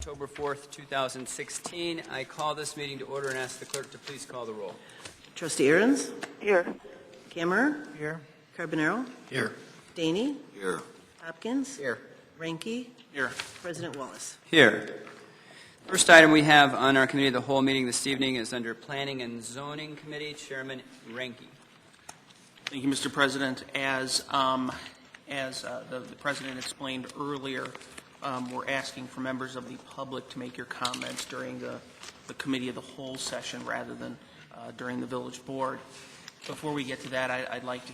October 4th, 2016. I call this meeting to order and ask the clerk to please call the roll. Trustee Ahrens? Here. Kammerer? Here. Carbonaro? Here. Daney? Here. Hopkins? Here. Ranky? Here. President Wallace. Here. First item we have on our committee of the whole meeting this evening is under Planning and Zoning Committee, Chairman Ranky. Thank you, Mr. President. As the President explained earlier, we're asking for members of the public to make your comments during the committee of the whole session rather than during the village board. Before we get to that, I'd like to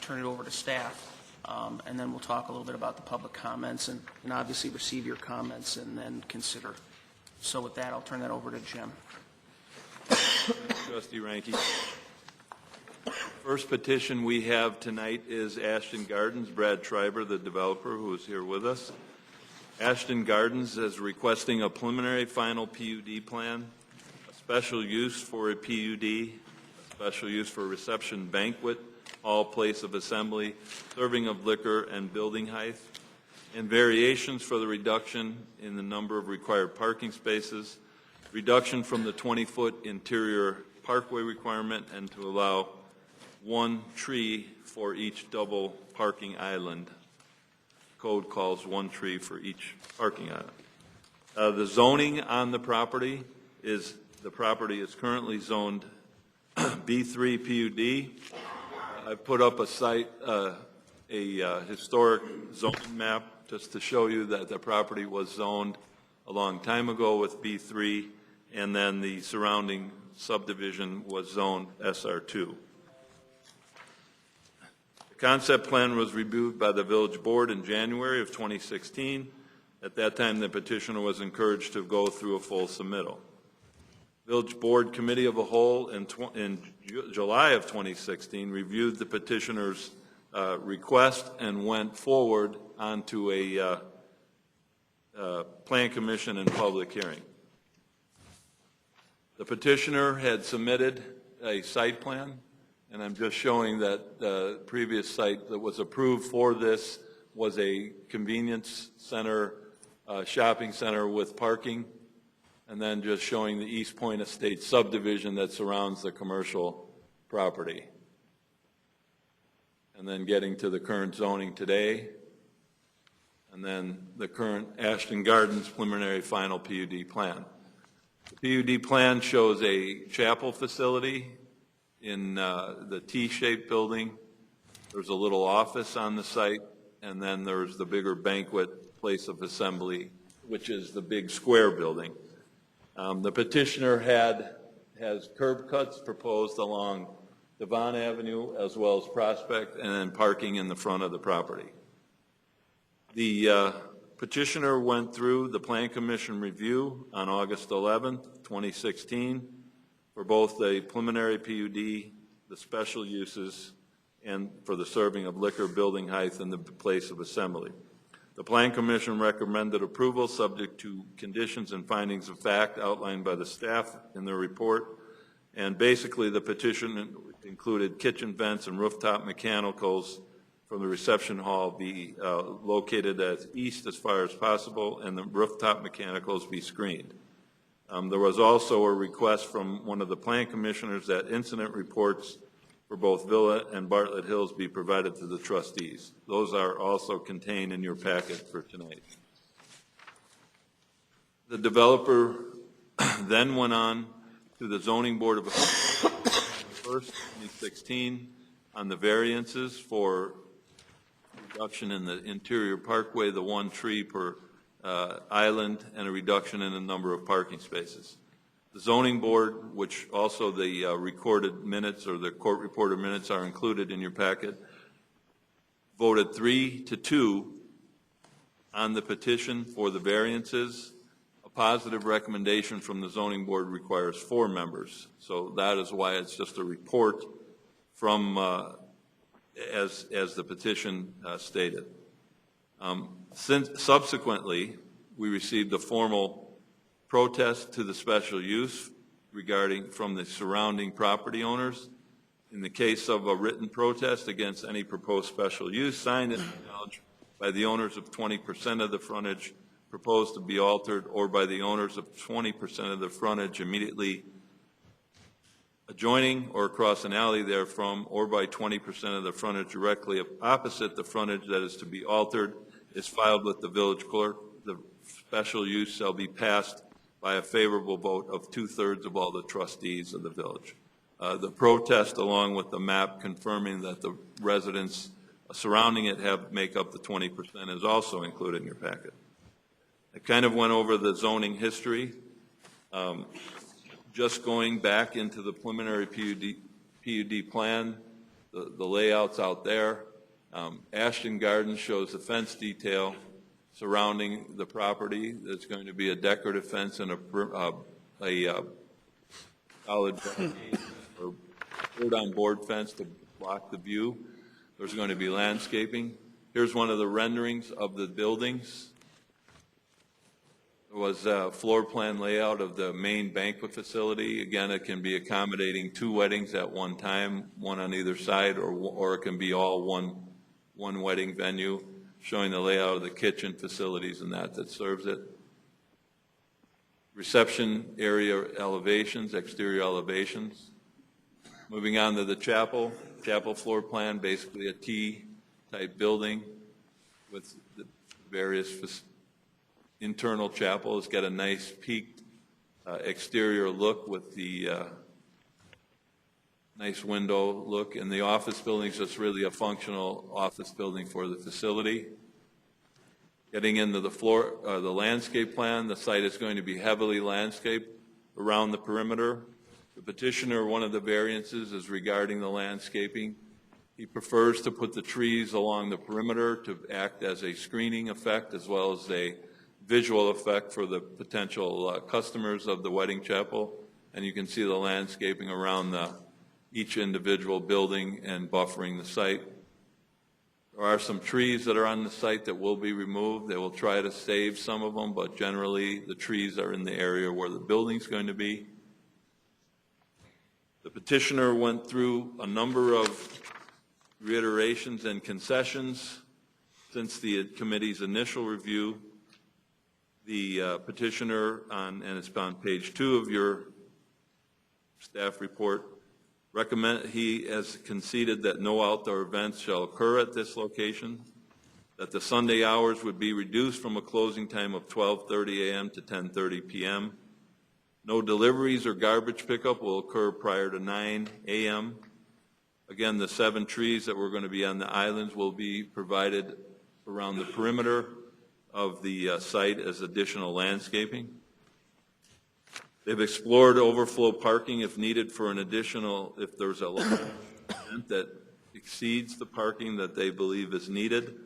turn it over to staff, and then we'll talk a little bit about the public comments and obviously receive your comments and then consider. So with that, I'll turn that over to Jim. Trustee Ranky. First petition we have tonight is Ashton Gardens. Brad Schreiber, the developer, who is here with us. Ashton Gardens is requesting a preliminary final PUD plan, a special use for a PUD, a special use for a reception banquet, hall, place of assembly, serving of liquor, and building height, and variations for the reduction in the number of required parking spaces, reduction from the 20-foot interior parkway requirement, and to allow one tree for each double parking island. Code calls one tree for each parking island. The zoning on the property is currently zoned B3 PUD. I've put up a historic zoning map just to show you that the property was zoned a long time ago with B3, and then the surrounding subdivision was zoned SR2. The concept plan was reviewed by the village board in January of 2016. At that time, the petitioner was encouraged to go through a full submittal. Village Board Committee of the Whole in July of 2016 reviewed the petitioner's request and went forward onto a Plan Commission and public hearing. The petitioner had submitted a site plan, and I'm just showing that the previous site that was approved for this was a convenience center, shopping center with parking, and then just showing the East Point Estate subdivision that surrounds the commercial property. And then getting to the current zoning today, and then the current Ashton Gardens preliminary final PUD plan. The PUD plan shows a chapel facility in the T-shaped building. There's a little office on the site, and then there's the bigger banquet place of assembly, which is the big square building. The petitioner has curb cuts proposed along Devon Avenue as well as Prospect, and then parking in the front of the property. The petitioner went through the Plan Commission review on August 11th, 2016 for both the preliminary PUD, the special uses, and for the serving of liquor, building height, and the place of assembly. The Plan Commission recommended approval subject to conditions and findings of fact outlined by the staff in their report. And basically the petition included kitchen vents and rooftop mechanicals from the reception hall be located as east as far as possible, and the rooftop mechanicals be screened. There was also a request from one of the plan commissioners that incident reports for both Villa and Bartlett Hills be provided to the trustees. Those are also contained in your packet for tonight. The developer then went on to the zoning board of appeals 1st, 2016 on the variances for reduction in the interior parkway, the one tree per island, and a reduction in the number of parking spaces. The zoning board, which also the recorded minutes or the court reported minutes are included in your packet, voted 3-2 on the petition for the variances. A positive recommendation from the zoning board requires 4 members. So that is why it's just a report from as the petition stated. Subsequently, we received a formal protest to the special use from the surrounding property owners. In the case of a written protest against any proposed special use, signed and acknowledged by the owners of 20% of the frontage proposed to be altered, or by the owners of 20% of the frontage immediately adjoining or across an alley therefrom, or by 20% of the frontage directly opposite the frontage that is to be altered, is filed with the village clerk. The special use shall be passed by a favorable vote of 2/3 of all the trustees of the village. The protest, along with the map confirming that the residents surrounding it make up the 20%, is also included in your packet. I kind of went over the zoning history. Just going back into the preliminary PUD plan, the layouts out there. Ashton Gardens shows the fence detail surrounding the property. There's going to be a decorative fence and a solid or board-on-board fence to block the view. There's going to be landscaping. Here's one of the renderings of the buildings. There was a floor plan layout of the main banquet facility. Again, it can be accommodating 2 weddings at one time, one on either side, or it can be all one wedding venue, showing the layout of the kitchen facilities and that serves it. Reception area elevations, exterior elevations. Moving on to the chapel floor plan, basically a T-type building with the various internal chapel. It's got a nice peaked exterior look with the nice window look. And the office building is just really a functional office building for the facility. Getting into the landscape plan, the site is going to be heavily landscaped around the perimeter. The petitioner, one of the variances is regarding the landscaping. He prefers to put the trees along the perimeter to act as a screening effect as well as a visual effect for the potential customers of the wedding chapel. And you can see the landscaping around each individual building and buffering the site. There are some trees that are on the site that will be removed. They will try to save some of them, but generally the trees are in the area where the building's going to be. The petitioner went through a number of reiterations and concessions since the committee's initial review. The petitioner, and it's on page 2 of your staff report, he has conceded that no outdoor events shall occur at this location, that the Sunday hours would be reduced from a closing time of 12:30 a.m. to 10:30 p.m. No deliveries or garbage pickup will occur prior to 9 a.m. Again, the 7 trees that were going to be on the islands will be provided around the perimeter of the site as additional landscaping. They've explored overflow parking if needed for an additional, if there's a large event that exceeds the parking that they believe is needed.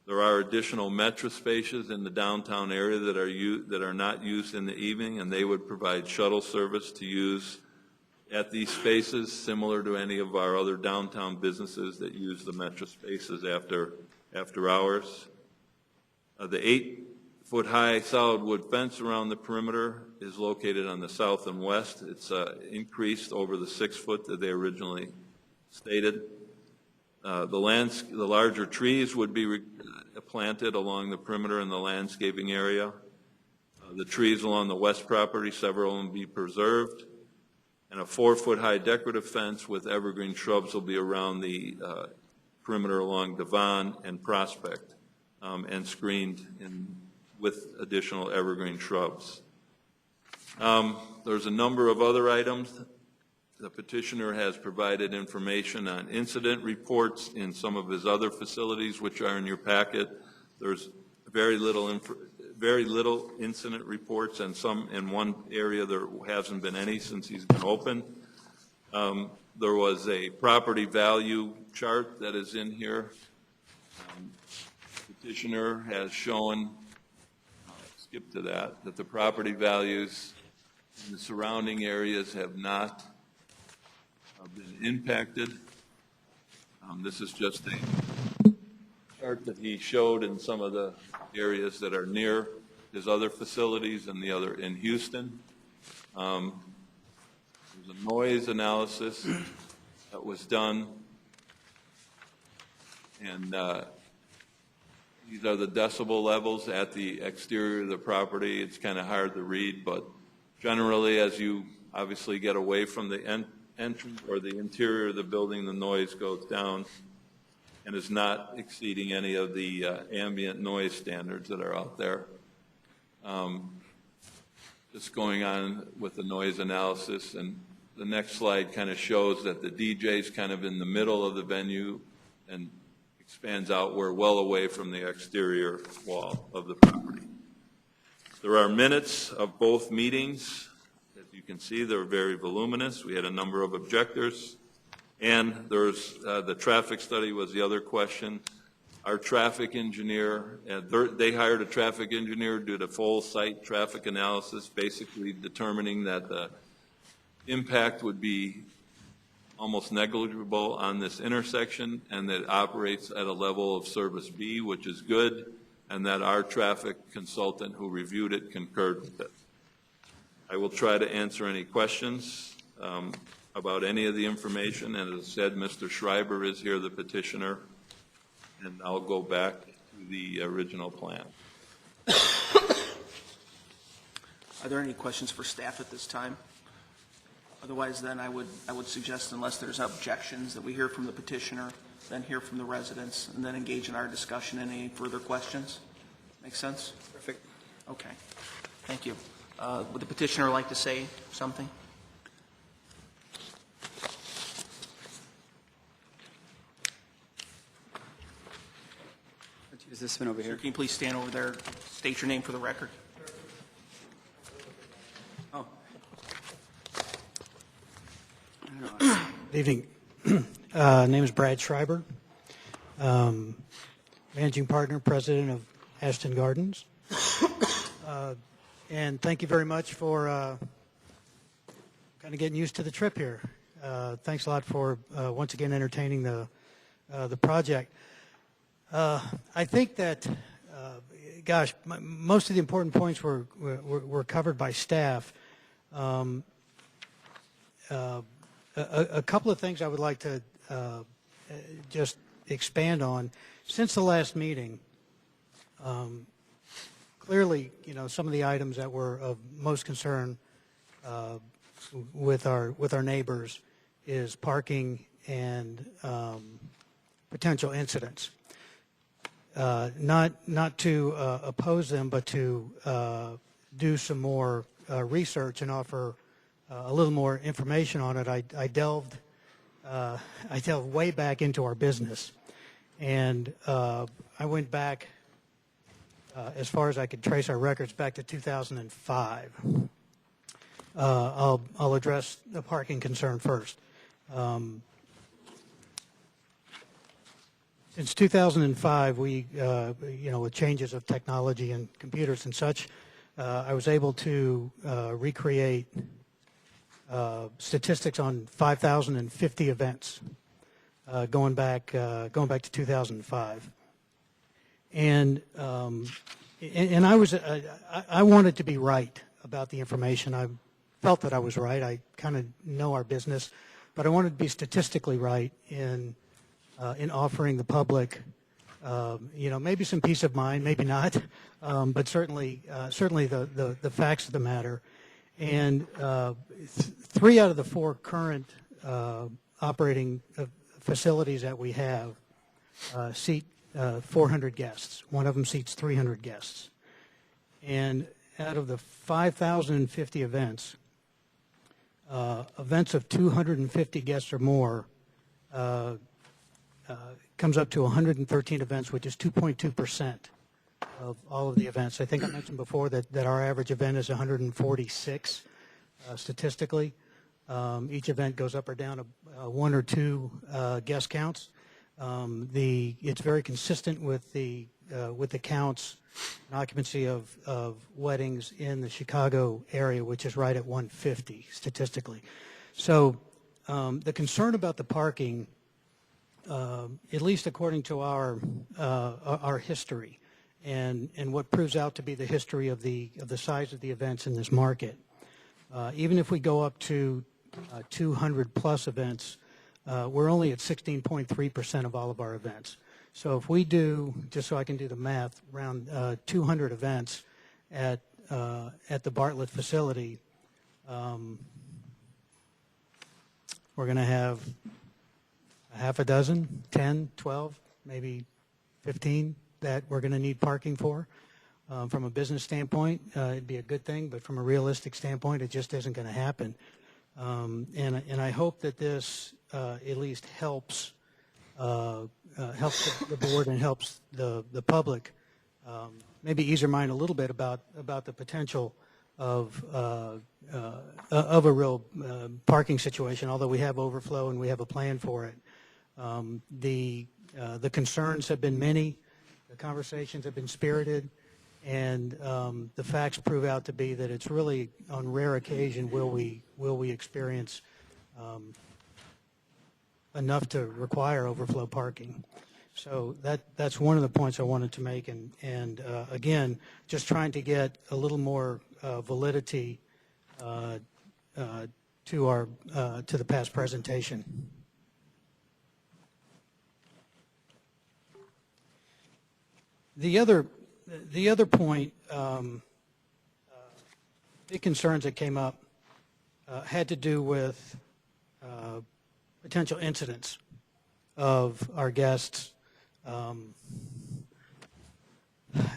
There are additional metro spaces in the downtown area that are not used in the evening, and they would provide shuttle service to use at these spaces, similar to any of our other downtown businesses that use the metro spaces after hours. The 8-foot-high solid wood fence around the perimeter is located on the south and west. It's increased over the 6 foot that they originally stated. The larger trees would be planted along the perimeter in the landscaping area. The trees along the west property, several of them be preserved. And a 4-foot-high decorative fence with evergreen shrubs will be around the perimeter along Devon and Prospect and screened with additional evergreen shrubs. There's a number of other items. The petitioner has provided information on incident reports in some of his other facilities, which are in your packet. There's very little incident reports, and some in one area there hasn't been any since he's been open. There was a property value chart that is in here. Petitioner has shown, skip to that the property values in the surrounding areas have not been impacted. This is just a chart that he showed in some of the areas that are near his other facilities and the other in Houston. There's a noise analysis that was done, and These are the decibel levels at the exterior of the property. It's kind of hard to read, but generally, as you obviously get away from the entrance or the interior of the building, the noise goes down and is not exceeding any of the ambient noise standards that are out there. Just going on with the noise analysis, and the next slide kind of shows that the DJ's kind of in the middle of the venue and expands out. We're well away from the exterior wall of the property. There are minutes of both meetings. As you can see, they're very voluminous. We had a number of objectors. And there's the traffic study was the other question. Our traffic engineer, they hired a traffic engineer to do the full site traffic analysis, basically determining that the impact would be almost negligible on this intersection, and that it operates at a level of service B, which is good, and that our traffic consultant who reviewed it concurred with it. I will try to answer any questions about any of the information, and as I said, Mr. Schreiber is here, the petitioner, and I'll go back to the original plan. Are there any questions for staff at this time? Otherwise, then I would suggest, unless there's objections, that we hear from the petitioner, then hear from the residents, and then engage in our discussion. Any further questions? Make sense? Perfect. Okay. Thank you. Would the petitioner like to say something? Let's use this one over Sir, here. can you please stand over there, state your name for the record? Oh. Good evening. Name is Brad Schreiber, managing partner, president of Ashton Gardens. And thank you very much for kind of getting used to the trip here. Thanks a lot for once again entertaining the project. I think that, most of the important points were covered by staff. A couple of things I would like to just expand on. Since the last meeting, clearly, some of the items that were of most concern with our neighbors is parking and potential incidents. Not to oppose them, but to do some more research and offer a little more information on it. I delved way back into our business, and I went back as far as I could trace our records back to 2005. I'll address the parking concern first. Since 2005, we, with changes of technology and computers and such, I was able to recreate statistics on 5,050 events going back to 2005, and I wanted to be right about the information. I felt that I was right. I kind of know our business, but I wanted to be statistically right in offering the public, maybe some peace of mind, maybe not, but certainly the facts of the matter. And 3 out of the 4 current operating facilities that we have seat 400 guests. One of them seats 300 guests. And out of the 5,050 events, events of 250 guests or more comes up to 113 events, which is 2.2% of all of the events. I think I mentioned before that our average event is 146 statistically. Each event goes up or down 1 or 2 guest counts. It's very consistent with the counts and occupancy of weddings in the Chicago area, which is right at 150 statistically. So the concern about the parking, at least according to our history, and what proves out to be the history of the size of the events in this market, even if we go up to 200 plus events, we're only at 16.3% of all of our events. So if we do, just so I can do the math, around 200 events at the Bartlett facility, we're going to have a half a dozen, 10, 12, maybe 15 that we're going to need parking for. From a business standpoint, it'd be a good thing, but from a realistic standpoint, it just isn't going to happen. And I hope that this at least helps the board and helps the public maybe ease your mind a little bit about the potential of a real parking situation. Although we have overflow and we have a plan for it, the concerns have been many, the conversations have been spirited, and the facts prove out to be that it's really on rare occasion will we experience enough to require overflow parking. So that's one of the points I wanted to make, and again, just trying to get a little more validity to the past presentation. The other point, big concerns that came up had to do with potential incidents of our guests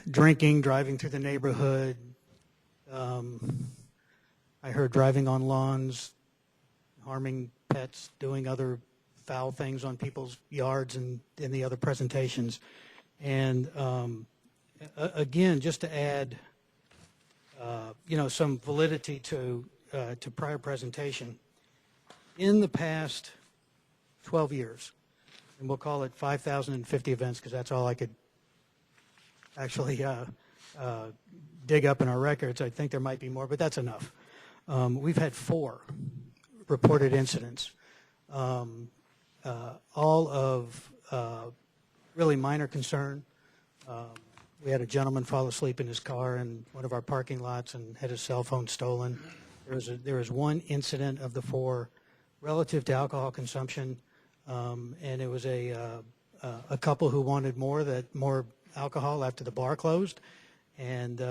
drinking, driving through the neighborhood. I heard driving on lawns, harming pets, doing other foul things on people's yards and in the other presentations. And again, just to add, some validity to prior presentation, in the past 12 years, and we'll call it 5,050 events because that's all I could actually dig up in our records. I think there might be more, but that's enough. We've had 4 reported incidents, all of really minor concern. We had a gentleman fall asleep in his car in one of our parking lots and had his cell phone stolen. There was one incident of the 4 relative to alcohol consumption, and it was a couple who wanted more alcohol after the bar closed, and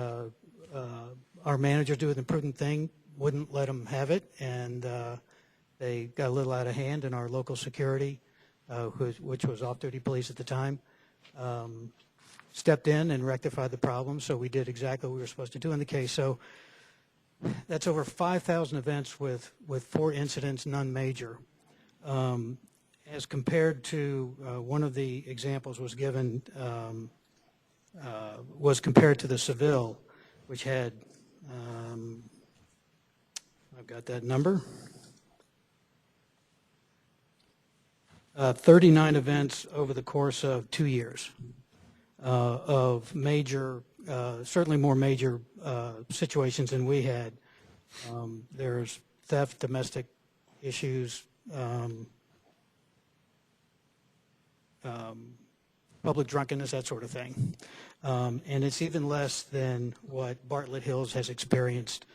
our managers, doing the prudent thing, wouldn't let them have it, and they got a little out of hand, and our local security, which was off-duty police at the time, stepped in and rectified the problem. So we did exactly what we were supposed to do in the case. So that's over 5,000 events with 4 incidents, none major. As compared to one of the examples was given, was compared to the Seville, which had, I've got that number, 39 events over the course of 2 years of major, certainly more major situations than we had. There's theft, domestic issues, public drunkenness, that sort of thing. And it's even less than what Bartlett Hills has experienced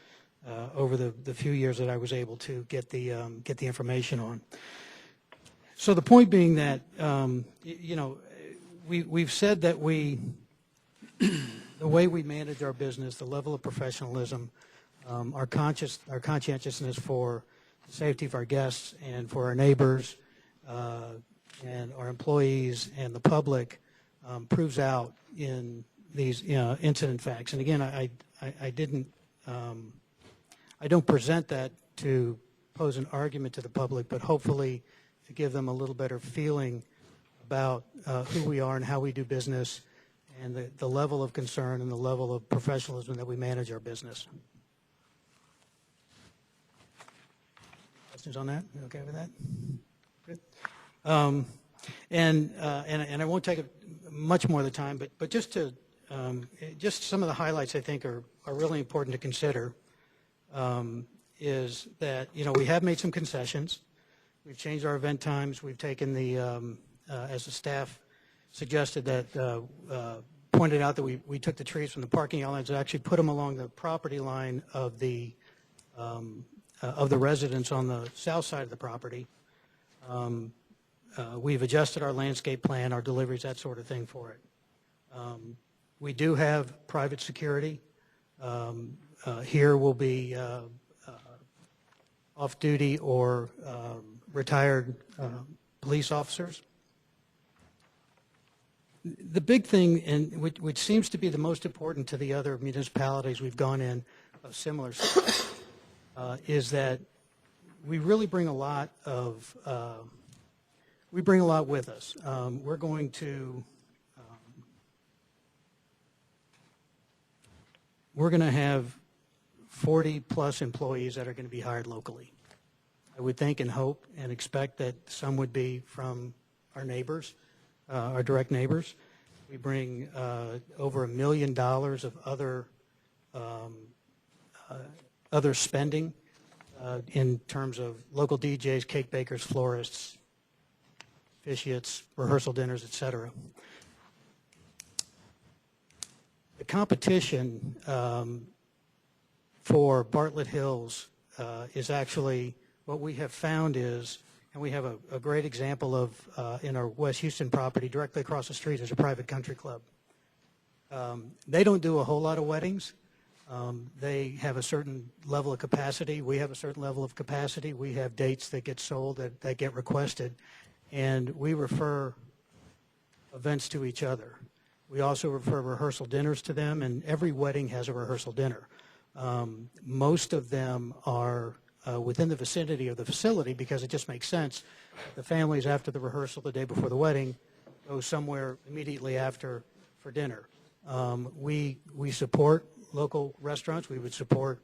over the few years that I was able to get the information on. So the point being that, we've said that the way we manage our business, the level of professionalism, our conscientiousness for the safety of our guests and for our neighbors and our employees and the public proves out in these incident facts. And again, I don't present that to pose an argument to the public, but hopefully to give them a little better feeling about who we are and how we do business and the level of concern and the level of professionalism that we manage our business. Questions on that? You okay with that? Good. And I won't take much more of the time, but just some of the highlights I think are really important to consider. Is that we have made some concessions. We've changed our event times. We've taken as the staff suggested that pointed out that we took the trees from the parking outlets and actually put them along the property line of the residents on the south side of the property. We've adjusted our landscape plan, our deliveries, that sort of thing for it. We do have private security. Here will be off-duty or retired police officers. The big thing, and which seems to be the most important to the other municipalities we've gone in of similar size, is that we really bring a lot of with us. We're going to have 40-plus employees that are going to be hired locally. I would think and hope and expect that some would be from our neighbors, our direct neighbors. We bring over $1 million of other spending in terms of local DJs, cake bakers, florists, officiates, rehearsal dinners, etc. The competition for Bartlett Hills is actually, what we have found is, and we have a great example of in our West Houston property, directly across the street is a private country club. They don't do a whole lot of weddings. They have a certain level of capacity. We have a certain level of capacity. We have dates that get sold, that get requested, and we refer events to each other. We also refer rehearsal dinners to them, and every wedding has a rehearsal dinner. Most of them are within the vicinity of the facility because it just makes sense. The families after the rehearsal the day before the wedding go somewhere immediately after for dinner. We support local restaurants. We support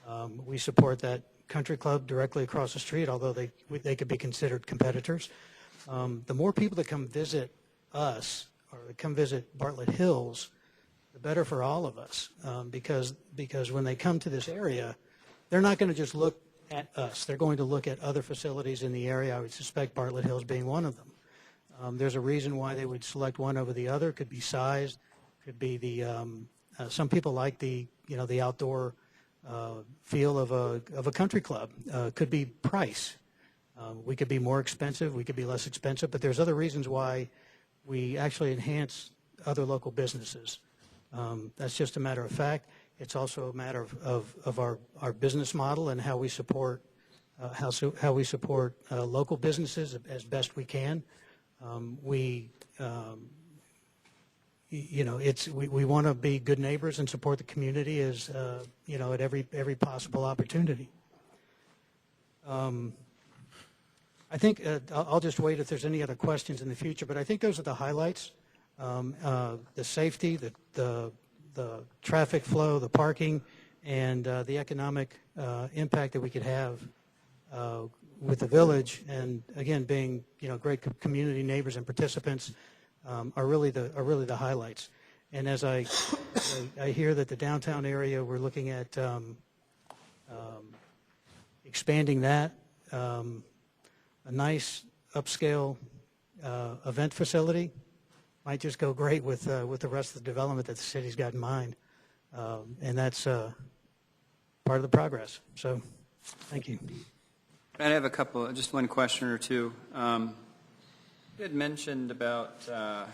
that country club directly across the street, although they could be considered competitors. The more people that come visit us or that come visit Bartlett Hills, the better for all of us, because when they come to this area, they're not going to just look at us. They're going to look at other facilities in the area. I would suspect Bartlett Hills being one of them. There's a reason why they would select one over the other. Could be size, could be the some people like the outdoor feel of a country club. Could be price. We could be more expensive. We could be less expensive. But there's other reasons why we actually enhance other local businesses. That's just a matter of fact. It's also a matter of our business model and how we support local businesses as best we can. We want to be good neighbors and support the community as at every possible opportunity. I think I'll just wait if there's any other questions in the future, but I think those are the highlights. The safety, the traffic flow, the parking, and the economic impact that we could have with the village, and again, being great community neighbors and participants are really the highlights. And as I hear that the downtown area, we're looking at expanding that, a nice upscale event facility might just go great with the rest of the development that the city's got in mind, and that's part of the progress. So, thank you. I have just one question or two. You had mentioned about the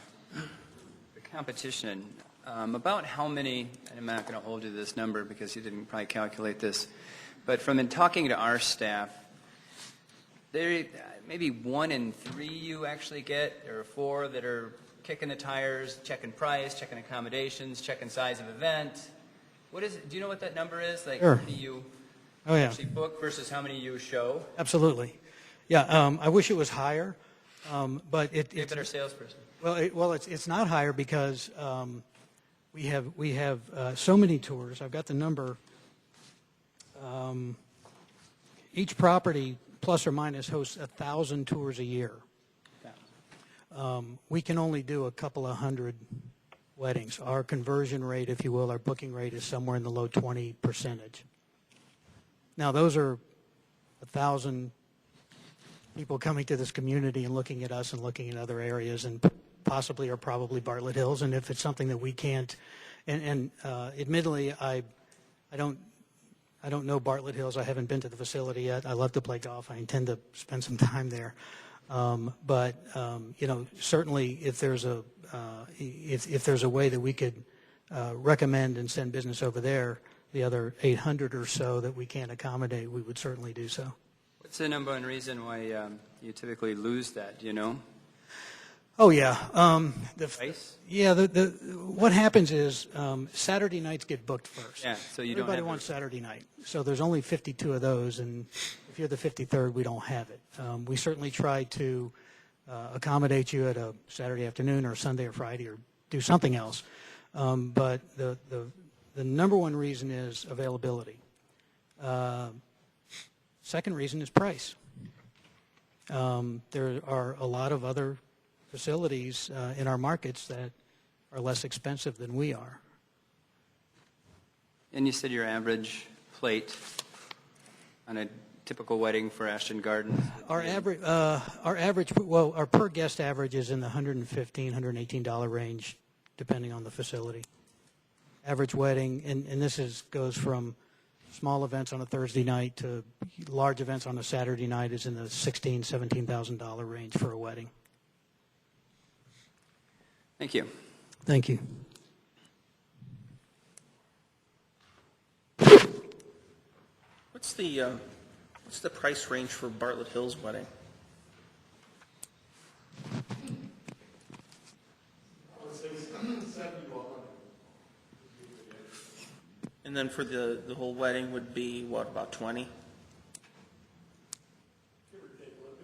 competition. About how many, and I'm not going to hold you to this number because you didn't probably calculate this, but from talking to our staff, there maybe 1 in 3 you actually get, or 4 that are kicking the tires, checking price, checking accommodations, checking size of event. What is it? Do you know what that number is? Like Sure. how many you Oh, yeah. actually book versus how many you show? Absolutely. Yeah, I wish it was higher, but You're a it's better salesperson. well, it's not higher because we have so many tours. I've got the number. Each property, plus or minus, hosts 1,000 tours a year. We can only do a couple of hundred weddings. Our conversion rate, if you will, our booking rate is somewhere in the low 20%. Now, those are 1,000 people coming to this community and looking at us and looking at other areas and possibly or probably Bartlett Hills. And if it's something that we can't, and admittedly, I don't know Bartlett Hills. I haven't been to the facility yet. I love to play golf. I intend to spend some time there. But certainly if there's a if there's a way that we could recommend and send business over there, the other 800 or so that we can't accommodate, we would certainly do so. What's the number one reason why you typically lose that, do you know? Oh, yeah. Price? Yeah, what happens is Saturday nights get booked first. Yeah, so you don't Everybody have wants Saturday night. So there's only 52 of those, and if you're the 53rd, we don't have it. We certainly try to accommodate you at a Saturday afternoon or Sunday or Friday or do something else. But the number one reason is availability. Second reason is price. There are a lot of other facilities in our markets that are less expensive than we are. And you said your average plate on a typical wedding for Ashton Gardens? Our per guest average is in the $115, $118 range, depending on the facility. Average wedding, and this goes from small events on a Thursday night to large events on a Saturday night, is in the $16,000, $17,000 range for a wedding. Thank you. Thank you. What's the price range for Bartlett Hills wedding? And then for the whole wedding would be, what, about 20?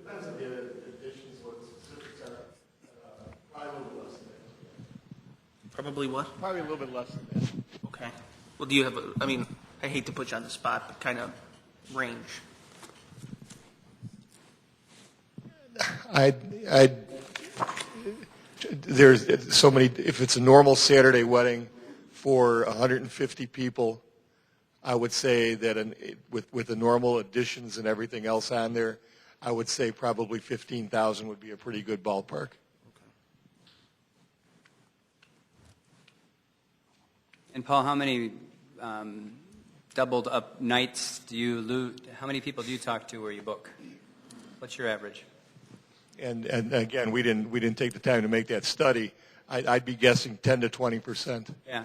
Depends on the additions, what the specifics are. Probably a little bit less than that. Probably what? Probably a little bit less than that. Okay. Well, do you have I hate to put you on the spot, but kind of range. There's so many, if it's a normal Saturday wedding for 150 people, I would say that with the normal additions and everything else on there, I would say probably 15,000 would be a pretty good ballpark. And Paul, how many doubled up nights do you lose? How many people do you talk to where you book? What's your average? And again, we didn't take the time to make that study. I'd be guessing 10 to 20%. Yeah.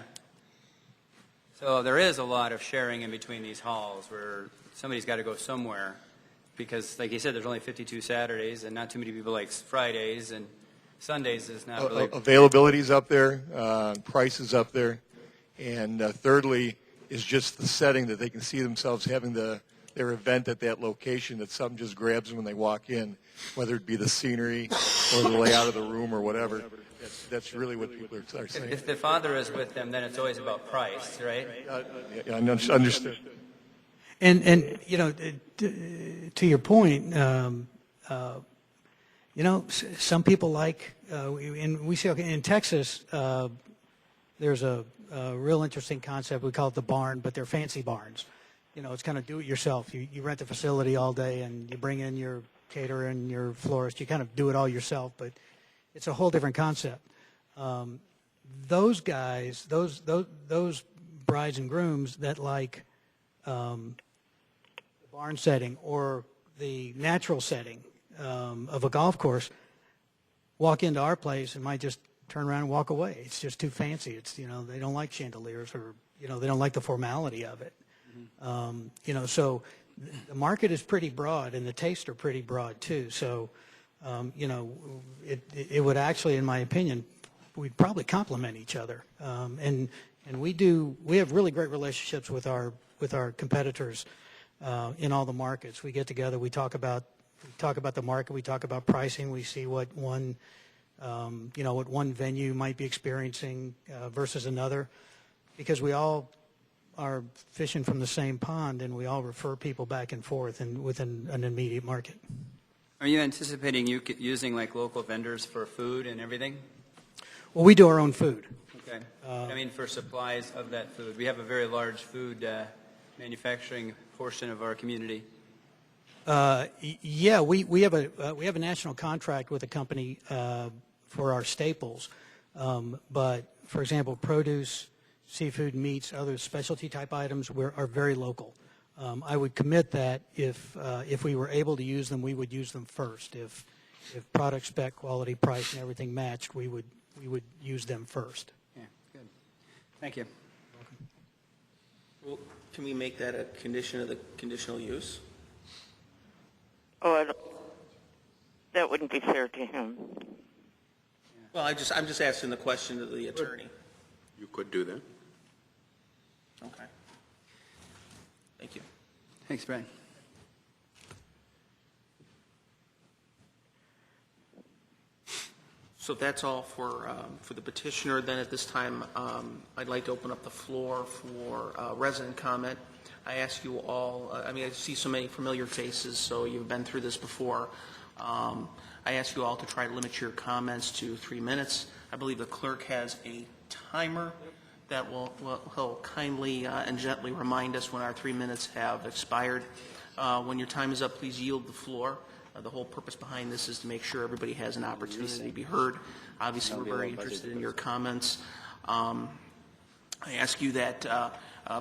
So there is a lot of sharing in between these halls where somebody's got to go somewhere because, like you said, there's only 52 Saturdays and not too many people like Fridays, and Sundays is not really. Availability's up there, price is up there, and thirdly is just the setting that they can see themselves having their event at that location, that something just grabs them when they walk in, whether it be the scenery or the layout of the room or whatever. That's really what people are saying. If the father is with them, then it's always about price, right? Yeah, understood. And to your point, some people like, and we see in Texas, there's a real interesting concept. We call it the barn, but they're fancy barns. It's kind of do-it-yourself. You rent the facility all day, and you bring in your caterer and your florist. You kind of do it all yourself, but it's a whole different concept. Those guys, those brides and grooms that like the barn setting or the natural setting of a golf course walk into our place and might just turn around and walk away. It's just too fancy. It's they don't like chandeliers, or they don't like the formality of it. So the market is pretty broad, and the tastes are pretty broad too. So it would actually, in my opinion, we'd probably complement each other. And we have really great relationships with our competitors in all the markets. We get together, we talk about the market, we talk about pricing, we see what one venue might be experiencing versus another, because we all are fishing from the same pond, and we all refer people back and forth and within an immediate market. Are you anticipating using like local vendors for food and everything? Well, we do our own food. Okay. For supplies of that food. We have a very large food manufacturing portion of our community. Yeah, we have a national contract with a company for our staples, but for example, produce, seafood, meats, other specialty type items are very local. I would commit that if we were able to use them, we would use them first. if product spec, quality, price, and everything matched, we would use them first. Yeah, good. Thank you. Well, can we make that a condition of the conditional use? Oh, that wouldn't be fair to him. Well, I'm just asking the question to the attorney. You could do that. Okay. Thank you. Thanks, Brian. So if that's all for the petitioner, then at this time, I'd like to open up the floor for resident comment. I ask you all, I see so many familiar faces, so you've been through this before. I ask you all to try to limit your comments to 3 minutes. I believe the clerk has a timer that will kindly and gently remind us when our 3 minutes have expired. When your time is up, please yield the floor. The whole purpose behind this is to make sure everybody has an opportunity to be heard. Obviously, we're very interested in your comments. I ask you that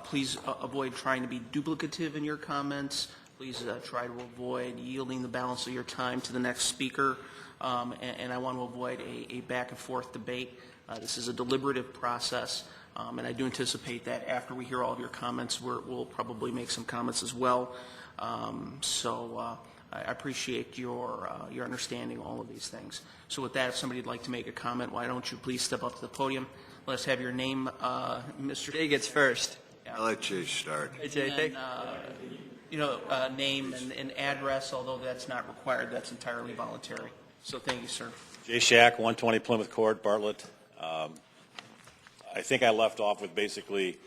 please avoid trying to be duplicative in your comments. Please try to avoid yielding the balance of your time to the next speaker. And I want to avoid a back and forth debate. This is a deliberative process. And I do anticipate that after we hear all of your comments, we'll probably make some comments as well. I appreciate your understanding of all of these things. So with that, if somebody would like to make a comment, why don't you please step up to the podium? Let us have your name, Mr. Jay gets first. I'll let Jay start. Hey, Jay, And then, name and address, although that's not required, that's entirely voluntary. So thank you, sir. Jay Shack, 120 Plymouth Court, Bartlett. I think I left off with basically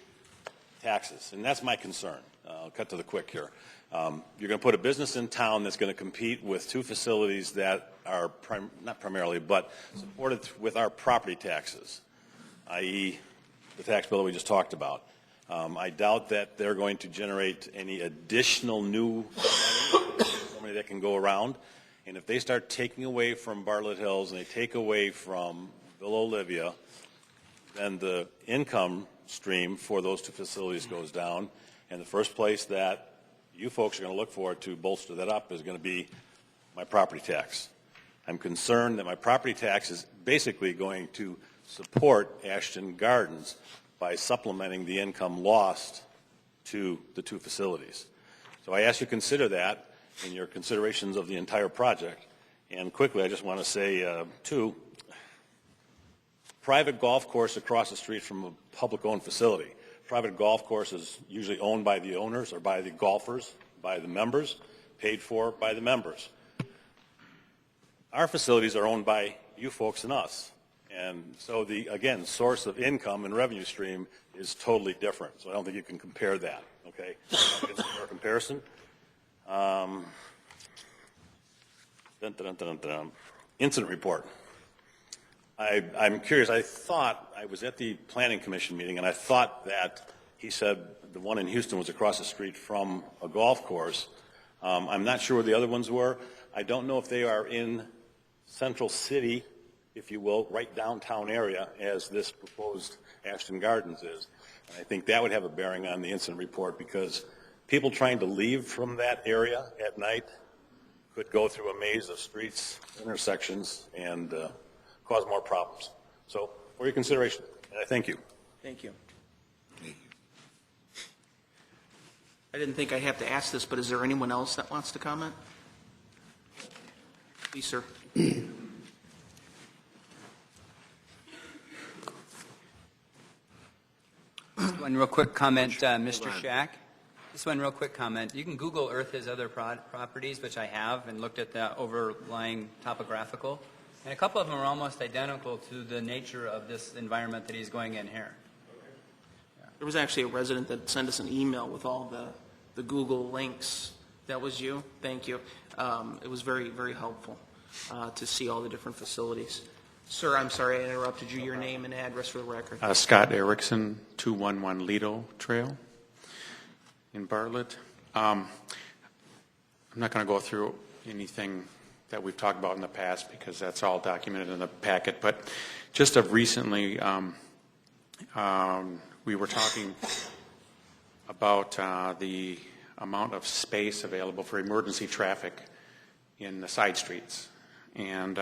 taxes, and that's my concern. I'll cut to the quick here. You're going to put a business in town that's going to compete with two facilities that are not primarily, but supported with our property taxes, i.e. the tax bill that we just talked about. I doubt that they're going to generate any additional new money that can go around. And if they start taking away from Bartlett Hills and they take away from Villa Olivia, then the income stream for those two facilities goes down. And the first place that you folks are going to look for to bolster that up is going to be my property tax. I'm concerned that my property tax is basically going to support Ashton Gardens by supplementing the income lost to the two facilities. So I ask you to consider that in your considerations of the entire project. And quickly, I just want to say, too, private golf course across the street from a public-owned facility. Private golf course is usually owned by the owners or by the golfers, by the members, paid for by the members. Our facilities are owned by you folks and us. And so the, again, source of income and revenue stream is totally different. So I don't think you can compare that, okay? It's a fair comparison. Incident report. I'm curious. I thought I was at the Planning Commission meeting, and I thought that he said the one in Houston was across the street from a golf course. I'm not sure where the other ones were. I don't know if they are in Central City, if you will, right downtown area, as this proposed Ashton Gardens is. And I think that would have a bearing on the incident report because people trying to leave from that area at night could go through a maze of streets, intersections, and cause more problems. So, for your consideration, and I thank you. Thank you. I didn't think I'd have to ask this, but is there anyone else that wants to comment? Please, sir. One real quick comment, Mr. Shack. Just one real quick comment. You can Google Earth his other properties, which I have, and looked at the overlying topographical. And a couple of them are almost identical to the nature of this environment that he's going in here. There was actually a resident that sent us an email with all the Google links. That was you? Thank you. It was very, very helpful to see all the different facilities. Sir, I'm sorry I interrupted you. Your name and address for the record. Scott Erickson, 211 Lido Trail in Bartlett. I'm not going to go through anything that we've talked about in the past because that's all documented in the packet. But just of recently, we were talking about the amount of space available for emergency traffic in the side streets. And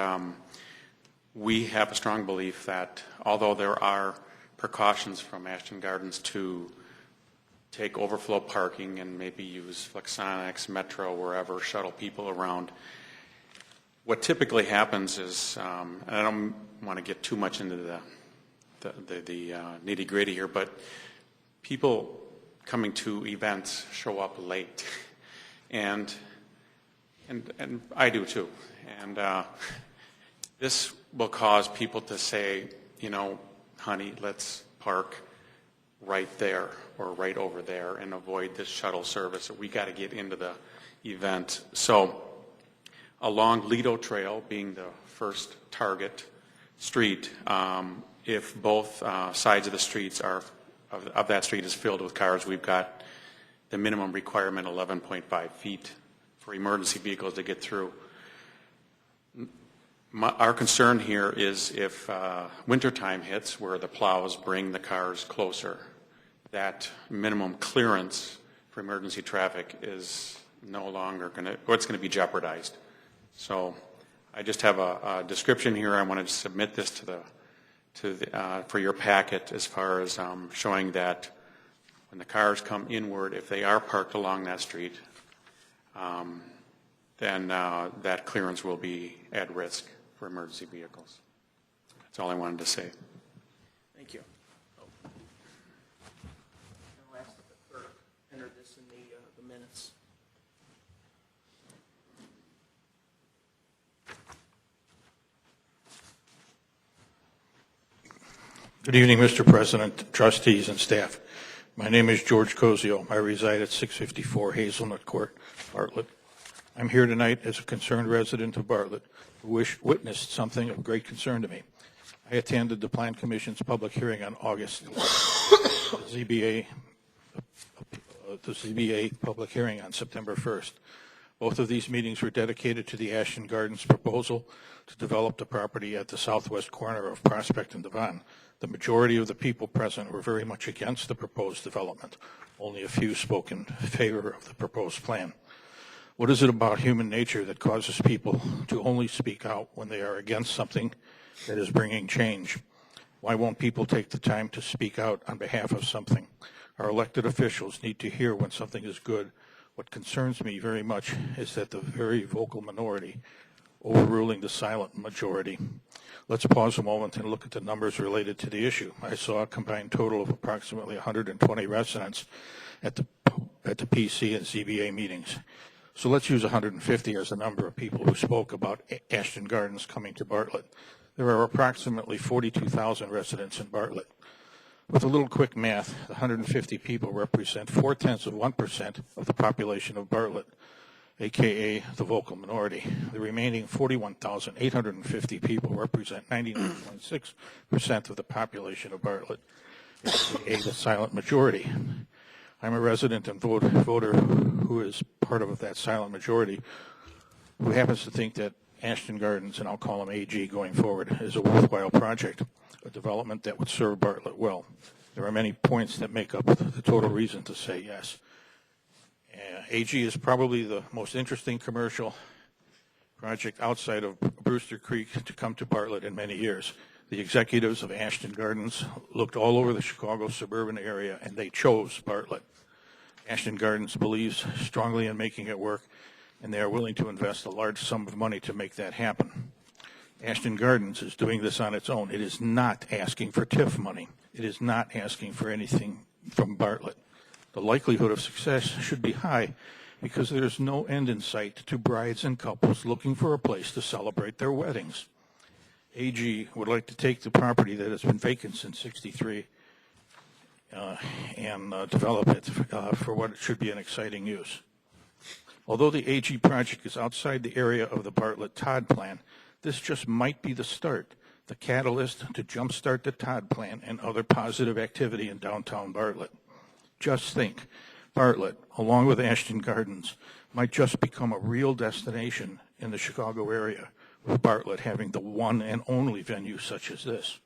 we have a strong belief that although there are precautions from Ashton Gardens to take overflow parking and maybe use Flexonics, Metro, wherever, shuttle people around, what typically happens is, and I don't want to get too much into the nitty-gritty here, but people coming to events show up late, and I do too. And this will cause people to say, you know, honey, let's park right there or right over there and avoid this shuttle service. We got to get into the event. So along Lido Trail being the first target street, if both sides of the streets are of that street is filled with cars, we've got the minimum requirement 11.5 feet for emergency vehicles to get through. Our concern here is if wintertime hits where the plows bring the cars closer, that minimum clearance for emergency traffic is no longer going to, or it's going to be jeopardized. So I just have a description here. I wanted to submit this for your packet as far as showing that when the cars come inward, if they are parked along that street, then that clearance will be at risk for emergency vehicles. That's all I wanted to say. Thank you. I'll ask that the clerk enter this in the minutes. Good evening, Mr. President, trustees, and staff. My name is George Cozio. I reside at 654 Hazelnut Court, Bartlett. I'm here tonight as a concerned resident of Bartlett who witnessed something of great concern to me. I attended the Plan Commission's public hearing on August, the ZBA public hearing on September 1st. Both of these meetings were dedicated to the Ashton Gardens proposal to develop the property at the southwest corner of Prospect and Devon. The majority of the people present were very much against the proposed development. Only a few spoke in favor of the proposed plan. What is it about human nature that causes people to only speak out when they are against something that is bringing change? Why won't people take the time to speak out on behalf of something? Our elected officials need to hear when something is good. What concerns me very much is that the very vocal minority overruling the silent majority. Let's pause a moment and look at the numbers related to the issue. I saw a combined total of approximately 120 residents at the PC and ZBA meetings. So let's use 150 as the number of people who spoke about Ashton Gardens coming to Bartlett. There are approximately 42,000 residents in Bartlett. With a little quick math, the 150 people represent 0.4% of the population of Bartlett, aka the vocal minority. The remaining 41,850 people represent 99.6% of the population of Bartlett, aka the silent majority. I'm a resident and voter who is part of that silent majority who happens to think that Ashton Gardens, and I'll call them AG going forward, is a worthwhile project, a development that would serve Bartlett well. There are many points that make up the total reason to say yes. AG is probably the most interesting commercial project outside of Brewster Creek to come to Bartlett in many years. The executives of Ashton Gardens looked all over the Chicago suburban area, and they chose Bartlett. Ashton Gardens believes strongly in making it work, and they are willing to invest a large sum of money to make that happen. Ashton Gardens is doing this on its own. It is not asking for TIF money. It is not asking for anything from Bartlett. The likelihood of success should be high because there is no end in sight to brides and couples looking for a place to celebrate their weddings. AG would like to take the property that has been vacant since '63 and develop it for what it should be an exciting use. Although the AG project is outside the area of the Bartlett TOD Plan, this just might be the start, the catalyst to jumpstart the TOD Plan and other positive activity in downtown Bartlett. Just think, Bartlett, along with Ashton Gardens, might just become a real destination in the Chicago area, with Bartlett having the one and only venue such as this.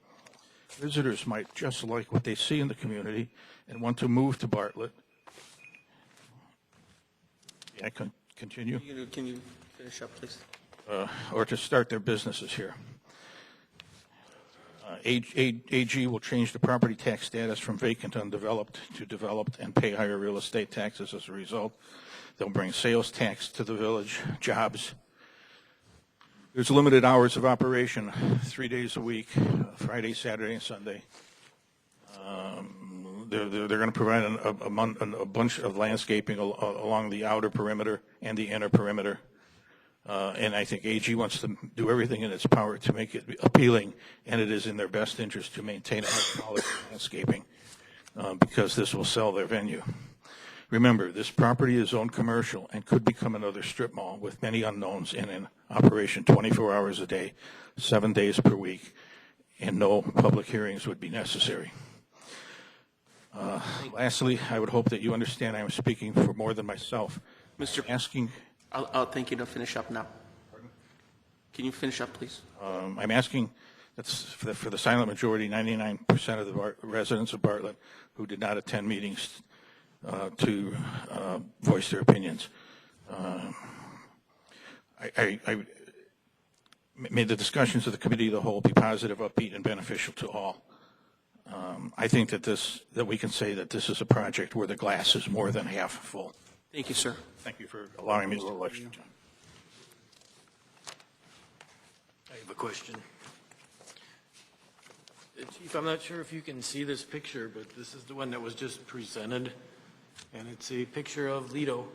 Visitors might just like what they see in the community and want to move to Bartlett. Yeah, I can continue. Can you finish up, please? or to start their businesses here. AG will change the property tax status from vacant to undeveloped to developed and pay higher real estate taxes as a result. They'll bring sales tax to the village, jobs. There's limited hours of operation, 3 days a week, Friday, Saturday, and Sunday. They're going to provide a bunch of landscaping along the outer perimeter and the inner perimeter. And I think AG wants to do everything in its power to make it appealing, and it is in their best interest to maintain high-quality landscaping because this will sell their venue. Remember, this property is zoned commercial and could become another strip mall with many unknowns and in operation 24 hours a day, 7 days per week, and no public hearings would be necessary. Lastly, I would hope that you understand I am speaking for more than myself. Mr. Asking. I'll thank you to finish up now. Pardon? Can you finish up, please? I'm asking that's for the silent majority, 99% of the residents of Bartlett who did not attend meetings to voice their opinions. May the discussions of the committee of the whole be positive, upbeat, and beneficial to all. I think that we can say that this is a project where the glass is more than half full. Thank you, sir. Thank you for allowing me a little extra time. I have a question. Chief, I'm not sure if you can see this picture, but this is the one that was just presented. And it's a picture of Lido,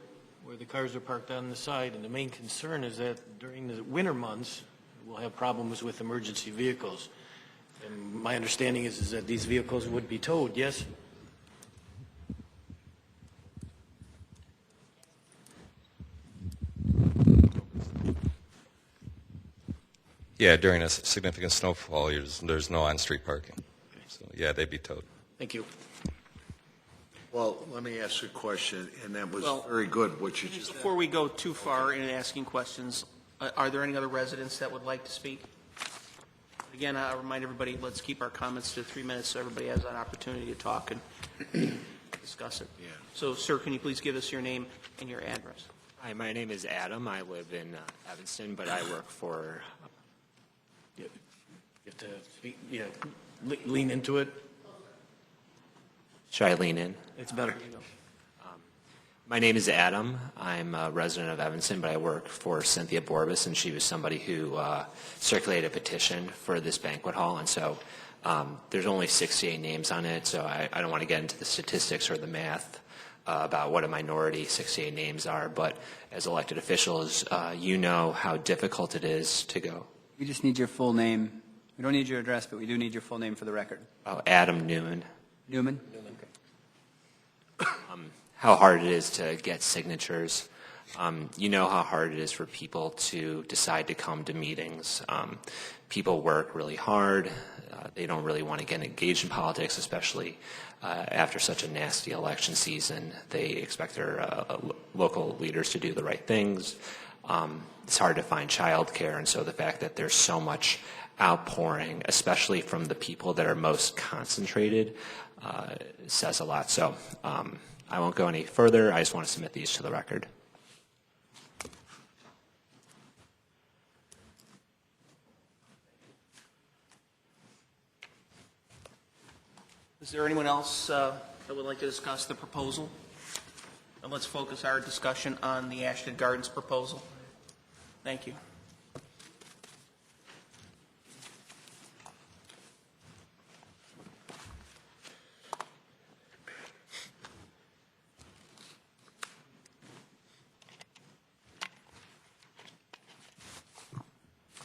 where the cars are parked on the side. And the main concern is that during the winter months, we'll have problems with emergency vehicles. And my understanding is that these vehicles would be towed, yes? Yeah, during a significant snowfall, there's no on-street parking. So, yeah, they'd be towed. Thank you. Well, let me ask you a question, and that was very good, what you just said. Before we go too far in asking questions, are there any other residents that would like to speak? Again, I'll remind everybody, let's keep our comments to 3 minutes so everybody has an opportunity to talk and discuss it. Yeah. So, sir, can you please give us your name and your address? Hi, my name is Adam. I live in Evanston, but I work for... You have to speak, lean into it. Should I lean in? It's better. My name is Adam. I'm a resident of Evanston, but I work for Cynthia Borbis, and she was somebody who circulated a petition for this banquet hall. And so there's only 68 names on it, so I don't want to get into the statistics or the math about what a minority 68 names are. But as elected officials, you know how difficult it is to go. We just need your full name. We don't need your address, but we do need your full name for the record. Oh, Adam Newman. Newman? Okay. How hard it is to get signatures. You know how hard it is for people to decide to come to meetings. People work really hard. They don't really want to get engaged in politics, especially after such a nasty election season. They expect their local leaders to do the right things. It's hard to find childcare, and so the fact that there's so much outpouring, especially from the people that are most concentrated, says a lot. So I won't go any further. I just want to submit these to the record. Is there anyone else that would like to discuss the proposal? And let's focus our discussion on the Ashton Gardens proposal. Thank you.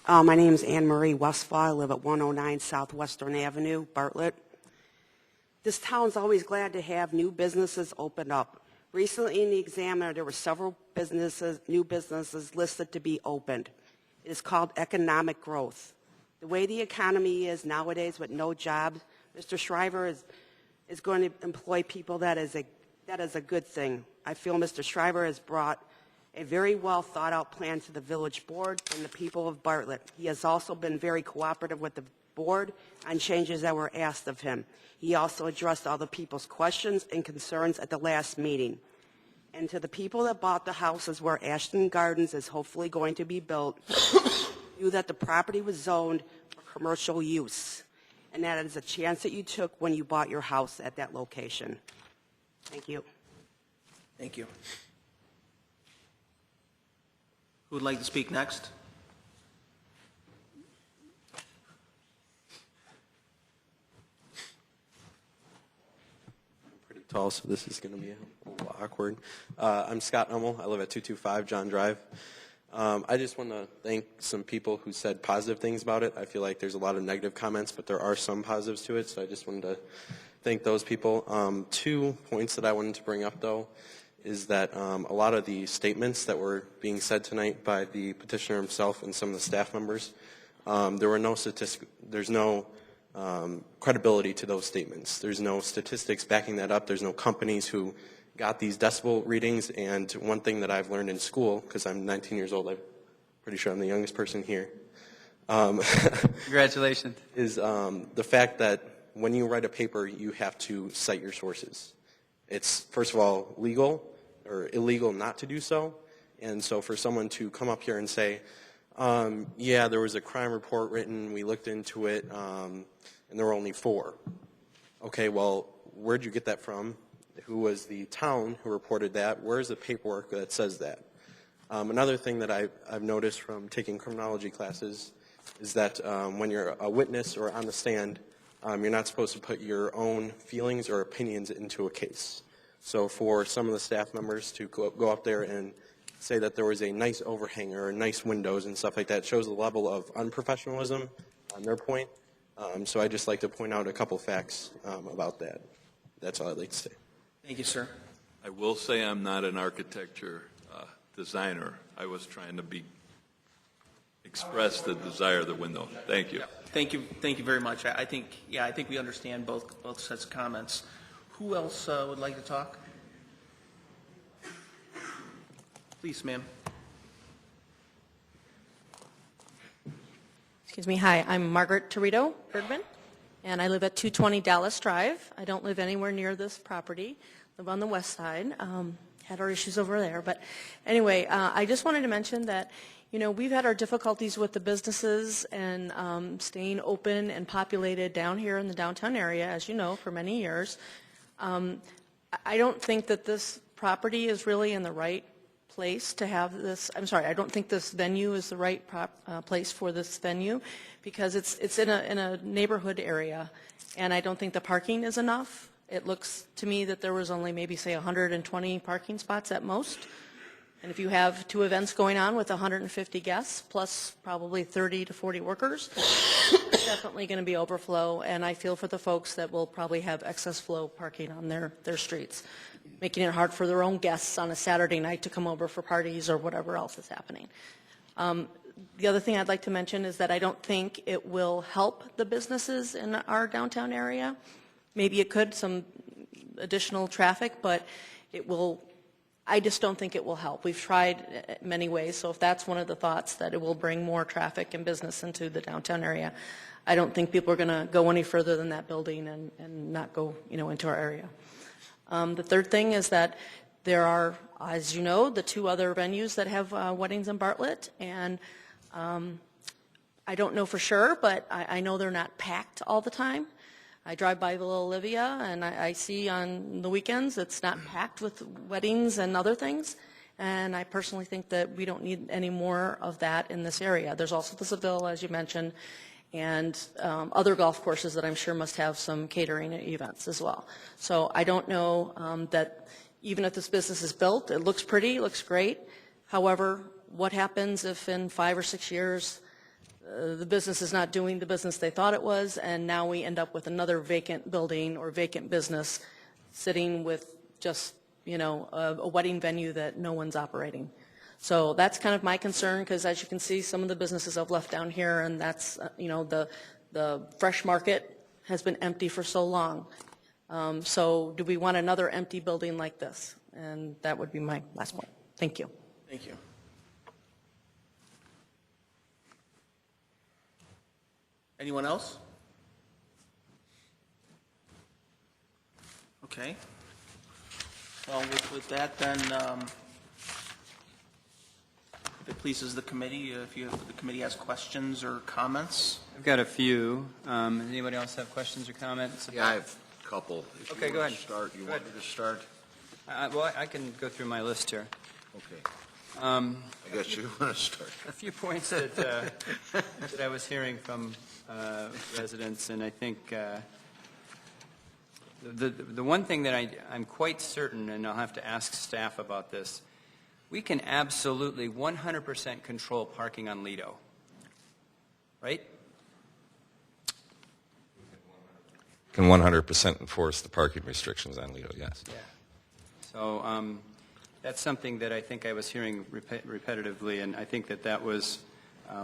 My name is Anne Marie Westfall. I live at 109 Southwestern Avenue, Bartlett. This town's always glad to have new businesses open up. Recently in the Examiner, there were several new businesses listed to be opened. It is called economic growth. The way the economy is nowadays with no jobs, Mr. Shriver is going to employ people. That is a good thing. I feel Mr. Shriver has brought a very well thought out plan to the village board and the people of Bartlett. He has also been very cooperative with the board on changes that were asked of him. He also addressed all the people's questions and concerns at the last meeting. And to the people that bought the houses where Ashton Gardens is hopefully going to be built, knew that the property was zoned for commercial use. And that is a chance that you took when you bought your house at that location. Thank you. Thank you. Who would like to speak next? Pretty tall, so this is going to be a little awkward. I'm Scott Hummel. I live at 225 John Drive. I just want to thank some people who said positive things about it. I feel like there's a lot of negative comments, but there are some positives to it, so I just wanted to thank those people. 2 points that I wanted to bring up, though, is that a lot of the statements that were being said tonight by the petitioner himself and some of the staff members, there were no statistics. There's no credibility to those statements. There's no statistics backing that up. There's no companies who got these decibel readings. And one thing that I've learned in school, because I'm 19 years old, I'm pretty sure I'm the youngest person here. Congratulations. Is the fact that when you write a paper, you have to cite your sources. It's, first of all, legal or illegal not to do so. And so for someone to come up here and say, yeah, there was a crime report written, we looked into it, and there were only 4. Okay, well, where'd you get that from? Who was the town who reported that? Where's the paperwork that says that? Another thing that I've noticed from taking criminology classes is that when you're a witness or on the stand, you're not supposed to put your own feelings or opinions into a case. So for some of the staff members to go up there and say that there was a nice overhang or nice windows and stuff like that shows the level of unprofessionalism on their point. So I'd just like to point out a couple facts about that. That's all I'd like to say. Thank you, sir. I will say I'm not an architecture designer. I was trying to express the desire of the window. Thank you. Thank you very much. I think we understand both sets of comments. Who else would like to talk? Please, ma'am. Excuse me. Hi, I'm Margaret Torito Bergman, and I live at 220 Dallas Drive. I don't live anywhere near this property. I live on the west side. Had our issues over there. But anyway, I just wanted to mention that, you know, we've had our difficulties with the businesses and staying open and populated down here in the downtown area, as you know, for many years. I don't think that this property is really in the right place to have this. I'm sorry, I don't think this venue is the right place for this venue because it's in a neighborhood area, and I don't think the parking is enough. It looks to me that there was only maybe, say, 120 parking spots at most. And if you have 2 events going on with 150 guests, plus probably 30 to 40 workers, it's definitely going to be overflow. And I feel for the folks that will probably have excess flow parking on their streets, making it hard for their own guests on a Saturday night to come over for parties or whatever else is happening. The other thing I'd like to mention is that I don't think it will help the businesses in our downtown area. Maybe it could, some additional traffic, but it will, I just don't think it will help. We've tried many ways, so if that's one of the thoughts, that it will bring more traffic and business into the downtown area, I don't think people are going to go any further than that building and not go, you know, into our area. The third thing is that there are, as you know, the 2 other venues that have weddings in Bartlett, and I don't know for sure, but I know they're not packed all the time. I drive by Villa Olivia, and I see on the weekends it's not packed with weddings and other things. And I personally think that we don't need any more of that in this area. There's also the Seville, as you mentioned, and other golf courses that I'm sure must have some catering events as well. So I don't know that even if this business is built, it looks pretty, looks great. However, what happens if in 5 or 6 years the business is not doing the business they thought it was, and now we end up with another vacant building or vacant business sitting with just, you know, a wedding venue that no one's operating. So that's kind of my concern, because as you can see, some of the businesses I've left down here, and that's, you know, the fresh market has been empty for so long. So do we want another empty building like this? And that would be my last point. Thank you. Thank you. Anyone else? Okay. Well, with that, then, if it pleases the committee, if the committee has questions or comments. I've got a few. Anybody else have questions or comments? Yeah, I have a couple. If Okay, you go want ahead. to start, you Go want ahead. me to start? Well, I can go through my list here. Okay. I guess you want to start. A few points that, that I was hearing from residents, and I think the one thing that I'm quite certain, and I'll have to ask staff about this, we can absolutely 100% control parking on Lido, right? Can 100% enforce the parking restrictions on Lido, yes. Yeah. So that's something that I think I was hearing repetitively, and I think that was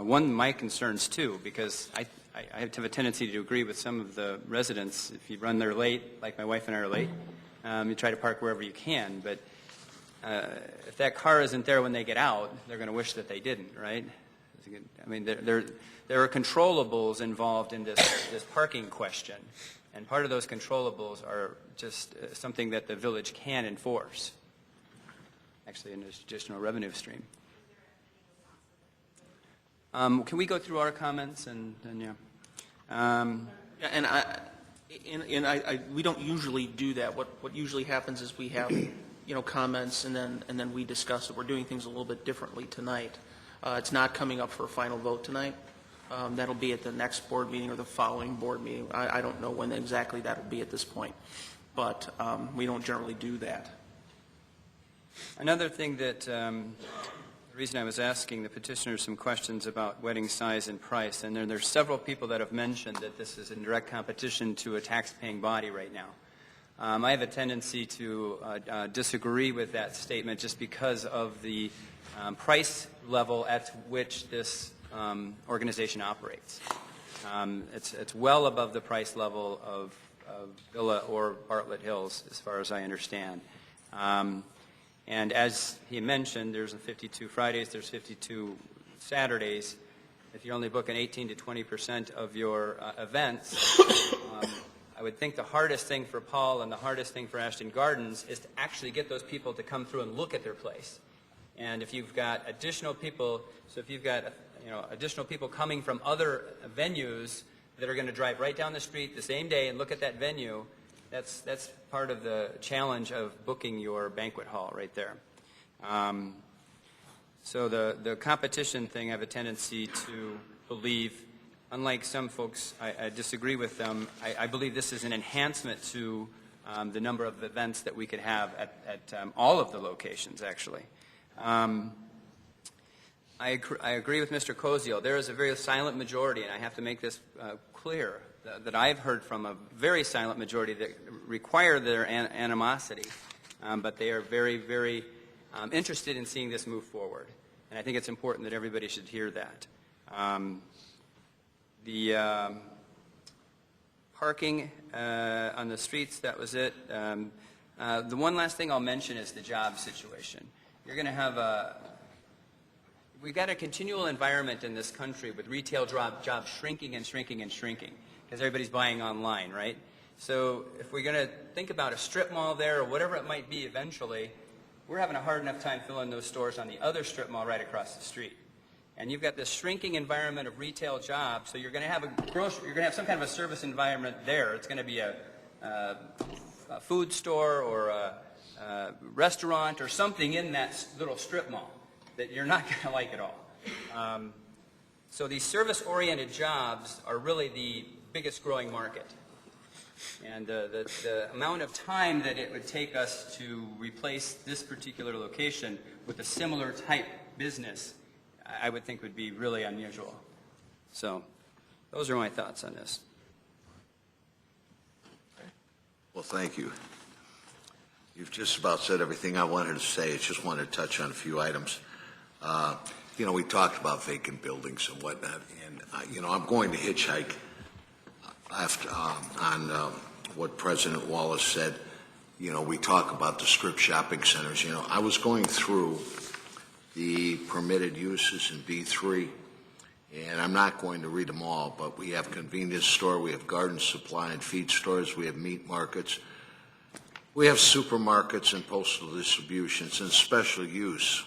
one of my concerns too, because I have a tendency to agree with some of the residents. If you run there late, like my wife and I are late, you try to park wherever you can, but if that car isn't there when they get out, they're going to wish that they didn't, right? I mean, there are controllables involved in this parking question, and part of those controllables are just something that the village can enforce, actually an additional revenue stream. Can we go through our comments and yeah? Yeah, and we don't usually do that. What usually happens is we have, comments, and then we discuss it. We're doing things a little bit differently tonight. It's not coming up for a final vote tonight. That'll be at the next board meeting or the following board meeting. I don't know when exactly that'll be at this point, but we don't generally do that. Another thing that the reason I was asking the petitioners some questions about wedding size and price, and there's several people that have mentioned that this is in direct competition to a tax-paying body right now. I have a tendency to disagree with that statement just because of the price level at which this organization operates. It's well above the price level of Villa or Bartlett Hills, as far as I understand. And as he mentioned, there's 52 Fridays, there's 52 Saturdays. If you're only booking 18 to 20% of your events, I would think the hardest thing for Paul and the hardest thing for Ashton Gardens is to actually get those people to come through and look at their place. And if you've got additional people, so if you've got additional people coming from other venues that are going to drive right down the street the same day and look at that venue, that's part of the challenge of booking your banquet hall right there. So the competition thing, I have a tendency to believe, unlike some folks, I disagree with them. I believe this is an enhancement to the number of events that we could have at all of the locations, actually. I agree with Mr. Koziel. There is a very silent majority, and I have to make this clear, that I've heard from a very silent majority that require their animosity, but they are very, very interested in seeing this move forward. And I think it's important that everybody should hear that. The parking on the streets, that was it. The one last thing I'll mention is the job situation. You're going to have we've got a continual environment in this country with retail jobs shrinking and shrinking and shrinking because everybody's buying online, right? So if we're going to think about a strip mall there or whatever it might be eventually, we're having a hard enough time filling those stores on the other strip mall right across the street. And you've got this shrinking environment of retail jobs, so you're going to have you're going to have some kind of a service environment there. It's going to be a food store or a restaurant or something in that little strip mall that you're not going to like at all. So these service-oriented jobs are really the biggest growing market. And the amount of time that it would take us to replace this particular location with a similar type business, I would think would be really unusual. So those are my thoughts on this. Well, thank you. You've just about said everything I wanted to say. I just wanted to touch on a few items. We talked about vacant buildings and whatnot, and, I'm going to hitchhike after, on what President Wallace said. We talk about the strip shopping centers. I was going through the permitted uses in B3, and I'm not going to read them all, but we have convenience store, we have garden supply and feed stores, we have meat markets, We have supermarkets and postal distributions and special use,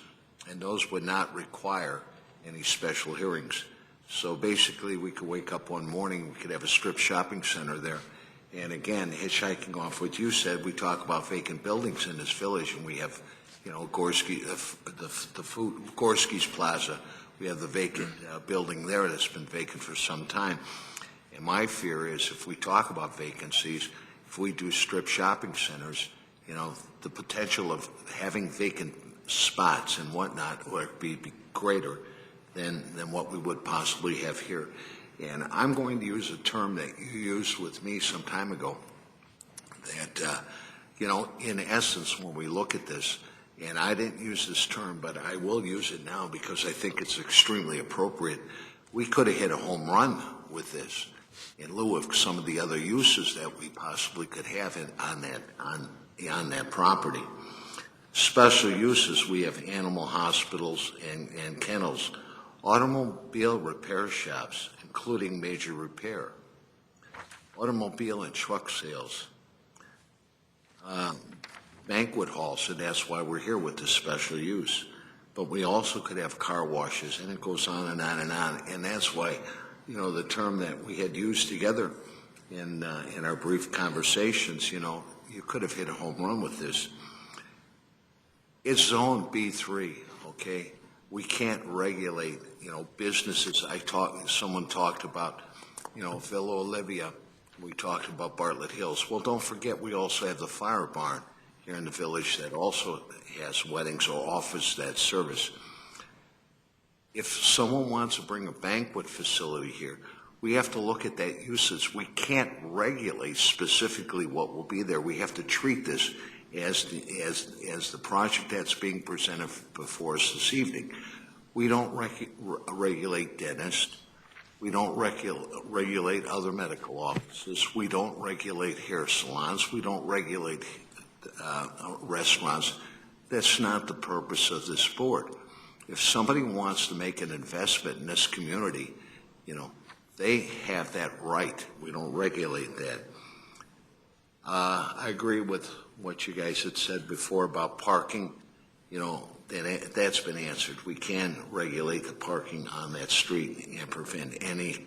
and those would not require any special hearings. So basically, we could wake up one morning, we could have a strip shopping center there. And again, hitchhiking off what you said, we talk about vacant buildings in this village, and we have, you know, Gorski's Plaza. We have the vacant building there that's been vacant for some time. And my fear is if we talk about vacancies, if we do strip shopping centers, you know, the potential of having vacant spots and whatnot would be greater than what we would possibly have here. And I'm going to use a term that you used with me some time ago, that, you know, in essence, when we look at this, and I didn't use this term, but I will use it now because I think it's extremely appropriate, we could have hit a home run with this in lieu of some of the other uses that we possibly could have on that property. Special uses, we have animal hospitals and kennels, automobile repair shops, including major repair, automobile and truck sales, banquet halls, and that's why we're here with this special use. But we also could have car washes, and it goes on and on and on. And that's why, you know, the term that we had used together in our brief conversations, you know, you could have hit a home run with this. It's zone B3, okay? We can't regulate, you know, businesses. Someone talked about, you know, Villa Olivia. We talked about Bartlett Hills. Well, don't forget, we also have the Fire Barn here in the village that also has weddings or offers that service. If someone wants to bring a banquet facility here, we have to look at that usage. We can't regulate specifically what will be there. We have to treat this as the project that's being presented before us this evening. We don't regulate dentists. We don't regulate other medical offices. We don't regulate hair salons. We don't regulate restaurants. That's not the purpose of this board. If somebody wants to make an investment in this community, you know, they have that right. We don't regulate that. I agree with what you guys had said before about parking. You know, that's been answered. We can regulate the parking on that street and prevent any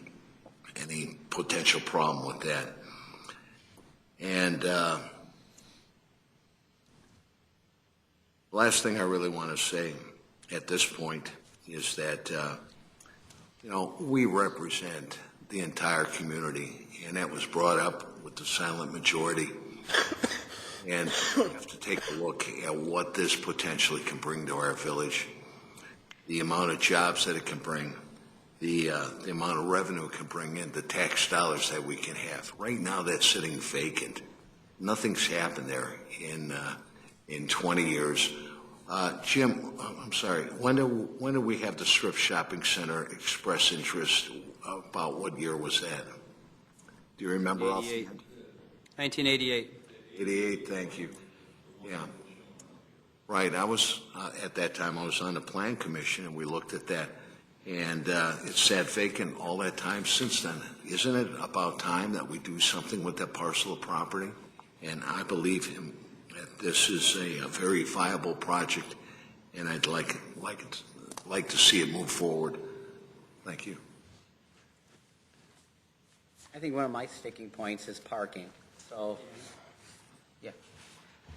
potential problem with that. And last thing I really want to say at this point is that, you know, we represent the entire community, and that was brought up with the silent majority. And we have to take a look at what this potentially can bring to our village, the amount of jobs that it can bring, the amount of revenue it can bring in, the tax dollars that we can have. Right now, that's sitting vacant. Nothing's happened there in 20 years. Jim, I'm sorry, when do we have the strip shopping center express interest? About what year was that? Do you remember? 1988. 88, thank you. Yeah. Right, I was, at that time, I was on the Plan Commission, and we looked at that. And it sat vacant all that time since then. Isn't it about time that we do something with that parcel of property? And I believe that this is a very viable project, and I'd like to see it move forward. Thank you. I think one of my sticking points is parking. So, yeah,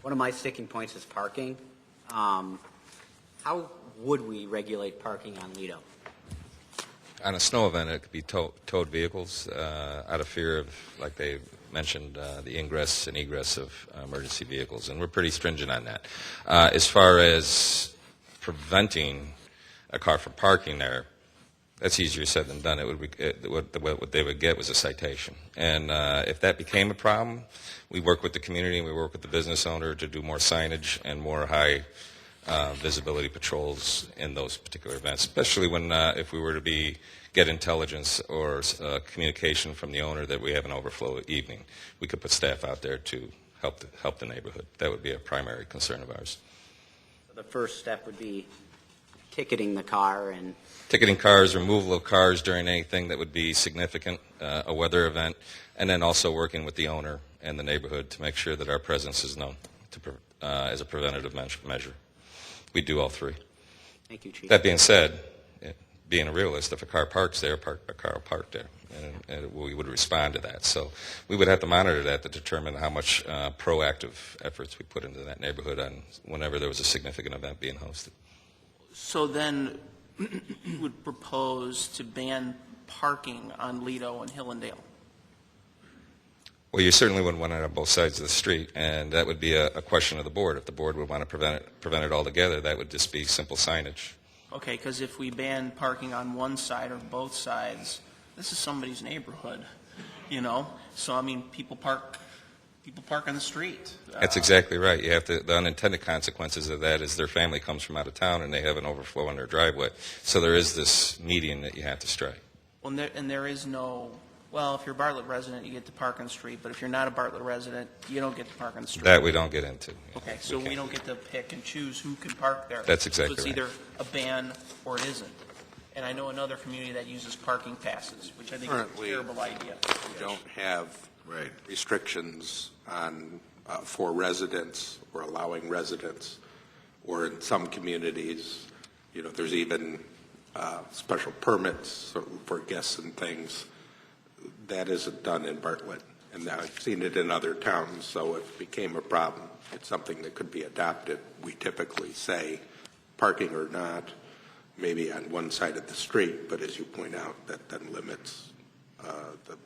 one of my sticking points is parking. How would we regulate parking on Lido? On a snow event, it could be towed vehicles out of fear of, like they mentioned, the ingress and egress of emergency vehicles, and we're pretty stringent on that. As far as preventing a car from parking there, that's easier said than done. What they would get was a citation. And if that became a problem, we work with the community and we work with the business owner to do more signage and more high visibility patrols in those particular events, especially when if we were to get intelligence or communication from the owner that we have an overflow evening, we could put staff out there to help the neighborhood. That would be a primary concern of ours. So the first step would be ticketing the car and... Ticketing cars, removal of cars during anything that would be significant, a weather event, and then also working with the owner and the neighborhood to make sure that our presence is known. as a preventative measure. We do all three. Thank you, Chief. That being said, being a realist, if a car parks there, a car will park there, and we would respond to that. So we would have to monitor that to determine how much proactive efforts we put into that neighborhood on whenever there was a significant event being hosted. So then you would propose to ban parking on Lido and Hillendale? Well, you certainly wouldn't want it on both sides of the street, and that would be a question of the board. If the board would want to prevent it altogether, that would just be simple signage. Okay, because if we ban parking on one side or both sides, this is somebody's neighborhood, you know? So, I mean, people park on the street. That's exactly right. You have to, the unintended consequences of that is their family comes from out of town and they have an overflow in their driveway. So there is this median that you have to strike. Well, and there is no, well, if you're a Bartlett resident, you get to park on the street, but if you're not a Bartlett resident, you don't get to park on the street. That we don't get into. Okay, so we don't get to pick and choose who can park there. That's exactly So it's right. either a ban or it isn't. And I know another community that uses parking passes, which I think Currently, is a terrible idea. We don't have restrictions on for residents or allowing residents, or in some communities, you know, there's even special permits for guests and things. That isn't done in Bartlett, and I've seen it in other towns. So if it became a problem, it's something that could be adopted. We typically say, parking or not, maybe on one side of the street, but as you point out, that then limits the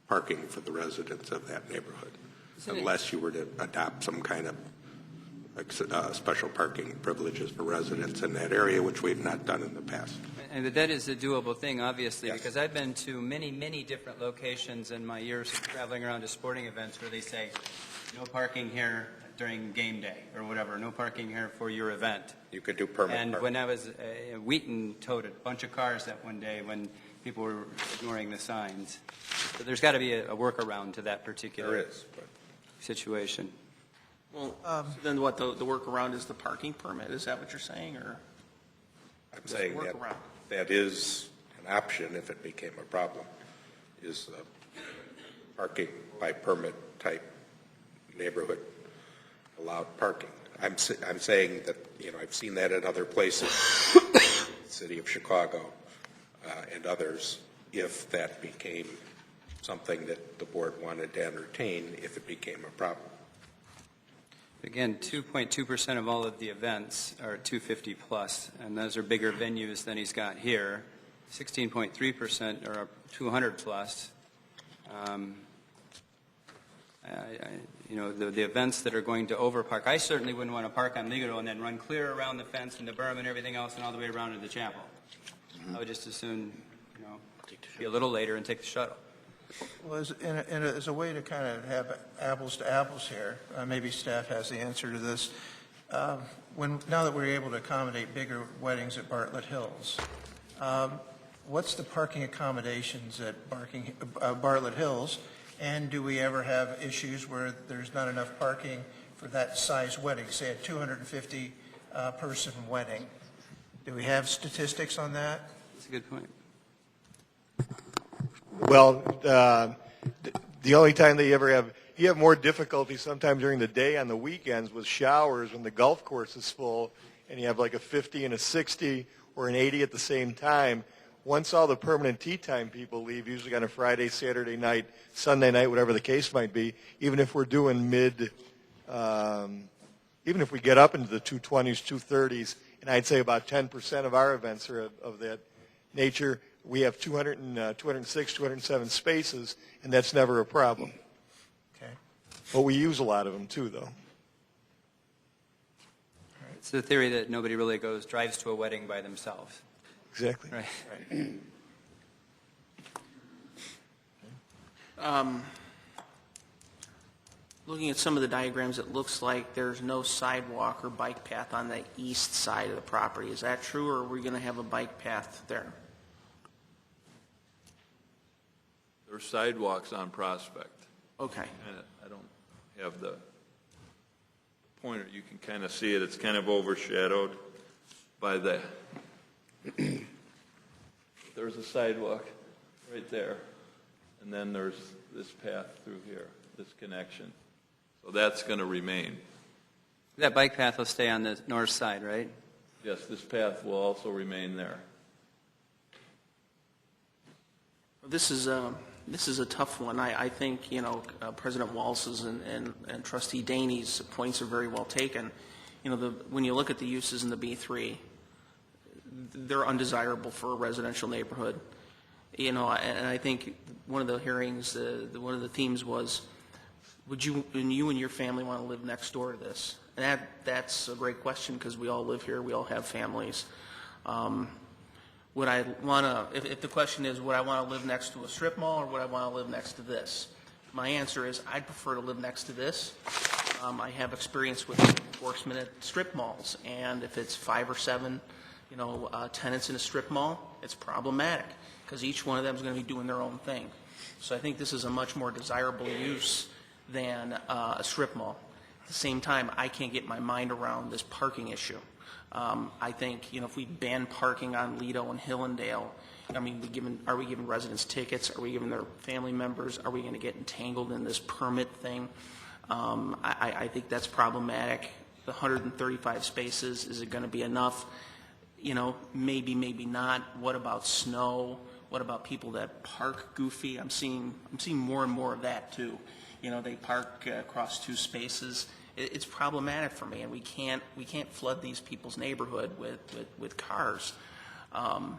parking for the residents of that neighborhood, unless you were to adopt some kind of special parking privileges for residents in that area, which we've not done in the past. And that is a doable thing, obviously, because I've been to many, many different locations in my years of traveling around to sporting events where they say, no parking here during game day or whatever, no parking here for your event. You could do permit And parking. when I was, Wheaton towed a bunch of cars that one day when people were ignoring the signs. So there's got to be a workaround to that particular situation. Well, then what, the workaround is the parking permit? Is that what you're saying, or? I'm saying that is an option if it became a problem, is parking by permit type neighborhood allowed parking. I'm saying that, you know, I've seen that in other places, the city of Chicago and others, if that became something that the board wanted to entertain, if it became a problem. Again, 2.2% of all of the events are 250 plus, and those are bigger venues than he's got here. 16.3% are 200 plus. You know, the events that are going to overpark, I certainly wouldn't want to park on Lido and then run clear around the fence and the berm and everything else and all the way around to the chapel. I would just as soon, you know, be a little later and take the shuttle. Well, as a way to kind of have apples to apples here, maybe staff has the answer to this. Now that we're able to accommodate bigger weddings at Bartlett Hills, what's the parking accommodations at Bartlett Hills? And do we ever have issues where there's not enough parking for that size wedding, say a 250 person wedding? Do we have statistics on that? That's a good point. Well, the only time that you have more difficulty sometimes during the day on the weekends with showers when the golf course is full and you have like a 50 and a 60 or an 80 at the same time. Once all the permanent tee time people leave, usually on a Friday, Saturday night, Sunday night, whatever the case might be, even if we're doing even if we get up into the 220s, 230s, and I'd say about 10% of our events are of that nature, we have 206, 207 spaces, and that's never a problem. Okay. But we use a lot of them too, though. It's the theory that nobody really drives to a wedding by themselves. Exactly. Right. Looking at some of the diagrams, it looks like there's no sidewalk or bike path on the east side of the property. Is that true, or are we going to have a bike path there? There's sidewalks on Prospect. Okay. I don't have the pointer. You can kind of see it. It's kind of overshadowed by the... There's a sidewalk right there, and then there's this path through here, this connection. So that's going to remain. That bike path will stay on the north side, right? Yes, this path will also remain there. This is a tough one. I think, President Wallace's and Trustee Daney's points are very well taken. When you look at the uses in the B3, they're undesirable for a residential neighborhood. And I think one of the hearings, one of the themes was, would you and your family want to live next door to this? And that's a great question because we all live here, we all have families. Would I want to, if the question is, would I want to live next to a strip mall or would I want to live next to this? My answer is I'd prefer to live next to this. I have experience with enforcement at strip malls, and if it's 5 or 7, tenants in a strip mall, it's problematic because each one of them is going to be doing their own thing. So I think this is a much more desirable use than a strip mall. At the same time, I can't get my mind around this parking issue. I think, if we ban parking on Lido and Hillendale, are we giving residents tickets? Are we giving their family members? Are we going to get entangled in this permit thing? I think that's problematic. The 135 spaces, is it going to be enough? Maybe, maybe not. What about snow? What about people that park goofy? I'm seeing more and more of that too. They park across 2 spaces. It's problematic for me, and we can't flood these people's neighborhood with cars. The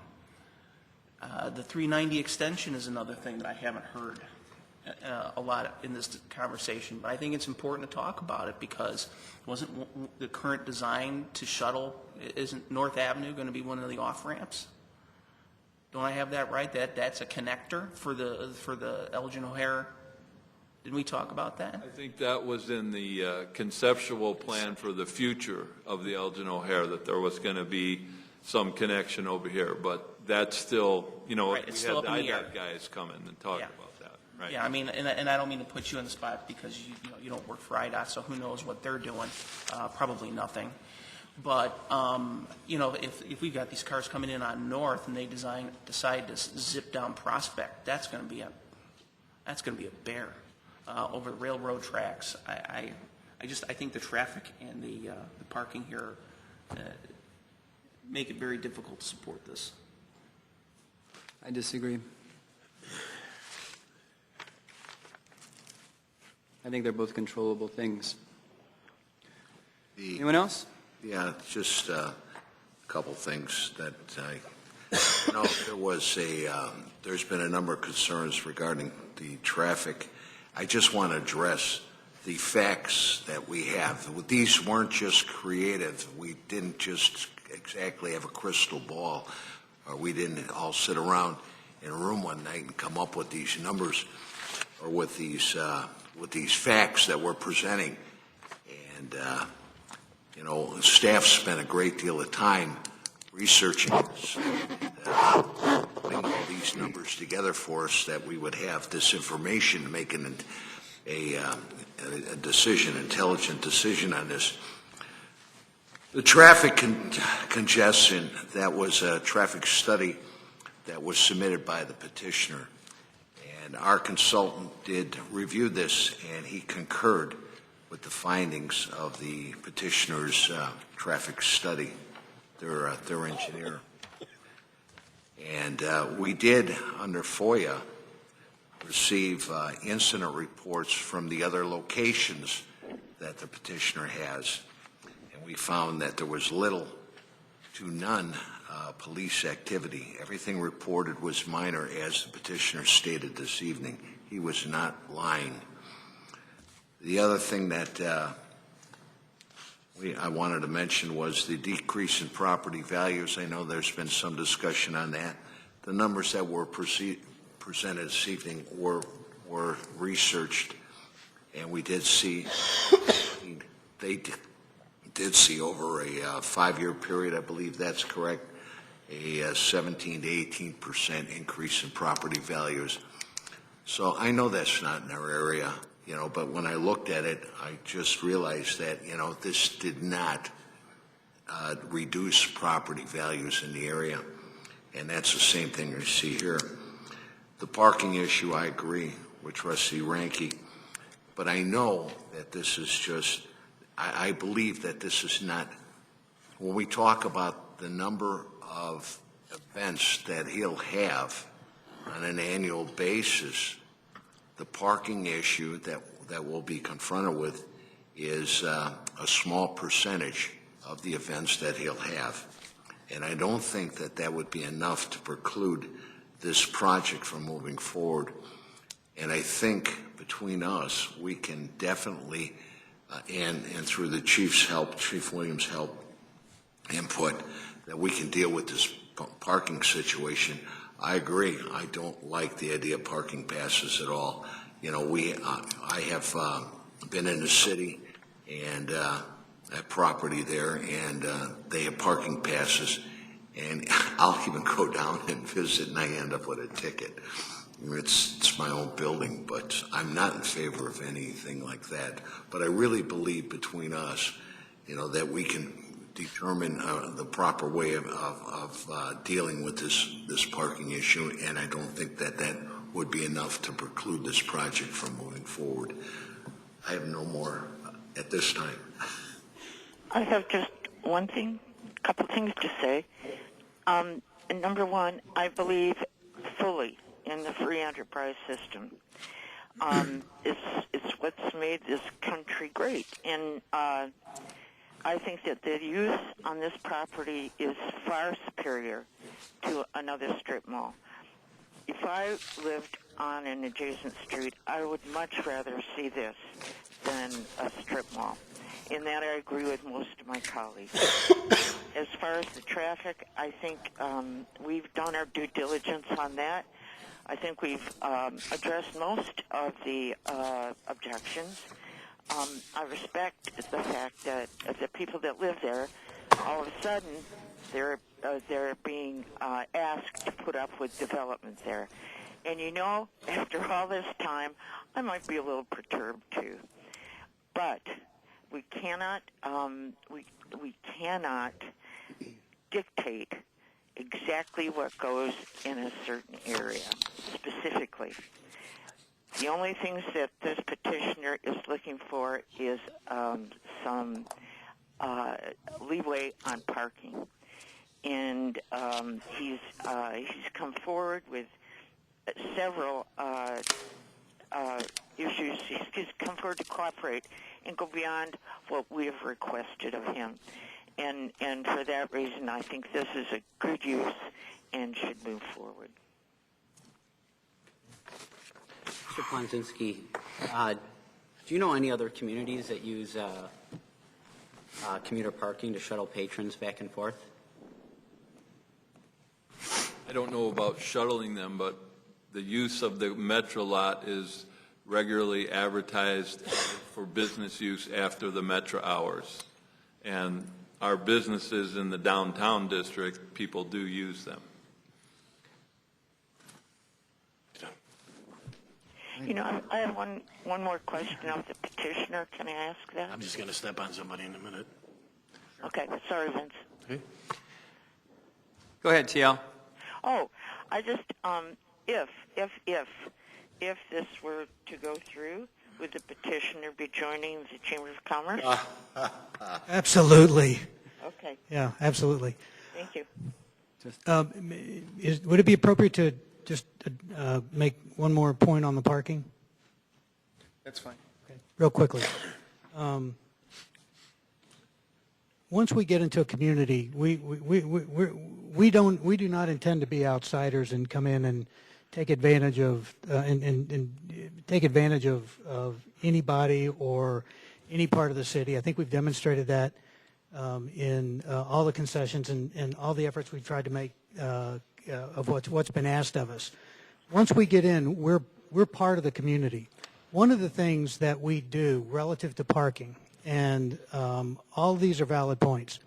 390 extension is another thing that I haven't heard a lot in this conversation, but I think it's important to talk about it because wasn't the current design to shuttle, isn't North Avenue going to be one of the off-ramps? Don't I have that right? That's a connector for the Elgin O'Hare. Didn't we talk about that? I think that was in the conceptual plan for the future of the Elgin O'Hare, that there was going to be some connection over here, but that's still, Right, it's still we up had in the the air. IDOT guys come in and talk about that. Right. Yeah, and I don't mean to put you on the spot because you don't work for IDOT, so who knows what they're doing? Probably nothing. But if we've got these cars coming in on North and they decide to zip down Prospect, that's going to be a bear over the railroad tracks. I think the traffic and the parking here make it very difficult to support this. I disagree. I think they're both controllable things. Anyone else? Yeah, just a couple things that there's been a number of concerns regarding the traffic. I just want to address the facts that we have. These weren't just creative. We didn't just exactly have a crystal ball, or we didn't all sit around in a room one night and come up with these numbers or with these facts that we're presenting. And staff spent a great deal of time researching this, and putting all these numbers together for us that we would have this information, making a decision, intelligent decision on this. The traffic congestion, that was a traffic study that was submitted by the petitioner. And our consultant did review this, and he concurred with the findings of the petitioner's traffic study, their engineer. And we did, under FOIA, receive incident reports from the other locations that the petitioner has. And we found that there was little to none police activity. Everything reported was minor, as the petitioner stated this evening. He was not lying. The other thing that I wanted to mention was the decrease in property values. I know there's been some discussion on that. The numbers that were presented this evening were researched, and we did see they did see over a 5-year period, I believe that's correct, a 17 to 18% increase in property values. So I know that's not in our area, but when I looked at it, I just realized that, this did not reduce property values in the area. And that's the same thing we see here. The parking issue, I agree with Trustee Ranke, but I know that this is just I believe that this is not, when we talk about the number of events that he'll have on an annual basis, the parking issue that we'll be confronted with is a small percentage of the events that he'll have. And I don't think that that would be enough to preclude this project from moving forward. And I think between us, we can definitely, and through the chief's help, Chief Williams' help, input, that we can deal with this parking situation. I agree. I don't like the idea of parking passes at all. You know, I have been in the city and that property there, and they have parking passes, and I'll even go down and visit, and I end up with a ticket. It's my own building, but I'm not in favor of anything like that. But I really believe between us, you know, that we can determine the proper way of dealing with this parking issue, and I don't think that that would be enough to preclude this project from moving forward. I have no more at this time. I have just one thing, a couple things to say. Number one, I believe fully in the free enterprise system. It's what's made this country great. And I think that the use on this property is far superior to another strip mall. If I lived on an adjacent street, I would much rather see this than a strip mall. In that, I agree with most of my colleagues. As far as the traffic, I think we've done our due diligence on that. I think we've addressed most of the objections. I respect the fact that the people that live there, all of a sudden, they're being asked to put up with development there. And you know, after all this time, I might be a little perturbed too. But we cannot we cannot dictate exactly what goes in a certain area specifically. The only things that this petitioner is looking for is some leeway on parking, and he's come forward with several issues. He's come forward to cooperate and go beyond what we have requested of him, and for that reason, I think this is a good use and should move forward. Mr. Ponzinski, do you know any other communities that use commuter parking to shuttle patrons back and forth? I don't know about shuttling them, but the use of the Metro lot is regularly advertised for business use after the Metro hours. And our businesses in the downtown district, people do use them. You know, I have one more question of the petitioner. Can I ask that? I'm just going to step on somebody in a minute. Okay. Sorry, Vince. Okay. Go ahead, TL. Oh, I just if this were to go through, would the petitioner be joining the Chamber of Commerce? Absolutely. Okay. Yeah, absolutely. Thank you. Would it be appropriate to just make one more point on the parking? That's fine. Okay. Real quickly. Once we get into a community, we do not intend to be outsiders and come in and take advantage of take advantage of anybody or any part of the city. I think we've demonstrated that in all the concessions and all the efforts we've tried to make of what's been asked of us. Once we get in, we're part of the community. One of the things that we do relative to parking, and all of these are valid points,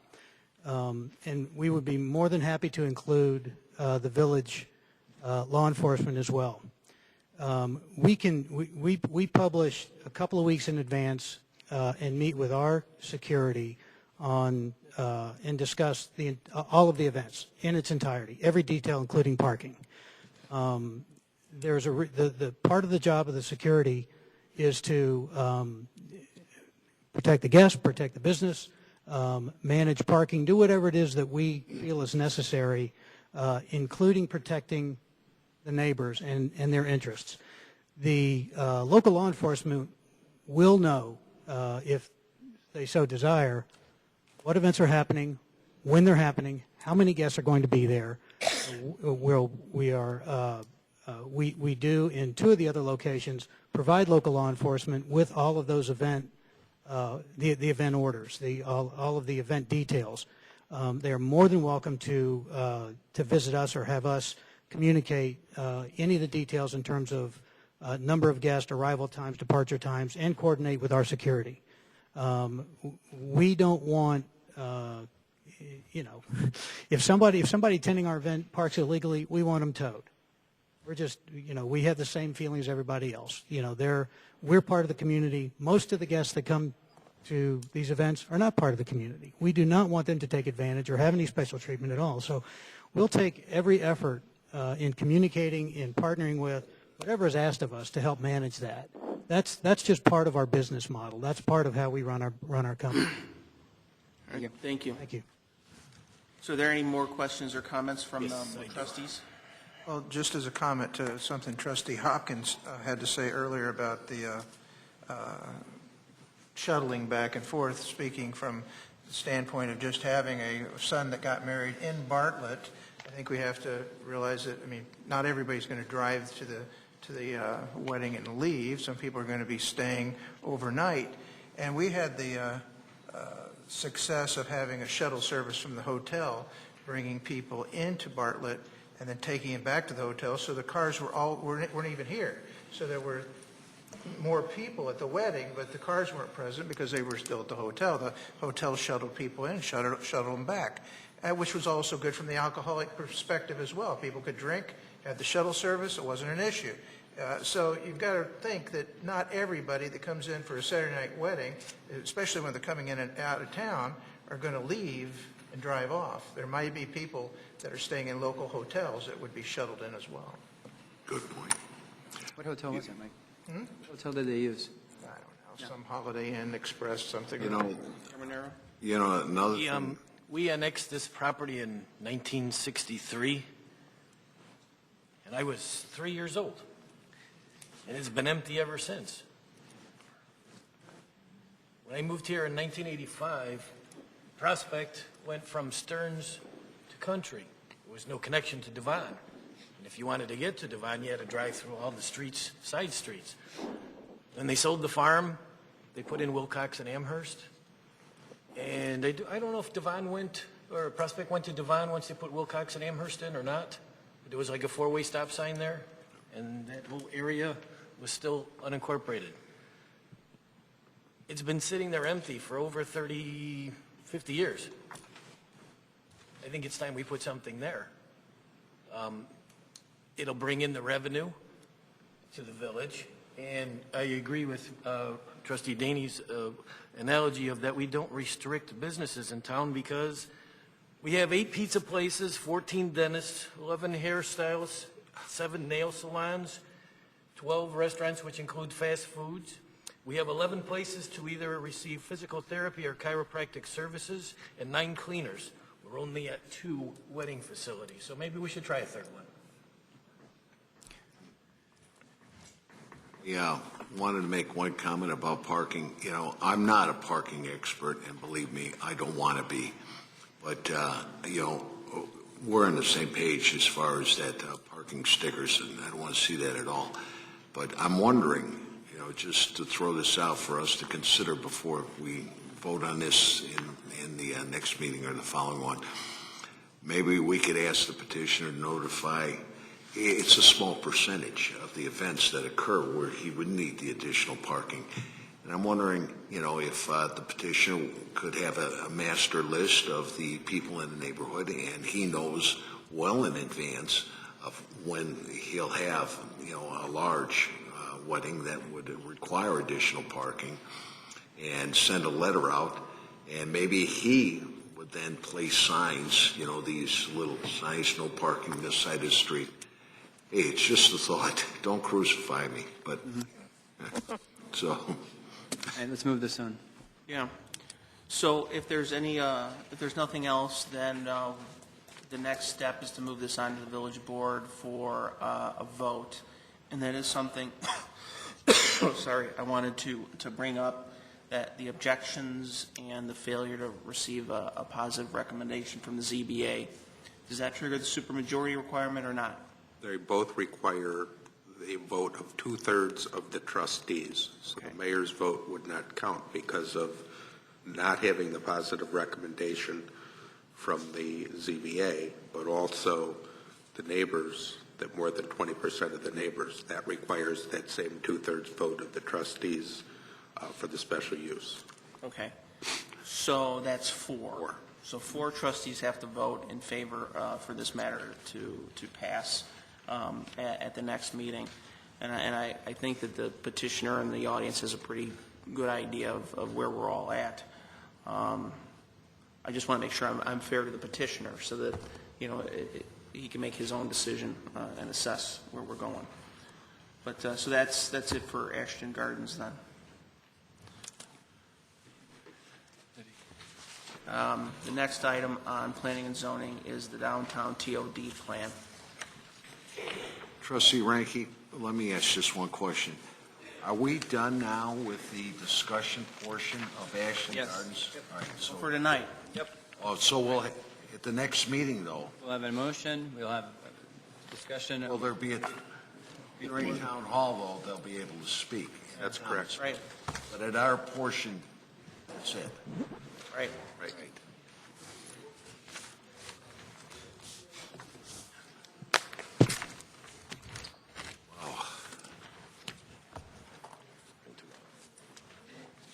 and we would be more than happy to include the village law enforcement as well. We publish a couple of weeks in advance and meet with our security on and discuss all of the events in its entirety, every detail, including parking. There's the part of the job of the security is to protect the guest, protect the business, manage parking, do whatever it is that we feel is necessary, including protecting the neighbors and their interests. The local law enforcement will know, if they so desire, what events are happening, when they're happening, how many guests are going to be there. We do in 2 of the other locations provide local law enforcement with all of those the event orders, all of the event details. They are more than welcome to visit us or have us communicate any of the details in terms of number of guests, arrival times, departure times, and coordinate with our security. We don't want, if somebody attending our event parks illegally, we want them towed. We're just, we have the same feelings as everybody else. We're part of the community. Most of the guests that come to these events are not part of the community. We do not want them to take advantage or have any special treatment at all. So we'll take every effort in communicating, in partnering with, whatever is asked of us to help manage that. That's just part of our business model. That's part of how we run our company. Thank you. Thank you. Thank you. So are there any more questions or comments from the trustees? Well, just as a comment to something Trustee Hopkins had to say earlier about the shuttling back and forth, speaking from the standpoint of just having a son that got married in Bartlett, I think we have to realize that, not everybody's going to drive to the wedding and leave. Some people are going to be staying overnight. And we had the success of having a shuttle service from the hotel bringing people into Bartlett and then taking them back to the hotel. So the cars weren't even here. So there were more people at the wedding, but the cars weren't present because they were still at the hotel. The hotel shuttled people in, shuttled them back, which was also good from the alcoholic perspective as well. People could drink, had the shuttle service, it wasn't an issue. So you've got to think that not everybody that comes in for a Saturday night wedding, especially when they're coming in and out of town, are going to leave and drive off. There might be people that are staying in local hotels that would be shuttled in as well. Good point. What hotel was it, Mike? What hotel did they use? I don't know, some Holiday Inn Express, something. Another thing. We annexed this property in 1963, and I was 3 years old, and it's been empty ever since. When I moved here in 1985, Prospect went from Stearns to Country. There was no connection to Devon. And if you wanted to get to Devon, you had to drive through all the streets, side streets. Then they sold the farm. They put in Wilcox and Amherst. And I don't know if Devon went, or Prospect went to Devon once they put Wilcox and Amherst in or not. But there was like a 4-way stop sign there, and that whole area was still unincorporated. It's been sitting there empty for over 50 years. I think it's time we put something there. It'll bring in the revenue to the village. And I agree with Trustee Daney's analogy of that we don't restrict businesses in town because we have 8 pizza places, 14 dentists, 11 hairstylists, 7 nail salons, 12 restaurants, which include fast foods. We have 11 places to either receive physical therapy or chiropractic services, and 9 cleaners. We're only at 2 wedding facilities, so maybe we should try a third one. Yeah, wanted to make one comment about parking. I'm not a parking expert, and believe me, I don't want to be. But, we're on the same page as far as that parking stickers, and I don't want to see that at all. But I'm wondering, just to throw this out for us to consider before we vote on this in the next meeting or the following one, maybe we could ask the petitioner to notify. It's a small percentage of the events that occur where he would need the additional parking. And I'm wondering, if the petitioner could have a master list of the people in the neighborhood, and he knows well in advance of when he'll have, a large wedding that would require additional parking, and send a letter out, and maybe he would then place signs, these little signs, no parking this side of the street. Hey, it's just a thought. Don't crucify me. But so. All right, let's move this on. Yeah. So if there's nothing else, then the next step is to move this on to the village board for a vote. And that is something, sorry, I wanted to bring up, that the objections and the failure to receive a positive recommendation from the ZBA, does that trigger the supermajority requirement or not? They both require the vote of 2/3 of the trustees. So the mayor's vote would not count because of not having the positive recommendation from the ZBA, but also the neighbors, that more than 20% of the neighbors, that requires that same 2/3 vote of the trustees for the special use. Okay. So that's 4. So 4 trustees have to vote in favor for this matter to pass at the next meeting. And I think that the petitioner and the audience has a pretty good idea of where we're all at. I just want to make sure I'm fair to the petitioner so that, he can make his own decision and assess where we're going. But so that's it for Ashton Gardens then. The next item on planning and zoning is the downtown TOD plan. Trustee Ranky, let me ask just one question. Are we done now with the discussion portion of Ashton Gardens? Yep. All right, so For tonight. Yep. Oh, so we'll, at the next meeting, though, We'll have a motion, we'll have a discussion. will there be during town hall, though, they'll be able to speak? That's correct. Right. But at our portion, that's it. Right. Right.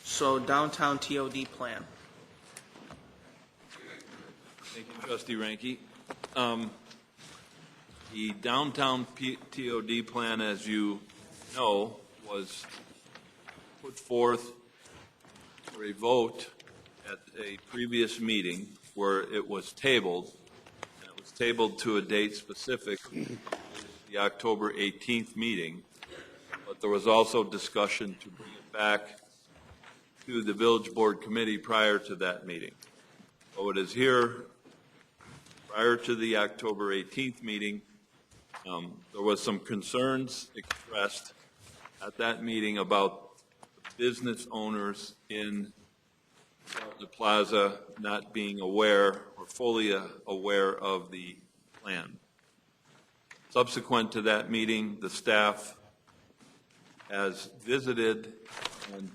So downtown TOD plan. Thank you, Trustee Ranky. The downtown TOD plan, as you know, was put forth for a vote at a previous meeting where it was tabled. And it was tabled to a date specific, the October 18th meeting. But there was also discussion to bring it back to the village board committee prior to that meeting. So it is here prior to the October 18th meeting. There was some concerns expressed at that meeting about business owners in the plaza not being aware or fully aware of the plan. Subsequent to that meeting, the staff has visited and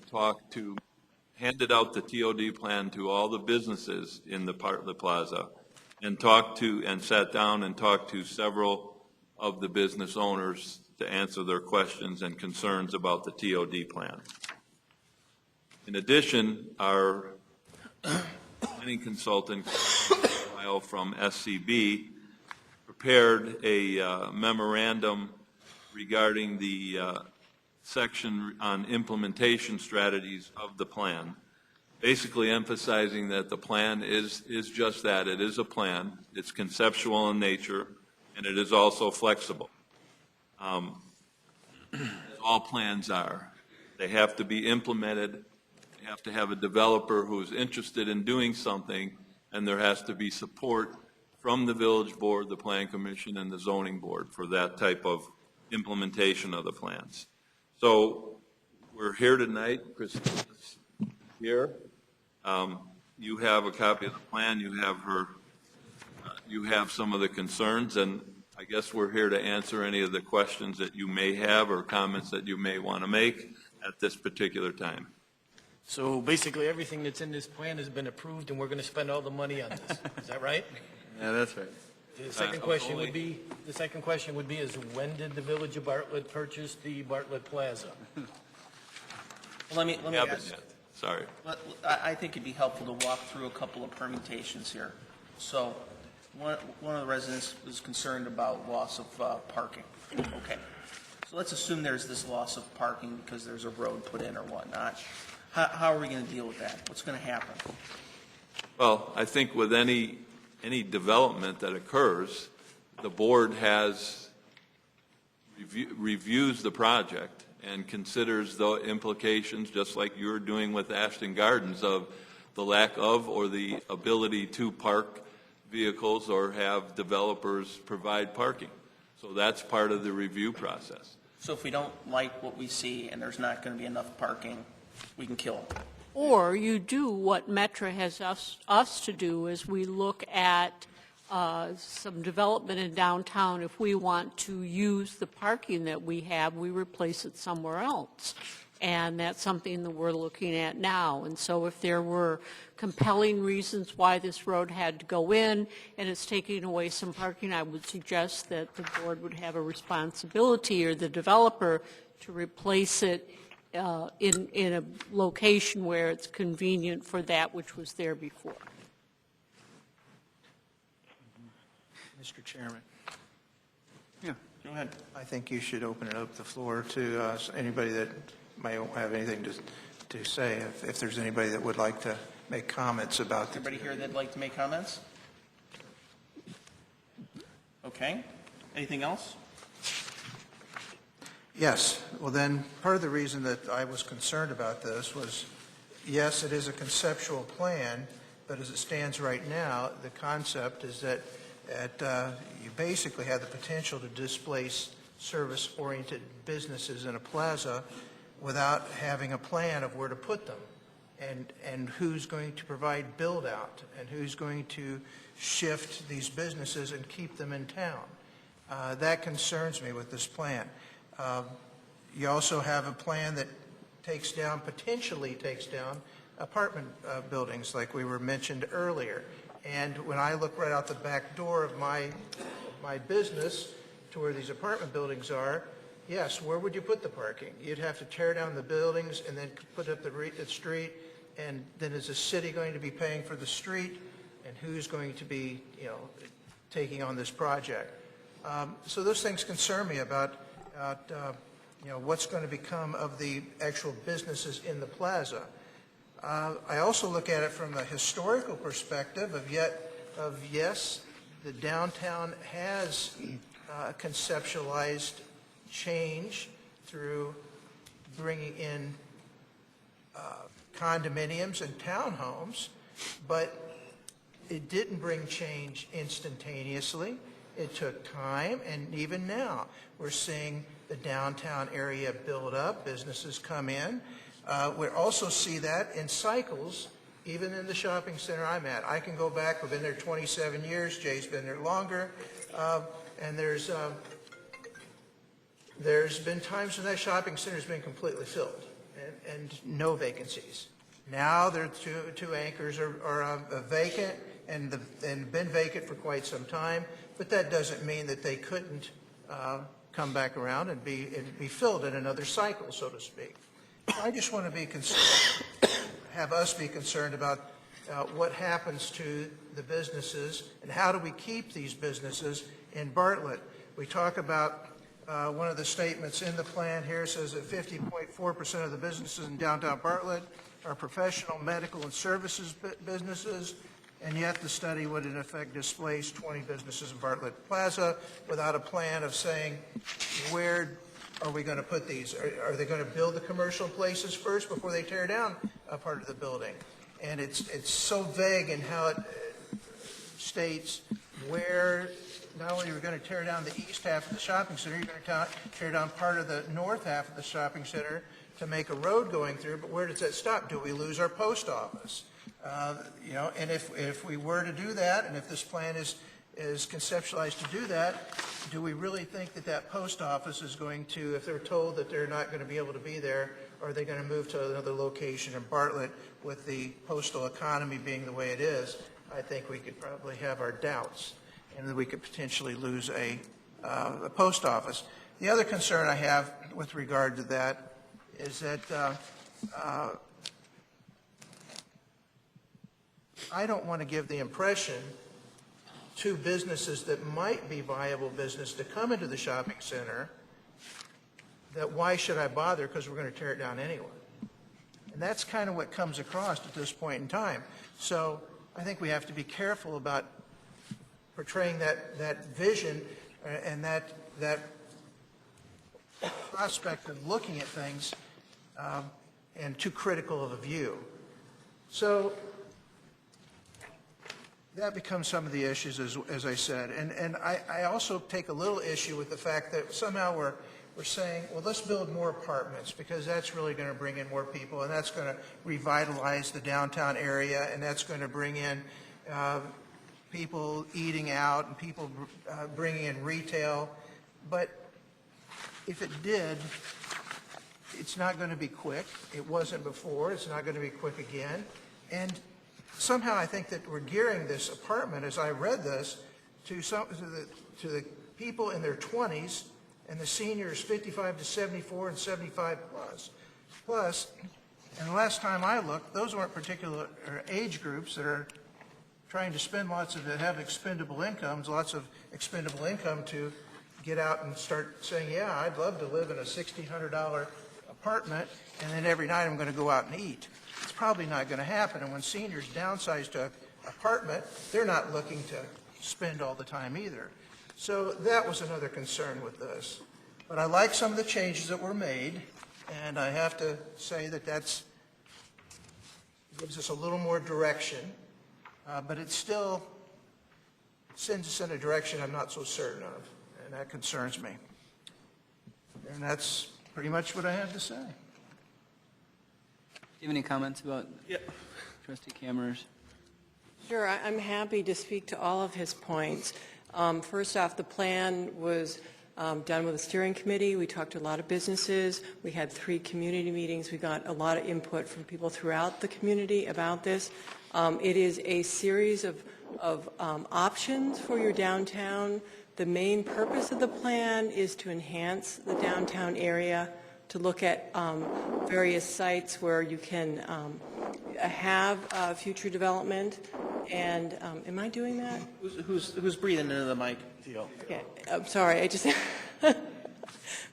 handed out the TOD plan to all the businesses in the Bartlett Plaza, and sat down and talked to several of the business owners to answer their questions and concerns about the TOD plan. In addition, our planning consultant from SCB prepared a memorandum regarding the section on implementation strategies of the plan, basically emphasizing that the plan is just that. It is a plan. It's conceptual in nature, and it is also flexible. As all plans are. They have to be implemented. They have to have a developer who's interested in doing something, and there has to be support from the village board, the plan commission, and the zoning board for that type of implementation of the plans. So we're here tonight. Christina's here. You have a copy of the plan. You have you have some of the concerns, and I guess we're here to answer any of the questions that you may have or comments that you may want to make at this particular time. So basically, everything that's in this plan has been approved, and we're going to spend all the money on this. Is that right? Yeah, that's right. The second question would be, is when did the Village of Bartlett purchase the Bartlett Plaza? Well, let me ask. Yet. Sorry. I think it'd be helpful to walk through a couple of permutations here. So one of the residents was concerned about loss of parking. Okay. So let's assume there's this loss of parking because there's a road put in or whatnot. How are we going to deal with that? What's going to happen? Well, I think with any development that occurs, the board reviews the project and considers the implications, just like you're doing with Ashton Gardens, of the lack of or the ability to park vehicles or have developers provide parking. So that's part of the review process. So if we don't like what we see and there's not going to be enough parking, we can kill them. Or you do what Metra has us to do, is we look at some development in downtown. If we want to use the parking that we have, we replace it somewhere else. And that's something that we're looking at now. And so if there were compelling reasons why this road had to go in and it's taking away some parking, I would suggest that the board would have a responsibility, or the developer, to replace it in a location where it's convenient for that which was there before. Mr. Chairman. Yeah, go ahead. I think you should open it up the floor to anybody that may have anything to say, if there's anybody that would like to make comments about the... Anybody here that'd like to make comments? Okay. Anything else? Yes. Well, then, part of the reason that I was concerned about this was, yes, it is a conceptual plan, but as it stands right now, the concept is that you basically have the potential to displace service-oriented businesses in a plaza without having a plan of where to put them, and who's going to provide build-out, and who's going to shift these businesses and keep them in town. That concerns me with this plan. You also have a plan that potentially takes down apartment buildings, like we were mentioned earlier. And when I look right out the back door of my business to where these apartment buildings are, yes, where would you put the parking? You'd have to tear down the buildings and then put up the street, and then is the city going to be paying for the street, and who's going to be, taking on this project? So those things concern me about what's going to become of the actual businesses in the plaza. I also look at it from a historical perspective of yes, the downtown has conceptualized change through bringing in condominiums and townhomes, but it didn't bring change instantaneously. It took time, and even now we're seeing the downtown area build up, businesses come in. We also see that in cycles, even in the shopping center I'm at. I can go back, we've been there 27 years, Jay's been there longer, and there's been times when that shopping center's been completely filled and no vacancies. Now there are two anchors are vacant and been vacant for quite some time, but that doesn't mean that they couldn't come back around and be filled in another cycle, so to speak. I just want to be concerned, have us be concerned about what happens to the businesses and how do we keep these businesses in Bartlett. We talk about one of the statements in the plan here says that 50.4% of the businesses in downtown Bartlett are professional, medical, and services businesses, and yet the study would in effect displace 20 businesses in Bartlett Plaza without a plan of saying where are we going to put these? Are they going to build the commercial places first before they tear down a part of the building? And it's so vague in how it states where not only are we going to tear down the east half of the shopping center, you're going to tear down part of the north half of the shopping center to make a road going through, but where does that stop? Do we lose our post office? And if we were to do that, and if this plan is conceptualized to do that, do we really think that post office is going to, if they're told that they're not going to be able to be there, are they going to move to another location in Bartlett with the postal economy being the way it is? I think we could probably have our doubts, and that we could potentially lose a post office. The other concern I have with regard to that is that I don't want to give the impression to businesses that might be viable business to come into the shopping center that why should I bother because we're going to tear it down anyway. And that's kind of what comes across at this point in time. So I think we have to be careful about portraying that vision and that prospect of looking at things and too critical of a view. So that becomes some of the issues, as I said. And I also take a little issue with the fact that somehow we're saying, well, let's build more apartments because that's really going to bring in more people and that's going to revitalize the downtown area and that's going to bring in people eating out and people bringing in retail. But if it did, it's not going to be quick. It wasn't before. It's not going to be quick again. And somehow I think that we're gearing this apartment, as I read this, to the people in their 20s and the seniors 55 to 74 and 75 plus. And the last time I looked, those weren't particular age groups that are trying to spend have expendable incomes, lots of expendable income to get out and start saying, yeah, I'd love to live in a $1,600 apartment, and then every night I'm going to go out and eat. It's probably not going to happen. And when seniors downsize to an apartment, they're not looking to spend all the time either. So that was another concern with this. But I like some of the changes that were made, and I have to say that that gives us a little more direction, but it still sends us in a direction I'm not so certain of, and that concerns me. And that's pretty much what I have to say. Do you have any comments about Trustee Cameron's? Sure, I'm happy to speak to all of his points. First off, the plan was done with a steering committee. We talked to a lot of businesses. We had 3 community meetings. We got a lot of input from people throughout the community about this. It is a series of options for your downtown. The main purpose of the plan is to enhance the downtown area, to look at various sites where you can have future development. And am I doing that? Who's breathing into the mic, Theo? Okay, I'm sorry. I just it's a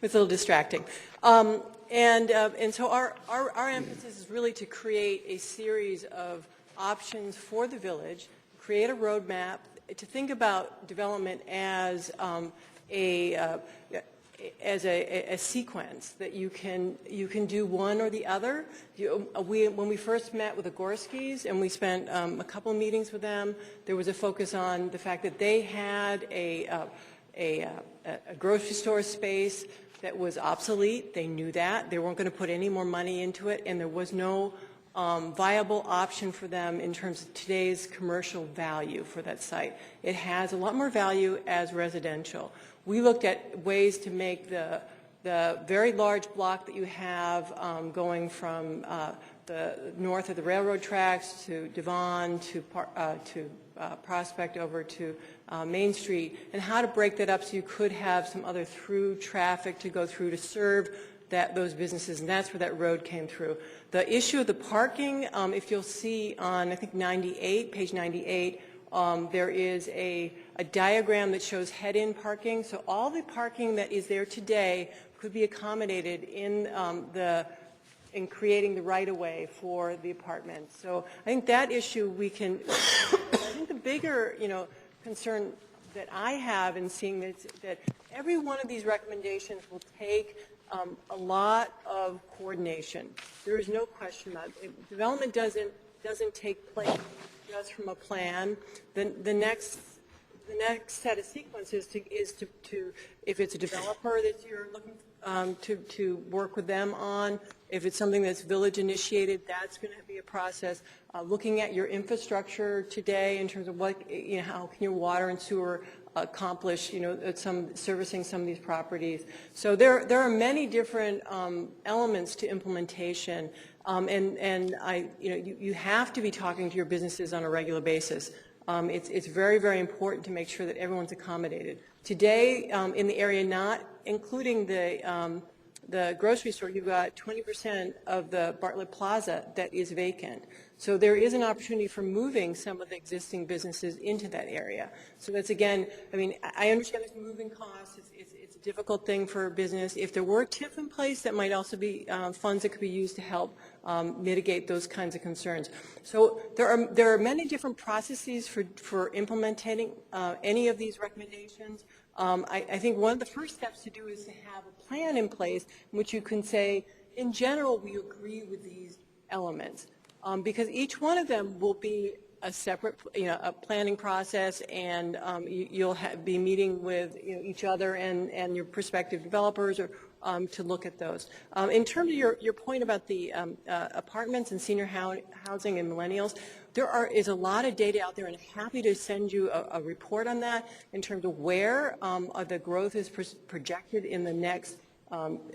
little distracting. And so our emphasis is really to create a series of options for the village, create a roadmap, to think about development as a sequence that you can do one or the other. When we first met with the Gorskys and we spent a couple of meetings with them, there was a focus on the fact that they had a grocery store space that was obsolete. They knew that. They weren't going to put any more money into it, and there was no viable option for them in terms of today's commercial value for that site. It has a lot more value as residential. We looked at ways to make the very large block that you have going from the north of the railroad tracks to Devon to Prospect over to Main Street, and how to break that up so you could have some other through traffic to go through to serve those businesses, and that's where that road came through. The issue of the parking, if you'll see on, I think, 98, page 98, there is a diagram that shows head-in parking. So all the parking that is there today could be accommodated in creating the right-of-way for the apartments. So I think that issue we can. I think the bigger, concern that I have in seeing this, that every one of these recommendations will take a lot of coordination. There is no question about it. Development doesn't take place just from a plan. The next set of sequences is to if it's a developer that you're looking to work with them on. If it's something that's village initiated, that's going to be a process. Looking at your infrastructure today in terms of what how can your water and sewer accomplish servicing some of these properties. So there are many different elements to implementation, and you have to be talking to your businesses on a regular basis. It's very, very important to make sure that everyone's accommodated. Today, in the area not including the grocery store, you've got 20% of the Bartlett Plaza that is vacant. So there is an opportunity for moving some of the existing businesses into that area. So that's, again, I mean, I understand there's moving costs. It's a difficult thing for a business. If there were a TIF in place, that might also be funds that could be used to help mitigate those kinds of concerns. So there are many different processes for implementing any of these recommendations. I think one of the first steps to do is to have a plan in place in which you can say, in general, we agree with these elements, because each one of them will be a separate, a planning process, and you'll be meeting with each other and your prospective developers or to look at those. In terms of your point about the apartments and senior housing and millennials, there is a lot of data out there, and I'm happy to send you a report on that in terms of where the growth is projected in the next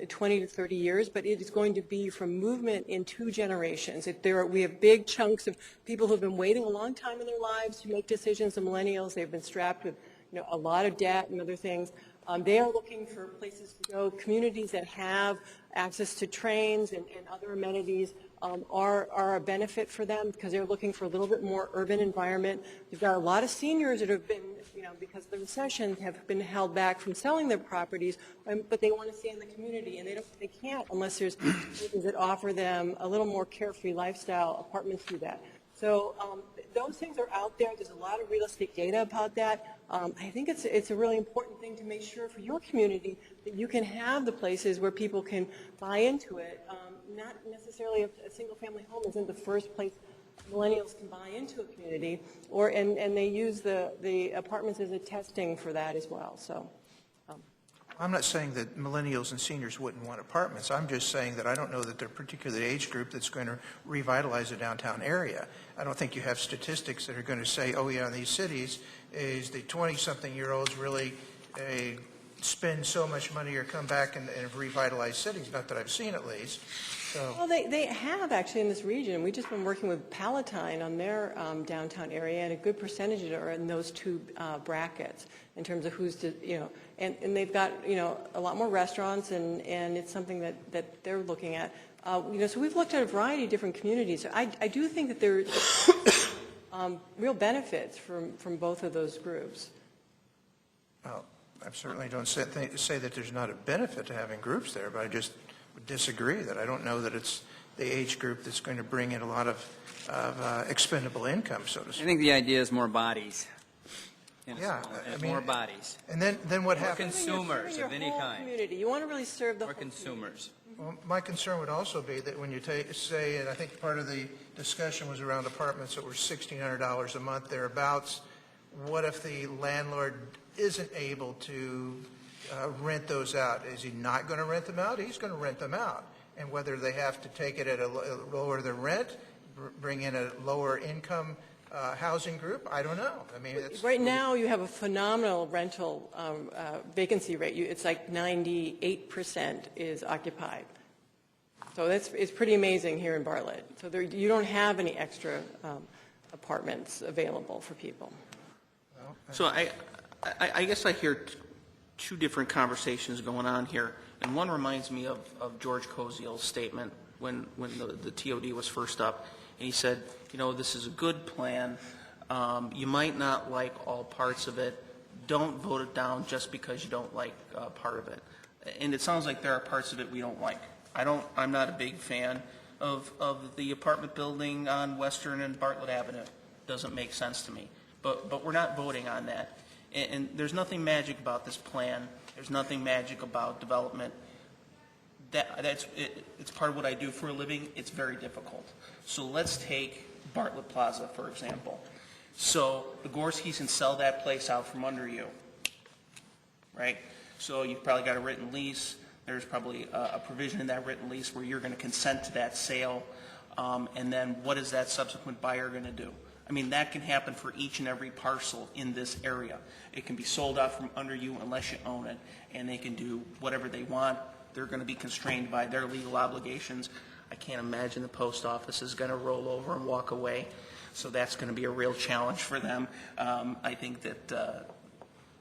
20 to 30 years, but it is going to be from movement in 2 generations. We have big chunks of people who have been waiting a long time in their lives to make decisions. The millennials, they've been strapped with a lot of debt and other things. They are looking for places to go. Communities that have access to trains and other amenities are a benefit for them because they're looking for a little bit more urban environment. You've got a lot of seniors that have been, because of the recession, have been held back from selling their properties, but they want to stay in the community, and they can't unless there's things that offer them a little more carefree lifestyle. Apartments do that. So those things are out there. There's a lot of real estate data about that. I think it's a really important thing to make sure for your community that you can have the places where people can buy into it. Not necessarily a single-family home isn't the first place millennials can buy into a community, and they use the apartments as a testing for that as well. So. I'm not saying that millennials and seniors wouldn't want apartments. I'm just saying that I don't know that they're a particular age group that's going to revitalize a downtown area. I don't think you have statistics that are going to say, oh yeah, in these cities, is the 20-something-year-olds really spend so much money or come back and revitalize cities, not that I've seen at least. So. Well, they have actually in this region. We've just been working with Palatine on their downtown area, and a good percentage are in those 2 brackets in terms of who's, and they've got, a lot more restaurants, and it's something that they're looking at. So we've looked at a variety of different communities. I do think that there's real benefits from both of those groups. Well, I certainly don't say that there's not a benefit to having groups there, but I just would disagree that I don't know that it's the age group that's going to bring in a lot of expendable income, so to speak. I think the idea is more bodies. Yeah, I mean, more bodies. And then what happens? Consumers of any kind. Community. You want to really serve the More whole consumers. Well, my concern would also be that when you say, and I think part of the discussion was around apartments that were $1,600 a month, thereabouts, what if the landlord isn't able to rent those out? Is he not going to rent them out? He's going to rent them out. And whether they have to take it at lower the rent, bring in a lower income housing group, I don't know. I mean, right now you have a phenomenal rental vacancy rate. It's like 98% is occupied. So it's pretty amazing here in Bartlett. So you don't have any extra apartments available for people. So I guess I hear 2 different conversations going on here, and one reminds me of George Koziel's statement when the TOD was first up, and he said, this is a good plan. You might not like all parts of it. Don't vote it down just because you don't like part of it. And it sounds like there are parts of it we don't like. I'm not a big fan of the apartment building on Western and Bartlett Avenue. Doesn't make sense to me. But we're not voting on that. And there's nothing magic about this plan. There's nothing magic about development. It's part of what I do for a living. It's very difficult. So let's take Bartlett Plaza, for example. So the Gorskys can sell that place out from under you, right? So you've probably got a written lease. There's probably a provision in that written lease where you're going to consent to that sale. And then what is that subsequent buyer going to do? I mean, that can happen for each and every parcel in this area. It can be sold out from under you unless you own it, and they can do whatever they want. They're going to be constrained by their legal obligations. I can't imagine the post office is going to roll over and walk away, so that's going to be a real challenge for them. I think that,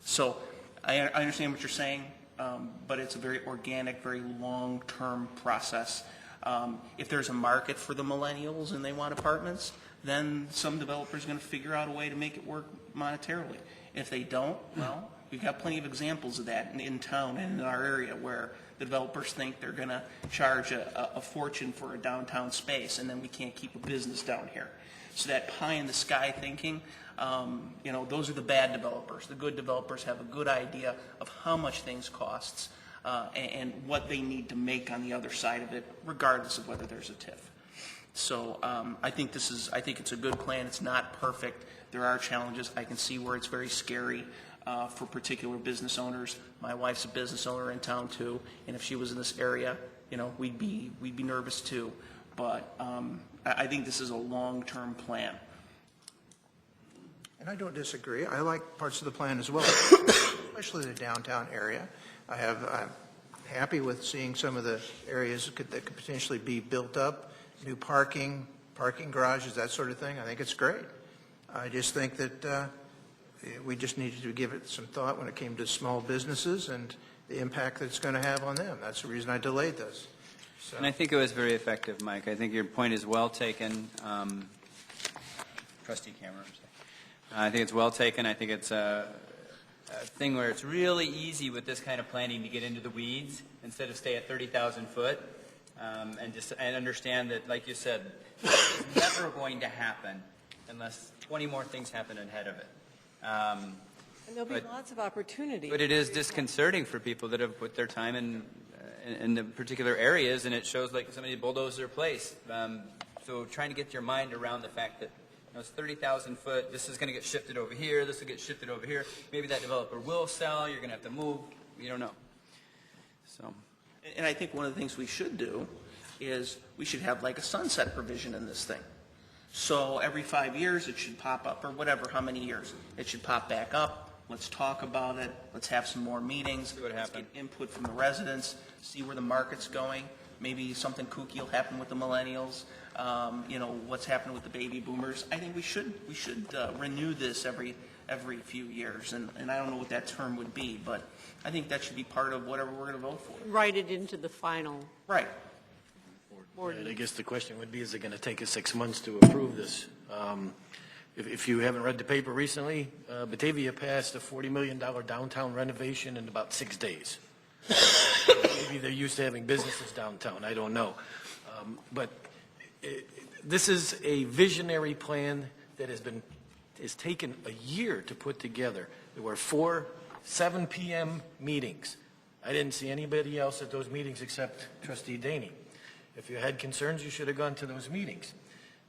so I understand what you're saying, but it's a very organic, very long-term process. If there's a market for the millennials and they want apartments, then some developer's going to figure out a way to make it work monetarily. If they don't, well, We've got plenty of examples of that in town and in our area where the developers think they're going to charge a fortune for a downtown space, and then we can't keep a business down here. So that pie-in-the-sky thinking, those are the bad developers. The good developers have a good idea of how much things costs and what they need to make on the other side of it, regardless of whether there's a TIF. So I think it's a good plan. It's not perfect. There are challenges. I can see where it's very scary for particular business owners. My wife's a business owner in town too, and if she was in this area, we'd be nervous too. But I think this is a long-term plan. And I don't disagree. I like parts of the plan as well, especially the downtown area. I'm happy with seeing some of the areas that could potentially be built up, new parking garages, that sort of thing. I think it's great. I just think that we just needed to give it some thought when it came to small businesses and the impact that it's going to have on them. That's the reason I delayed this. So. And I think it was very effective, Mike. I think your point is well taken. Trustee Cameron. I think it's well taken. I think it's a thing where it's really easy with this kind of planning to get into the weeds instead of stay at 30,000 foot and understand that, like you said, it's never going to happen unless 20 more things happen ahead of it. And there'll be lots of opportunities. But it is disconcerting for people that have put their time in the particular areas, and it shows like somebody bulldozed their place. So trying to get your mind around the fact that it's 30,000 foot, this is going to get shifted over here, this will get shifted over here. Maybe that developer will sell, you're going to have to move. You don't know. So. And I think one of the things we should do is we should have like a sunset provision in this thing. So every 5 years it should pop up, or whatever, how many years, it should pop back up. Let's talk about it. Let's have some more meetings. Let's get input from the residents, see where the market's going. Maybe something kooky will happen with the millennials. What's happening with the baby boomers. I think we should renew this every few years, and I don't know what that term would be, but I think that should be part of whatever we're going to vote for. Write it into the final. Right. And I guess the question would be, is it going to take us 6 months to approve this? If you haven't read the paper recently, Batavia passed a $40 million downtown renovation in about 6 days. Maybe they're used to having businesses downtown. I don't know. But this is a visionary plan that has taken a year to put together. There were 4 7 p.m. meetings. I didn't see anybody else at those meetings except Trustee Daney. If you had concerns, you should have gone to those meetings.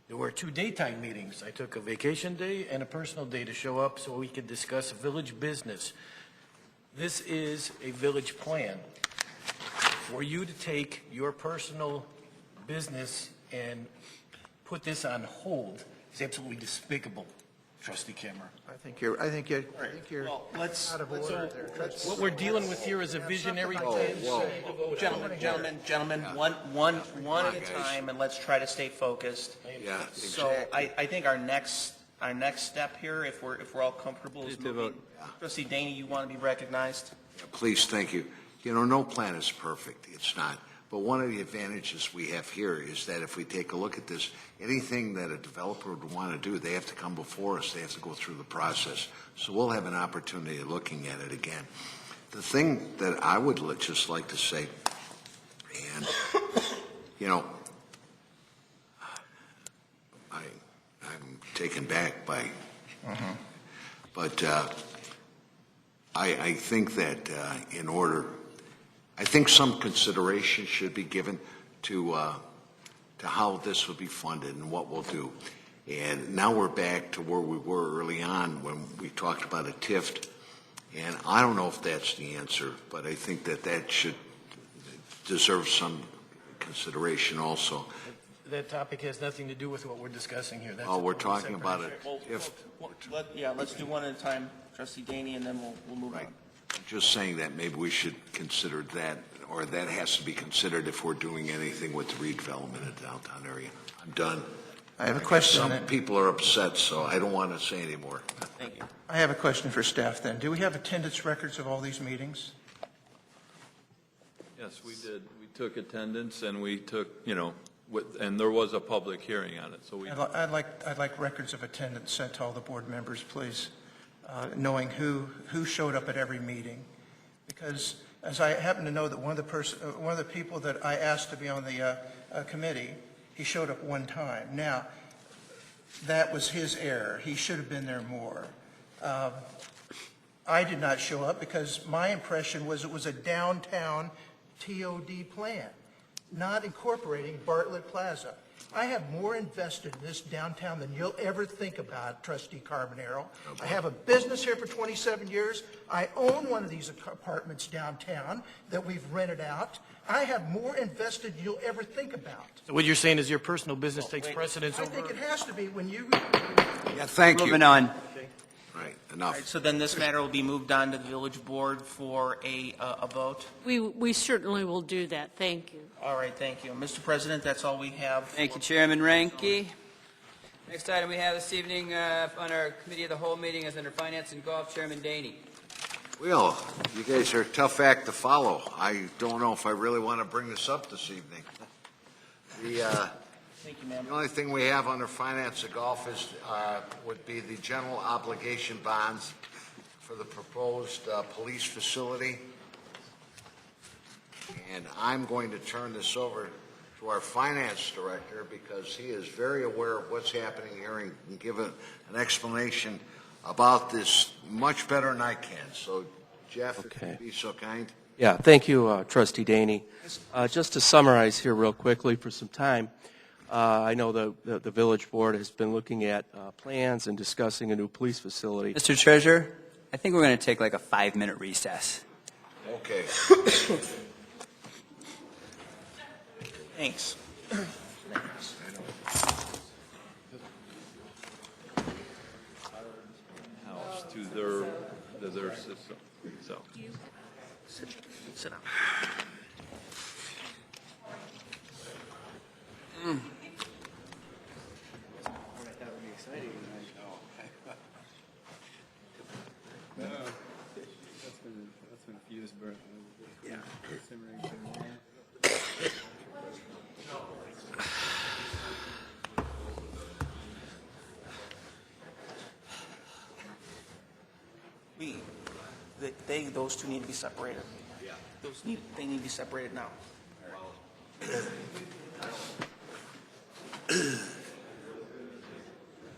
There were 2 daytime meetings. I took a vacation day and a personal day to show up so we could discuss village business. This is a village plan. For you to take your personal business and put this on hold is absolutely despicable, Trustee Cameron. I think you're Well, let's out of order there. What we're dealing with here is a visionary plan. Gentlemen, one at a time, and let's try to stay focused. Yeah, So I think our next step here, if we're all comfortable, is moving. Trustee Daney, you want to be recognized? Please, thank you. No plan is perfect. It's not. But one of the advantages we have here is that if we take a look at this, anything that a developer would want to do, they have to come before us. They have to go through the process. So we'll have an opportunity of looking at it again. The thing that I would just like to say, and, I'm taken back by, but I think that I think some consideration should be given to how this will be funded and what we'll do. And now we're back to where we were early on when we talked about a TIF. And I don't know if that's the answer, but I think that should deserve some consideration also. That topic has nothing to do with what we're discussing here. That's We're talking about it. Let's do one at a time, Trustee Daney, and then we'll move on. Just saying that maybe we should consider that, or that has to be considered if we're doing anything with the redevelopment of the downtown area. I'm done. I have a question. Some people are upset, so I don't want to say any more. Thank you. I have a question for staff then. Do we have attendance records of all these meetings? Yes, we did. We took attendance, and we took, and there was a public hearing on it. So I'd like records of attendance sent to all the board members, please. knowing who showed up at every meeting. Because as I happen to know that one of the people that I asked to be on the committee, he showed up one time. Now, that was his error. He should have been there more. I did not show up because my impression was it was a downtown TOD plan, not incorporating Bartlett Plaza. I have more invested in this downtown than you'll ever think about, Trustee Carbonaro. I have a business here for 27 years. I own one of these apartments downtown that we've rented out. I have more invested than you'll ever think about. So what you're saying is your personal business takes precedence I over... think it has to be when you... Yeah, thank you. Moving on. Right, All enough. right, so then this matter will be moved on to the village board for a vote. We certainly will do that. Thank you. All right, thank you. Mr. President, that's all we have. Thank you, Chairman Ranke. Next item we have this evening on our Committee of the Whole meeting is under Finance and Golf, Chairman Daney. Well, you guys are a tough act to follow. I don't know if I really want to bring this up this evening. Thank you, ma'am. The only thing we have under finance of golf is, would be the general obligation bonds for the proposed police facility. And I'm going to turn this over to our finance director because he is very aware of what's happening here and can give an explanation about this much better than I can. So, Jeff, if you'd be so kind. Yeah, thank you, Trustee Daney. Just to summarize here real quickly for some time, I know the village board has been looking at plans and discussing a new police facility. Mr. Treasurer, I think we're going to take like a 5-minute recess. Okay. Thanks. To their system. So. Sit down. That's when Fuse burnt. Yeah. Those two need to be separated. Yeah. They need to be separated now. I'm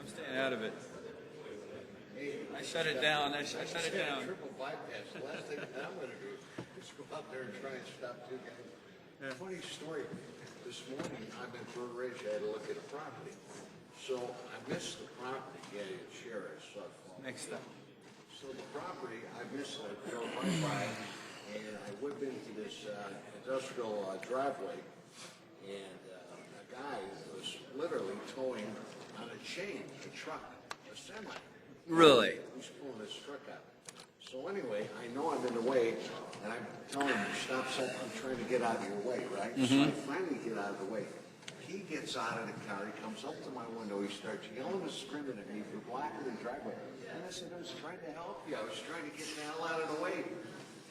staying out of it. I shut it down. I shut it down. Triple bypass. The last thing I'm going to do is go out there and try and stop two guys. Yeah. Funny story. This morning, I'm in Fur Ridge. I had to look at a property. So I missed the property. Yeah, you share it. So Mixed up. So the property, I missed it. I drove right by, and I whipped into this industrial driveway, and a guy was literally towing on a chain a truck, a semi. Really? He's pulling his truck out. So anyway, I know I'm in the way, and I'm telling him, stop, I'm trying to get out of your way, right? So I finally get out of the way. He gets out of the car, he comes up to my window, he starts yelling and screaming at me for blocking the driveway. And I said, I was trying to help you. I was trying to get the hell out of the way.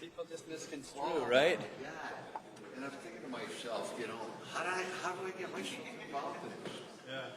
People just misconstrue, right? God. And I'm thinking to myself, you know, how do I get myself involved in this? Yeah.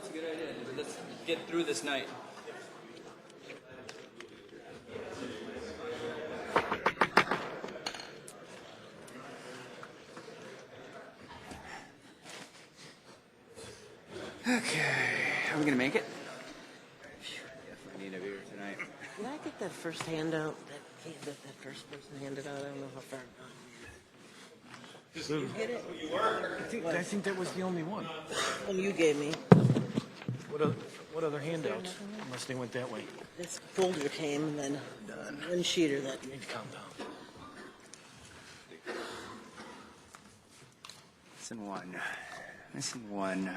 that's a good idea. Let's get through this night. Okay, are we gonna make it? Definitely need a beer tonight. Did I get that first handout? That first person handed out? I don't know how far Did you get it? I think that was the only one. Oh, you gave me. What other handouts? Unless they went that way. This folder came and then one sheeter that. Calm down. Missing one. Missing one.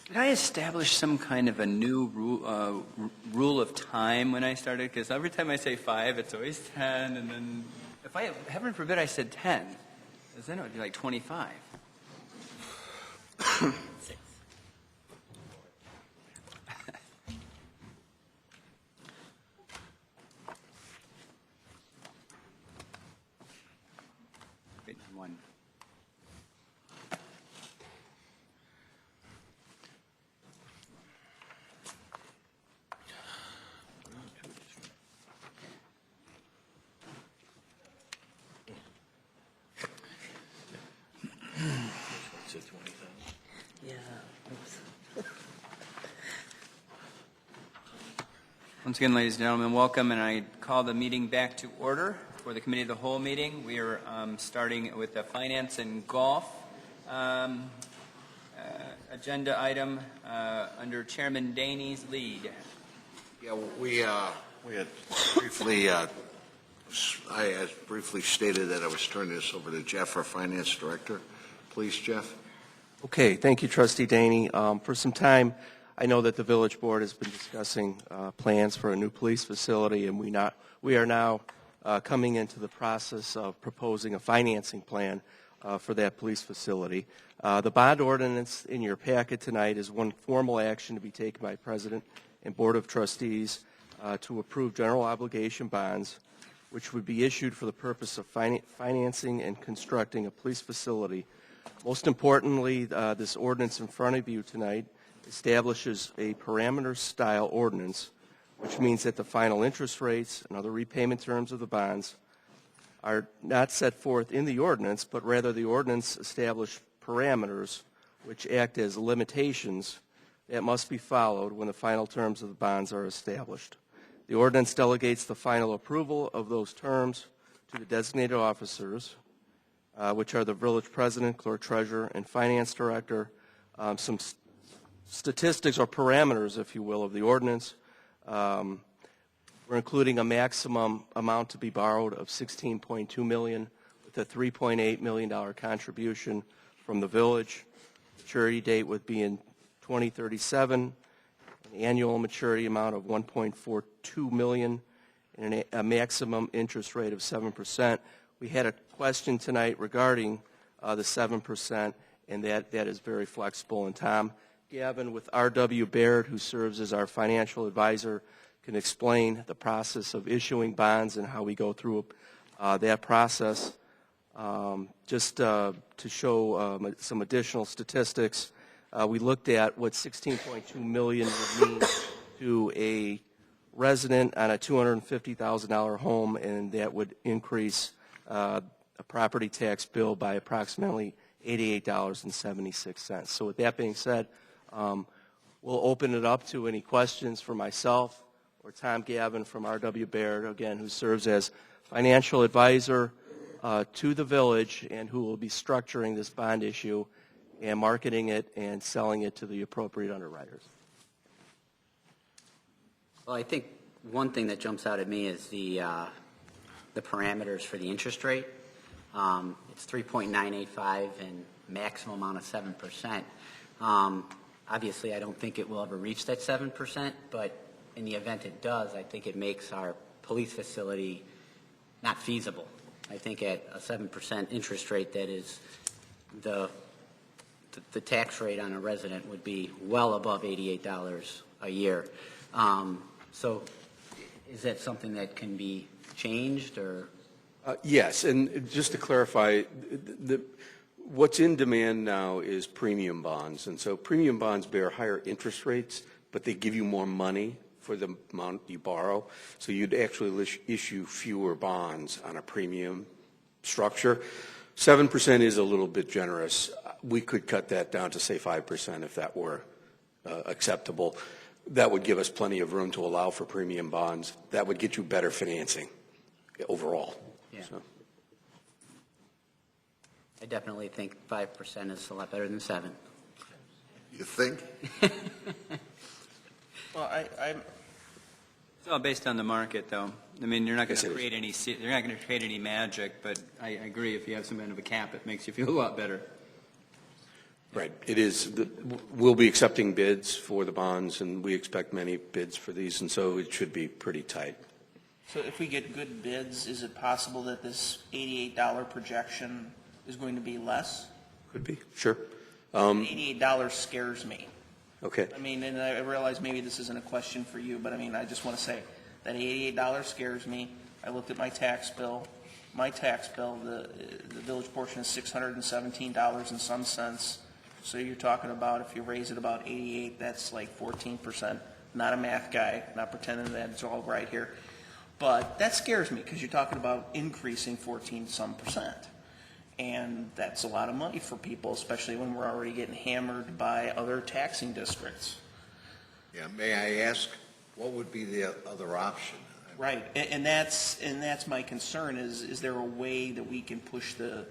Did I establish some kind of a new rule of time when I started? Because every time I say 5, it's always 10, and then if I, heaven forbid, I said 10, because then it would be like 25. Wait, one. Yeah. Once again, ladies and gentlemen, welcome, and I call the meeting back to order for the Committee of the Whole meeting. We are starting with the Finance and Golf agenda item under Chairman Daney's lead. Yeah, we had briefly, I had briefly stated that I was turning this over to Jeff, our Finance Director. Please, Jeff. Okay, thank you, Trustee Daney. For some time, I know that the Village Board has been discussing plans for a new police facility, and we are now coming into the process of proposing a financing plan for that police facility. The bond ordinance in your packet tonight is one formal action to be taken by President and Board of Trustees to approve general obligation bonds, which would be issued for the purpose of financing and constructing a police facility. Most importantly, this ordinance in front of you tonight establishes a parameter-style ordinance, which means that the final interest rates and other repayment terms of the bonds are not set forth in the ordinance, but rather the ordinance establishes parameters which act as limitations that must be followed when the final terms of the bonds are established. The ordinance delegates the final approval of those terms to the designated officers, which are the village president, clerk treasurer, and finance director. Some statistics or parameters, if you will, of the ordinance. We're including a maximum amount to be borrowed of $16.2 million with a $3.8 million contribution from the village. Maturity date would be in 2037, an annual maturity amount of $1.42 million, and a maximum interest rate of 7%. We had a question tonight regarding the 7%, and that is very flexible. And Tom Gavin with R.W. Baird, who serves as our financial advisor, can explain the process of issuing bonds and how we go through that process. Just to show some additional statistics, we looked at what $16.2 million would mean to a resident on a $250,000 home, and that would increase a property tax bill by approximately $88.76. So with that being said, we'll open it up to any questions for myself or Tom Gavin from R.W. Baird, again, who serves as financial advisor to the village and who will be structuring this bond issue and marketing it and selling it to the appropriate underwriters. Well, I think one thing that jumps out at me is the parameters for the interest rate. It's 3.985 and maximum amount of 7%. Obviously, I don't think it will ever reach that 7%, but in the event it does, I think it makes our police facility not feasible. I think at a 7% interest rate, that is the tax rate on a resident would be well above $88 a year. So is that something that can be changed or? Yes, and just to clarify, What's in demand now is premium bonds, and so premium bonds bear higher interest rates, but they give you more money for the amount you borrow. So you'd actually issue fewer bonds on a premium structure. 7% is a little bit generous. We could cut that down to, say, 5% if that were acceptable. That would give us plenty of room to allow for premium bonds. That would get you better financing overall. Yeah. So. I definitely think 5% is a lot better than 7. You think? Well, I'm It's all based on the market, though. I mean, you're not going to create any. You're not going to create any magic. But I agree. If you have some kind of a cap, it makes you feel a lot better. Right. It is. We'll be accepting bids for the bonds, and we expect many bids for these, and so it should be pretty tight. So if we get good bids, is it possible that this $88 projection is going to be less? Could be. Sure. $88 scares me. Okay. I mean, and I realize maybe this isn't a question for you, but I mean, I just want to say that $88 scares me. I looked at my tax bill. My tax bill, the village portion is $617 and some cents. So you're talking about if you raise it about 88, that's like 14%. Not a math guy, not pretending that it's all right here. But that scares me because you're talking about increasing 14% and that's a lot of money for people, especially when we're already getting hammered by other taxing districts. Yeah, may I ask, what would be the other option? Right, and that's my concern is there a way that we can push the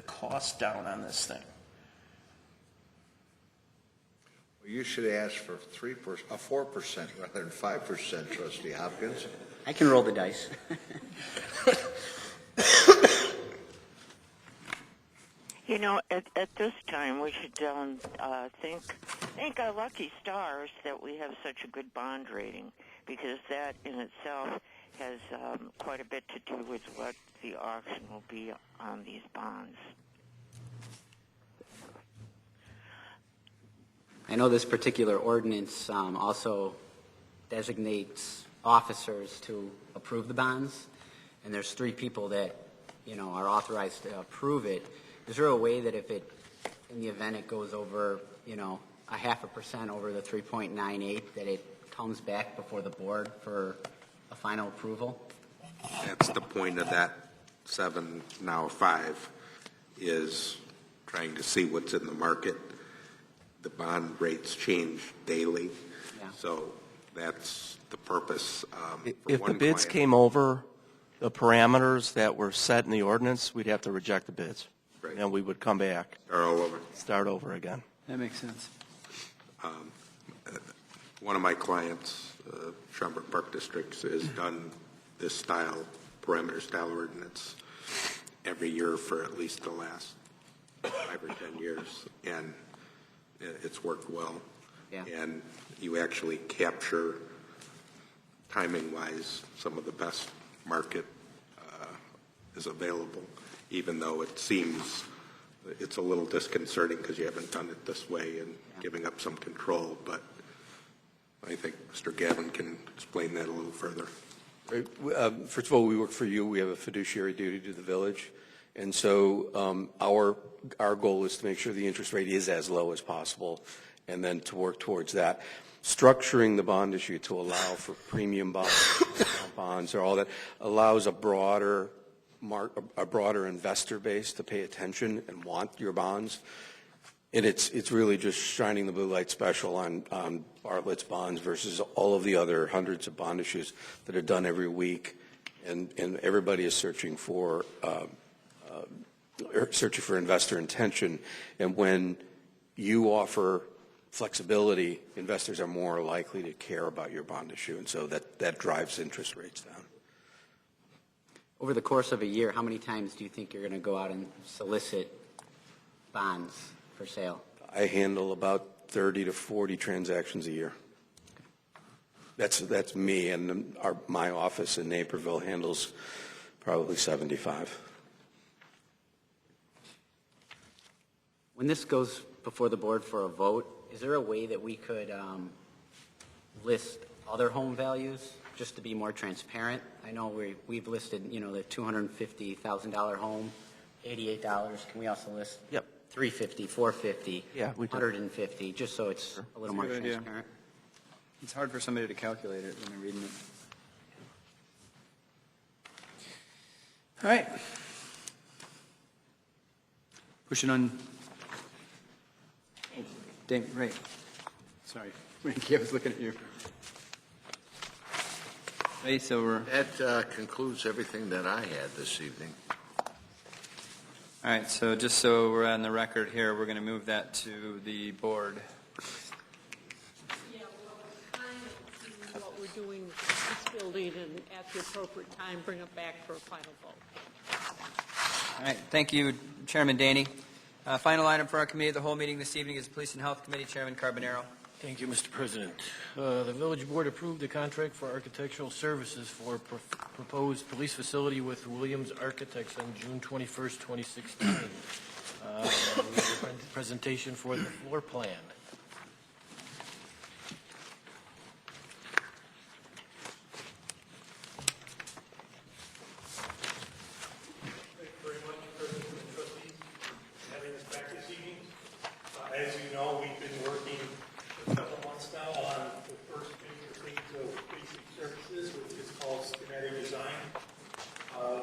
cost down on this thing? Well, you should ask for 4% rather than 5%, Trustee Hopkins. I can roll the dice. You know, at this time, we should thank our lucky stars that we have such a good bond rating, because that in itself has quite a bit to do with what the auction will be on these bonds. I know this particular ordinance also designates officers to approve the bonds, and there's 3 people that, are authorized to approve it. Is there a way that if in the event it goes over, a 0.5% over the 3.98, that it comes back before the board for a final approval? That's the point of that 7, now 5, is trying to see what's in the market. The bond rates change daily, so that's the purpose. If the bids came over the parameters that were set in the ordinance, we'd have to reject the bids. Right. And we would come back. Start over again. That makes sense. One of my clients, Schaumburg Park District, has done this style, parameter style ordinance every year for at least the last 5 or 10 years, and it's worked well. Yeah. And you actually capture, timing-wise, some of the best market is available, even though it seems it's a little disconcerting because you haven't done it this way and giving up some control. But I think Mr. Gavin can explain that a little further. First of all, we work for you. We have a fiduciary duty to the village. And so our goal is to make sure the interest rate is as low as possible and then to work towards that. Structuring the bond issue to allow for premium bonds or all that allows a broader investor base to pay attention and want your bonds. And it's really just shining the blue light special on Bartlett's bonds versus all of the other hundreds of bond issues that are done every week. And everybody is searching for investor intention. And when you offer flexibility, investors are more likely to care about your bond issue. And so that drives interest rates down. Over the course of a year, how many times do you think you're going to go out and solicit bonds for sale? I handle about 30 to 40 transactions a year. That's me, and my office in Naperville handles probably 75. When this goes before the board for a vote, is there a way that we could list other home values just to be more transparent? I know we've listed, the $250,000 home $88. Can we also list? Yep. $350, $450, Yeah, we do. $150, just so it's a little more That's a good idea. transparent. It's hard for somebody to calculate it when they're reading it. All right. Pushing on. Oh, dang, right. Sorry. Frankie, I was looking at you. Hey, so we're. That concludes everything that I had this evening. All right, so just so we're on the record here, we're going to move that to the board. Yeah, well, kind of see what we're doing with this building, and at the appropriate time, bring it back for a final vote. All right, thank you, Chairman Daney. Final item for our committee of the whole meeting this evening is Police and Health Committee, Chairman Carbonaro. Thank you, Mr. President. The village board approved the contract for architectural services for proposed police facility with Williams Architects on June 21st, 2016. We have a presentation for the floor plan. As you know, we've been working for a couple months now on the first major phase of basic services, which is called schematic design.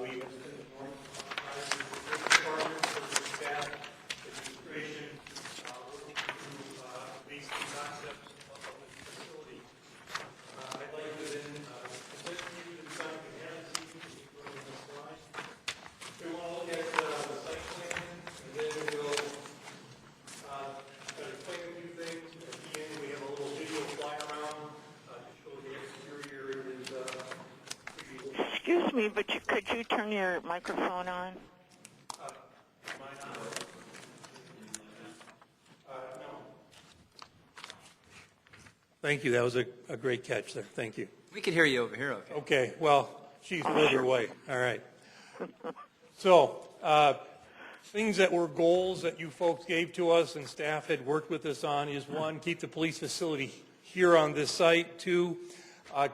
We have been working with the department, with the staff, administration, working through basic concepts of the facility. I'd like to then present to you the design we have this evening, which is this slide. We want to look at the site plan, and then we'll explain a few things. At the end, we have a little video fly around to show the exterior is pretty. Excuse me, but could you turn your microphone on? No. Thank you. That was a great catch there. Thank you. We could hear you over here, okay? Okay. Well, she's further away. All right. So, things that were goals that you folks gave to us and staff had worked with us on is, one, keep the police facility here on this site. Two,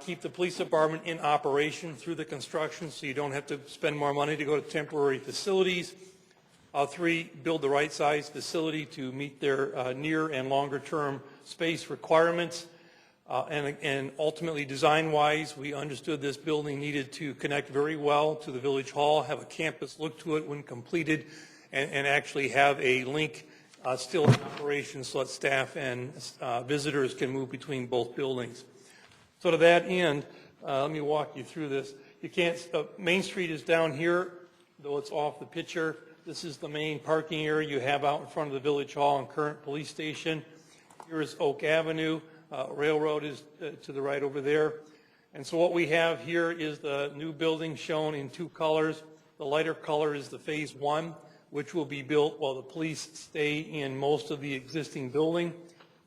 keep the police department in operation through the construction so you don't have to spend more money to go to temporary facilities. Three, build the right size facility to meet their near and longer term space requirements. And ultimately, design-wise, we understood this building needed to connect very well to the Village Hall, have a campus look to it when completed, and actually have a link still in operation so that staff and visitors can move between both buildings. So to that end, let me walk you through this. You can't, Main Street is down here, though it's off the picture. This is the main parking area you have out in front of the Village Hall and current police station. Here is Oak Avenue. Railroad is to the right over there. And so what we have here is the new building shown in two colors. The lighter color is the phase one, which will be built while the police stay in most of the existing building.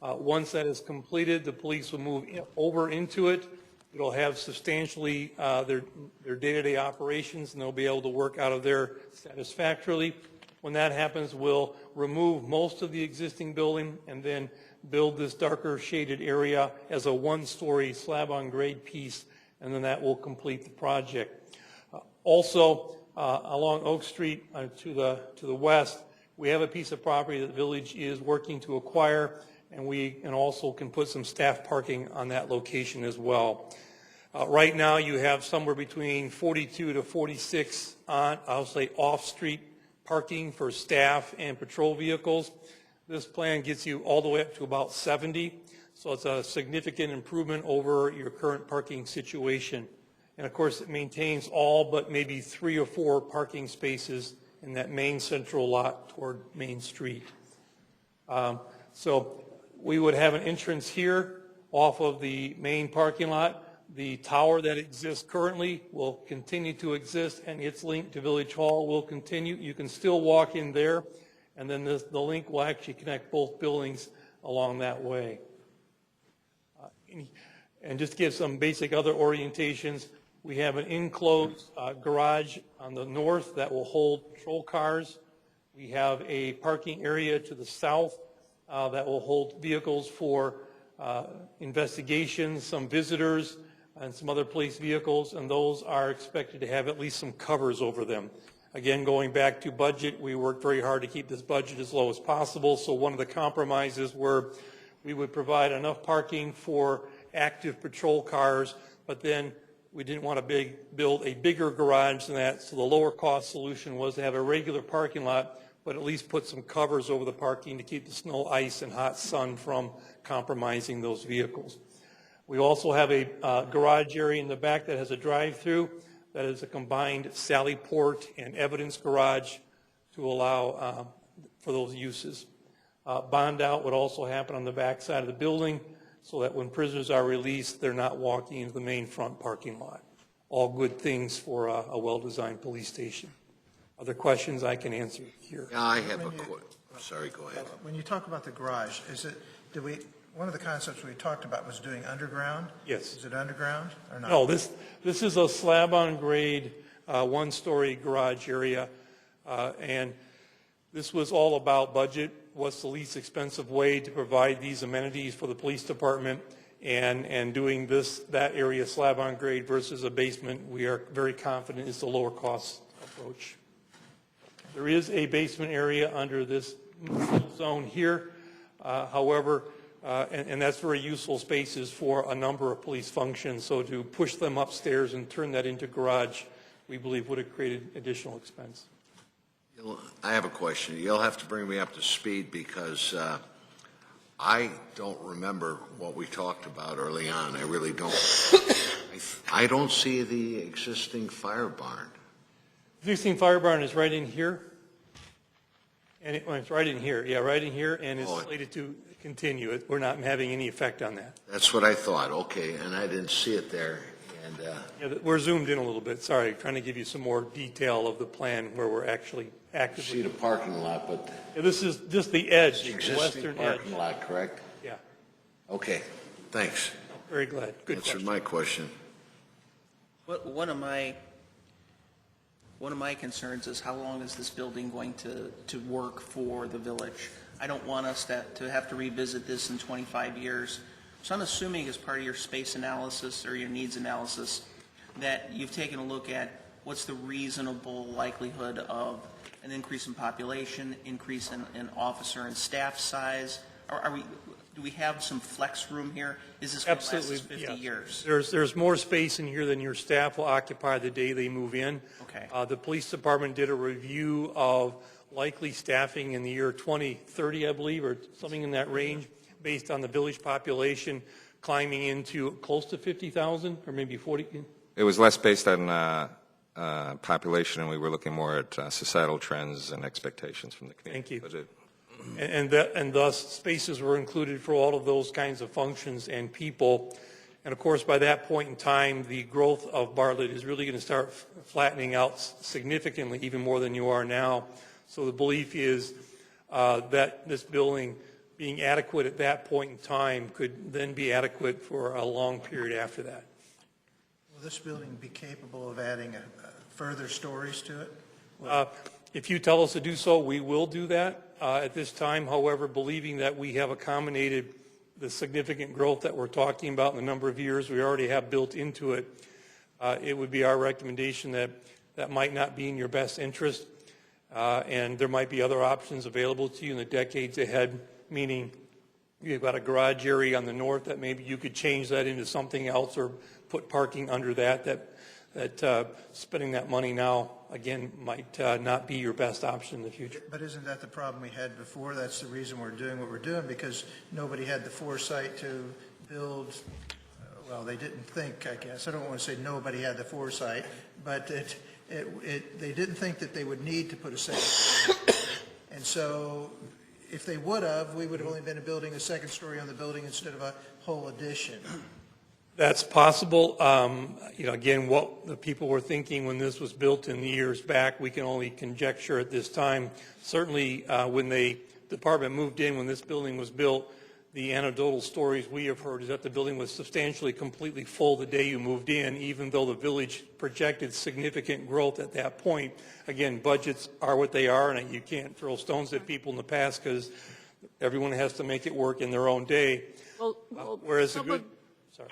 Once that is completed, the police will move over into it. It'll have substantially their day-to-day operations, and they'll be able to work out of there satisfactorily. When that happens, we'll remove most of the existing building and then build this darker shaded area as a one-story slab-on-grade piece, and then that will complete the project. Also, along Oak Street to the west, we have a piece of property that the village is working to acquire, and we also can put some staff parking on that location as well. Right now, you have somewhere between 42 to 46 I'll say off-street parking for staff and patrol vehicles. This plan gets you all the way up to about 70, so it's a significant improvement over your current parking situation. And of course, it maintains all but maybe 3 or 4 parking spaces in that main central lot toward Main Street. So we would have an entrance here off of the main parking lot. The tower that exists currently will continue to exist, and its link to Village Hall will continue. You can still walk in there, and then the link will actually connect both buildings along that way. And just to give some basic other orientations, we have an enclosed garage on the north that will hold patrol cars. We have a parking area to the south that will hold vehicles for investigations, some visitors, and some other police vehicles, and those are expected to have at least some covers over them. Again, going back to budget, we worked very hard to keep this budget as low as possible. So one of the compromises were we would provide enough parking for active patrol cars, but then we didn't want to build a bigger garage than that. So the lower cost solution was to have a regular parking lot, but at least put some covers over the parking to keep the snow, ice, and hot sun from compromising those vehicles. We also have a garage area in the back that has a drive-through that is a combined sally port and evidence garage to allow for those uses. Bond out would also happen on the back side of the building so that when prisoners are released, they're not walking into the main front parking lot. All good things for a well-designed police station. Other questions I can answer here. Yeah, I have sorry, go ahead. When you talk about the garage, one of the concepts we talked about was doing underground? Yes. Is it underground or not? No, this is a slab-on-grade, one-story garage area, and this was all about budget. What's the least expensive way to provide these amenities for the police department, and doing that area slab-on-grade versus a basement, we are very confident is the lower-cost approach. There is a basement area under this zone here, however, and that's very useful spaces for a number of police functions. So to push them upstairs and turn that into garage, we believe would have created additional expense. I have a question. You'll have to bring me up to speed because I don't remember what we talked about early on. I really don't. I don't see the existing fire barn. The existing fire barn is right in here. And it's right in here. Yeah, right in here, and it's slated to continue. We're not having any effect on that. That's what I thought. Okay, and I didn't see it there. And yeah, we're zoomed in a little bit. Sorry, trying to give you some more detail of the plan where we're actually actively. See the parking lot, but yeah, this is just the edge, the existing western parking edge. lot, correct? Yeah. Okay, thanks. Very glad. Good Answered question. my question. One of my concerns is how long is this building going to work for the village? I don't want us to have to revisit this in 25 years. So I'm assuming as part of your space analysis or your needs analysis that you've taken a look at what's the reasonable likelihood of an increase in population, increase in officer and staff size? Do we have some flex room here? Is this going to last us 50 years? There's more space in here than your staff will occupy the day they move in. Okay. The police department did a review of likely staffing in the year 2030, I believe, or something in that range, based on the village population climbing into close to 50,000 or maybe 40. It was less based on population, and we were looking more at societal trends and expectations from the community. Thank you. And thus spaces were included for all of those kinds of functions and people. And of course, by that point in time, the growth of Bartlett is really going to start flattening out significantly, even more than you are now. So the belief is that this building being adequate at that point in time could then be adequate for a long period after that. Will this building be capable of adding further stories to it? If you tell us to do so, we will do that. At this time, however, believing that we have accommodated the significant growth that we're talking about in the number of years we already have built into it, it would be our recommendation that that might not be in your best interest, and there might be other options available to you in the decades ahead, meaning you've got a garage area on the north that maybe you could change that into something else or put parking under that spending that money now, again, might not be your best option in the future. But isn't that the problem we had before? That's the reason we're doing what we're doing, because nobody had the foresight to build, well, they didn't think, I guess. I don't want to say nobody had the foresight, but they didn't think that they would need to put a second story. And so if they would have, we would have only been building a second story on the building instead of a whole addition. That's possible. Again, what the people were thinking when this was built in the years back, we can only conjecture at this time. Certainly, when the department moved in, when this building was built, the anecdotal stories we have heard is that the building was substantially completely full the day you moved in, even though the village projected significant growth at that point. Again, budgets are what they are, and you can't throw stones at people in the past because everyone has to make it work in their own day. Well, whereas the good... Sorry.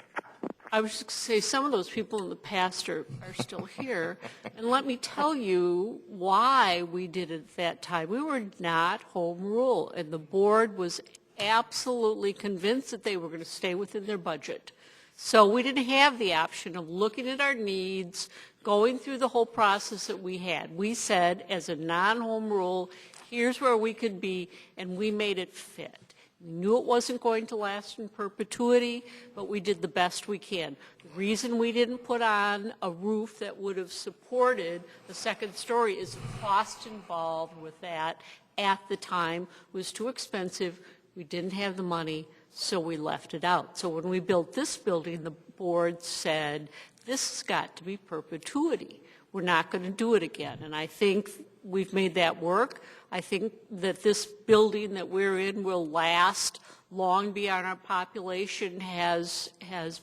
I was just going to say, some of those people in the past are still here. And let me tell you why we did it at that time. We were not home rule, and the board was absolutely convinced that they were going to stay within their budget. So we didn't have the option of looking at our needs, going through the whole process that we had. We said, as a non-home rule, here's where we could be, and we made it fit. We knew it wasn't going to last in perpetuity, but we did the best we can. The reason we didn't put on a roof that would have supported the second story is the cost involved with that at the time was too expensive. We didn't have the money, so we left it out. So when we built this building, the board said, this has got to be perpetuity. We're not going to do it again. And I think we've made that work. I think that this building that we're in will last long beyond our population has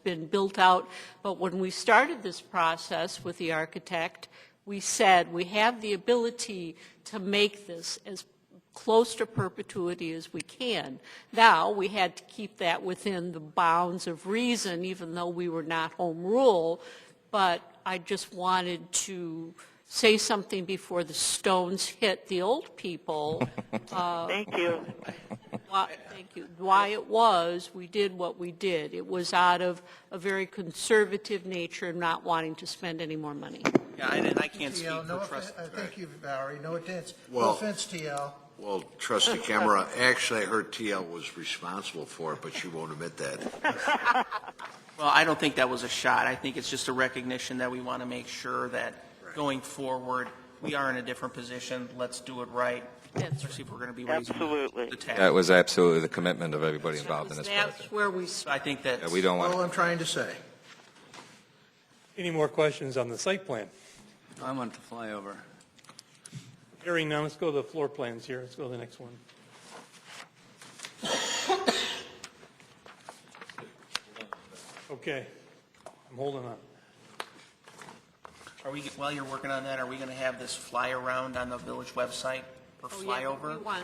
been built out. But when we started this process with the architect, we said we have the ability to make this as close to perpetuity as we can. Now, we had to keep that within the bounds of reason, even though we were not home rule, but I just wanted to say something before the stones hit the old people. Thank you. Thank you. Why it was, we did what we did. It was out of a very conservative nature and not wanting to spend any more money. Yeah, and I can't speak TL, for trust. thank you, Valerie. No offense. Well- No offense, TL. Well, Trustee Camera, actually, I heard TL was responsible for it, but she won't admit that. Well, I don't think that was a shot. I think it's just a recognition that we want to make sure that going forward, we are in a different position. Let's do it right, especially if we're going to be raising the tax. That was absolutely the commitment of everybody involved in this project. That's where we I think that Yeah, we don't want. All I'm trying to say. Any more questions on the site plan? I want to fly over. Hearing none, let's go to the floor plans here. Let's go to the next one. Okay, I'm holding on. Are we, while you're working on that, are we going to have this fly around on the village website or flyover? We want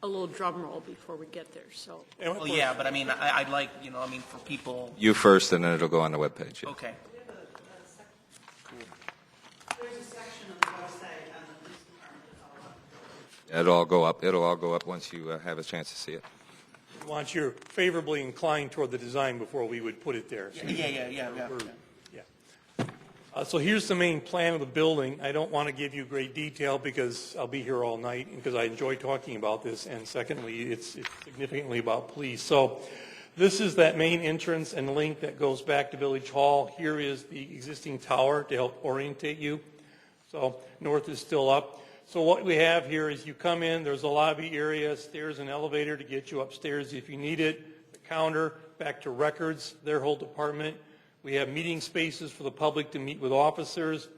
a little drum roll before we get there, so. Well, yeah, but I mean, I'd like, for people. You first, and then it'll go on the webpage. Yeah. Okay. There's a section of the website on the police department that's all up. It'll all go up. It'll all go up once you have a chance to see it. Once you're favorably inclined toward the design before we would put it there. Yeah. So here's the main plan of the building. I don't want to give you great detail because I'll be here all night and because I enjoy talking about this. And secondly, it's significantly about police. So this is that main entrance and link that goes back to Village Hall. Here is the existing tower to help orientate you. So north is still up. So what we have here is you come in, there's a lobby area, stairs and elevator to get you upstairs if you need it, the counter, back to records, their whole department. We have meeting spaces for the public to meet with officers,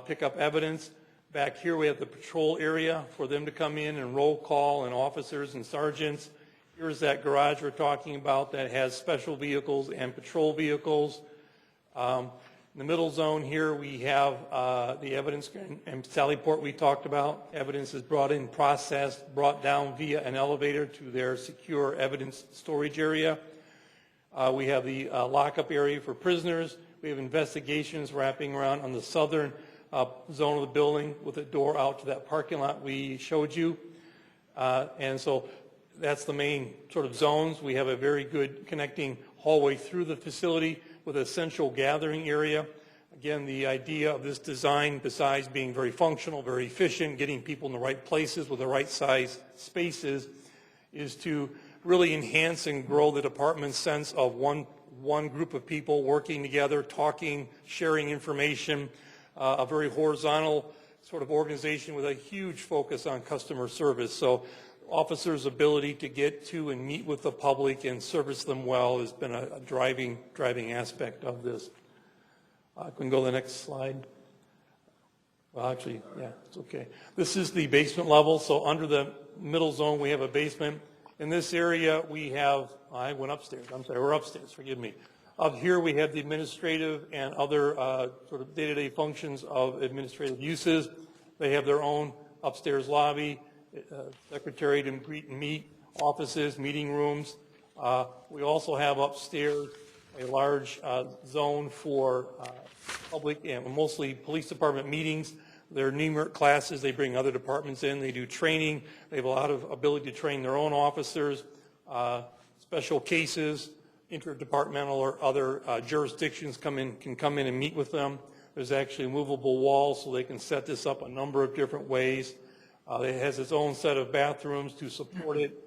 pick up evidence. Back here we have the patrol area for them to come in and roll call and officers and sergeants. Here's that garage we're talking about that has special vehicles and patrol vehicles. In the middle zone here, we have the evidence and Sallyport we talked about. Evidence is brought in, processed, brought down via an elevator to their secure evidence storage area. We have the lockup area for prisoners. We have investigations wrapping around on the southern zone of the building with a door out to that parking lot we showed you. And so that's the main sort of zones. We have a very good connecting hallway through the facility with a central gathering area. Again, the idea of this design, besides being very functional, very efficient, getting people in the right places with the right size spaces, is to really enhance and grow the department's sense of one group of people working together, talking, sharing information, a very horizontal sort of organization with a huge focus on customer service. So officers' ability to get to and meet with the public and service them well has been a driving aspect of this. We can go to the next slide. Well, actually, yeah, it's okay. This is the basement level. So under the middle zone, we have a basement. In this area, we have, I went upstairs. I'm sorry, we're upstairs, forgive me. Up here, we have the administrative and other sort of day-to-day functions of administrative uses. They have their own upstairs lobby, secretary to greet and meet, offices, meeting rooms. We also have upstairs a large zone for public and mostly police department meetings. There are numerous classes. They bring other departments in. They do training. They have a lot of ability to train their own officers, special cases, interdepartmental or other jurisdictions can come in and meet with them. There's actually a movable wall, so they can set this up a number of different ways. It has its own set of bathrooms to support it.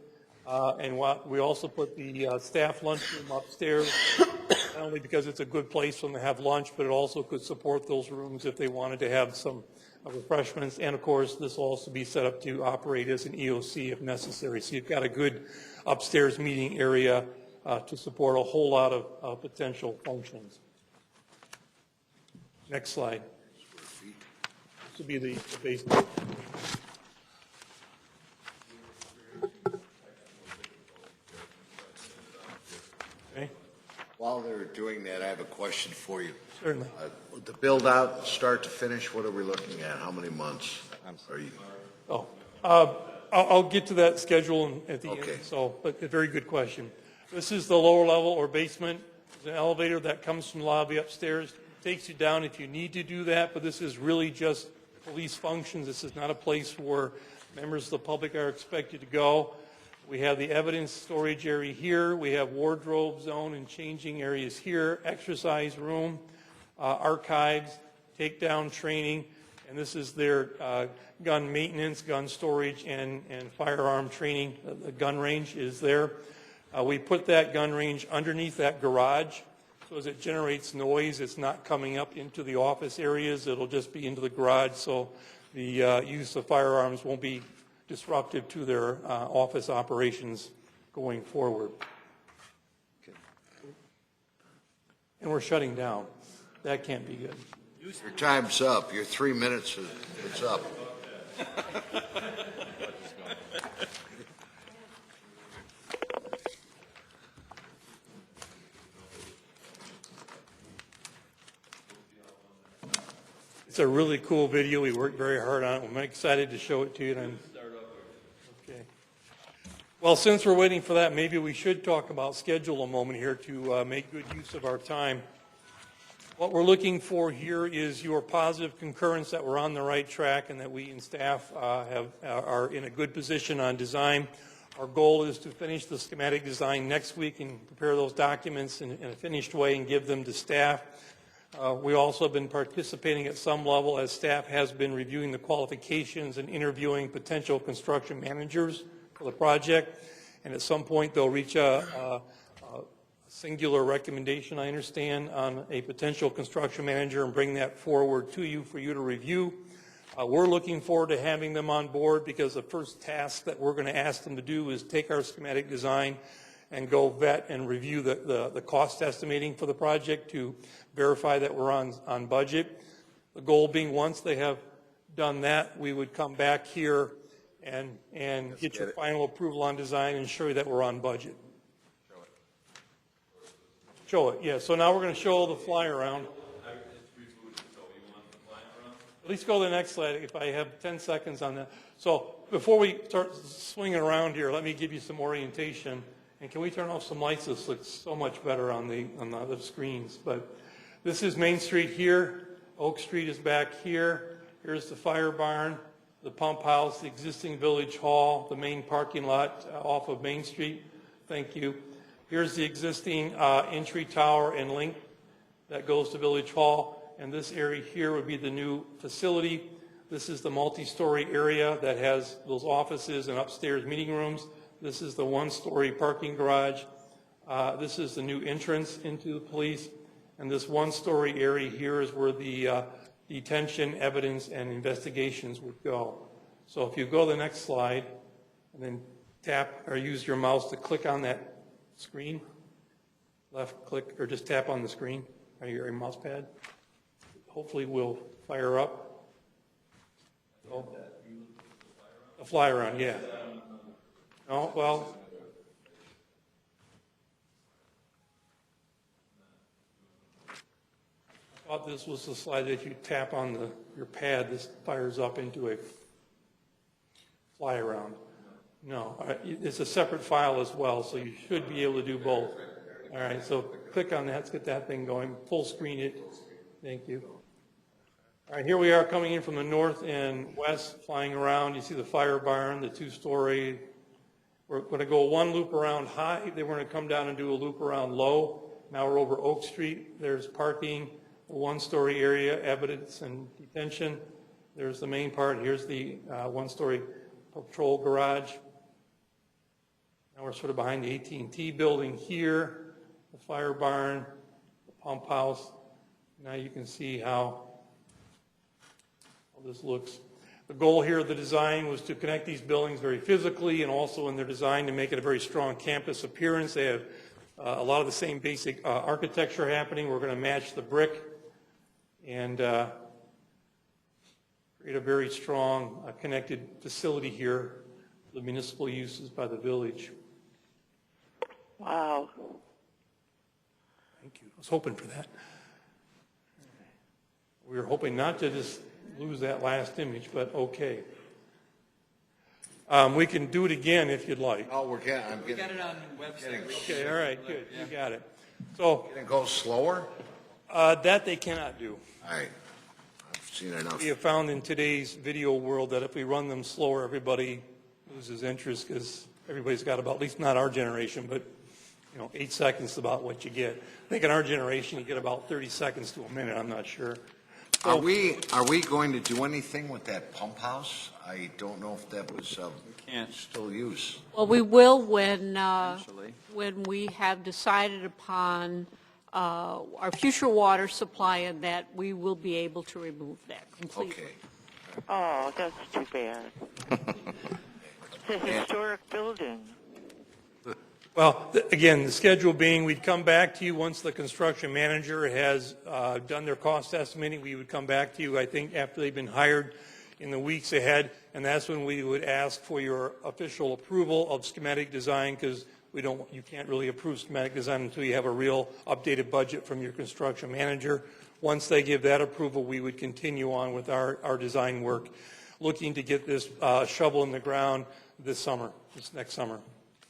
And we also put the staff lunchroom upstairs, not only because it's a good place for them to have lunch, but it also could support those rooms if they wanted to have some refreshments. And of course, this will also be set up to operate as an EOC if necessary. So you've got a good upstairs meeting area to support a whole lot of potential functions. Next slide. This will be the basement. Okay. While they're doing that, I have a question for you. Certainly. The build out, start to finish, what are we looking at? How many months are you? Oh, I'll get to that schedule at the end. So, but a very good question. This is the lower level or basement. There's an elevator that comes from the lobby upstairs, takes you down if you need to do that, but this is really just police functions. This is not a place where members of the public are expected to go. We have the evidence storage area here. We have wardrobe zone and changing areas here, exercise room, archives, takedown training, and this is their gun maintenance, gun storage, and firearm training. The gun range is there. We put that gun range underneath that garage, so as it generates noise, it's not coming up into the office areas. It'll just be into the garage, so the use of firearms won't be disruptive to their office operations going forward. Okay. And we're shutting down. That can't be good. Your time's up. Your 3 minutes is up. It's a really cool video. We worked very hard on it. I'm excited to show it to you. Okay. Well, since we're waiting for that, maybe we should talk about schedule a moment here to make good use of our time. What we're looking for here is your positive concurrence that we're on the right track and that we and staff are in a good position on design. Our goal is to finish the schematic design next week and prepare those documents in a finished way and give them to staff. We also have been participating at some level as staff has been reviewing the qualifications and interviewing potential construction managers for the project. And at some point they'll reach a singular recommendation, I understand, on a potential construction manager and bring that forward to you for you to review. We're looking forward to having them on board because the first task that we're going to ask them to do is take our schematic design and go vet and review the cost estimating for the project to verify that we're on budget. The goal being once they have done that, we would come back here and get your final approval on design and show you that we're on budget. Show it, yeah. So now we're going to show the fly around. At least go to the next slide if I have 10 seconds on that. So before we start swinging around here, let me give you some orientation. And can we turn off some lights? This looks so much better on the other screens. But this is Main Street here. Oak Street is back here. Here's the fire barn, the pump house, the existing village hall, the main parking lot off of Main Street. Thank you. Here's the existing entry tower and link that goes to Village Hall. And this area here would be the new facility. This is the multi-story area that has those offices and upstairs meeting rooms. This is the one-story parking garage. This is the new entrance into the police. And this one-story area here is where the detention, evidence, and investigations would go. So if you go to the next slide and then tap or use your mouse to click on that screen, left click, or just tap on the screen or your mouse pad, hopefully we'll fire up. Oh. A fly around, yeah. Oh, well. I thought this was the slide that you tap on your pad, this fires up into a fly around. No, it's a separate file as well, so you should be able to do both. All right, so click on that, let's get that thing going, full screen it. Thank you. All right, here we are coming in from the north and west, flying around. You see the fire barn, the 2-story. We're going to go one loop around high, then we're going to come down and do a loop around low. Now we're over Oak Street. There's parking, a 1-story area, evidence and detention. There's the main part. Here's the 1-story patrol garage. Now we're sort of behind the AT&T building here, the fire barn, the pump house. Now you can see how this looks. The goal here of the design was to connect these buildings very physically and also in their design to make it a very strong campus appearance. They have a lot of the same basic architecture happening. We're going to match the brick and create a very strong connected facility here, the municipal uses by the village. Wow. Thank you. I was hoping for that. We were hoping not to just lose that last image, but okay. We can do it again if you'd like. Oh, we got it on the website. Okay, all right, good. You got it. So, can it go slower? That they cannot do. All right. I've seen enough. We have found in today's video world that if we run them slower, everybody loses interest because everybody's got about, at least not our generation, but 8 seconds is about what you get. I think in our generation you get about 30 seconds to a minute. I'm not sure. Are we going to do anything with that pump house? I don't know if that was still used. Well, we will when we have decided upon our future water supply and that we will be able to remove that completely. Okay. Oh, that's too bad. It's a historic building. Well, again, the schedule being we'd come back to you once the construction manager has done their cost estimating. We would come back to you, I think, after they've been hired in the weeks ahead, and that's when we would ask for your official approval of schematic design because you can't really approve schematic design until you have a real updated budget from your construction manager. Once they give that approval, we would continue on with our design work, looking to get this shovel in the ground this next summer.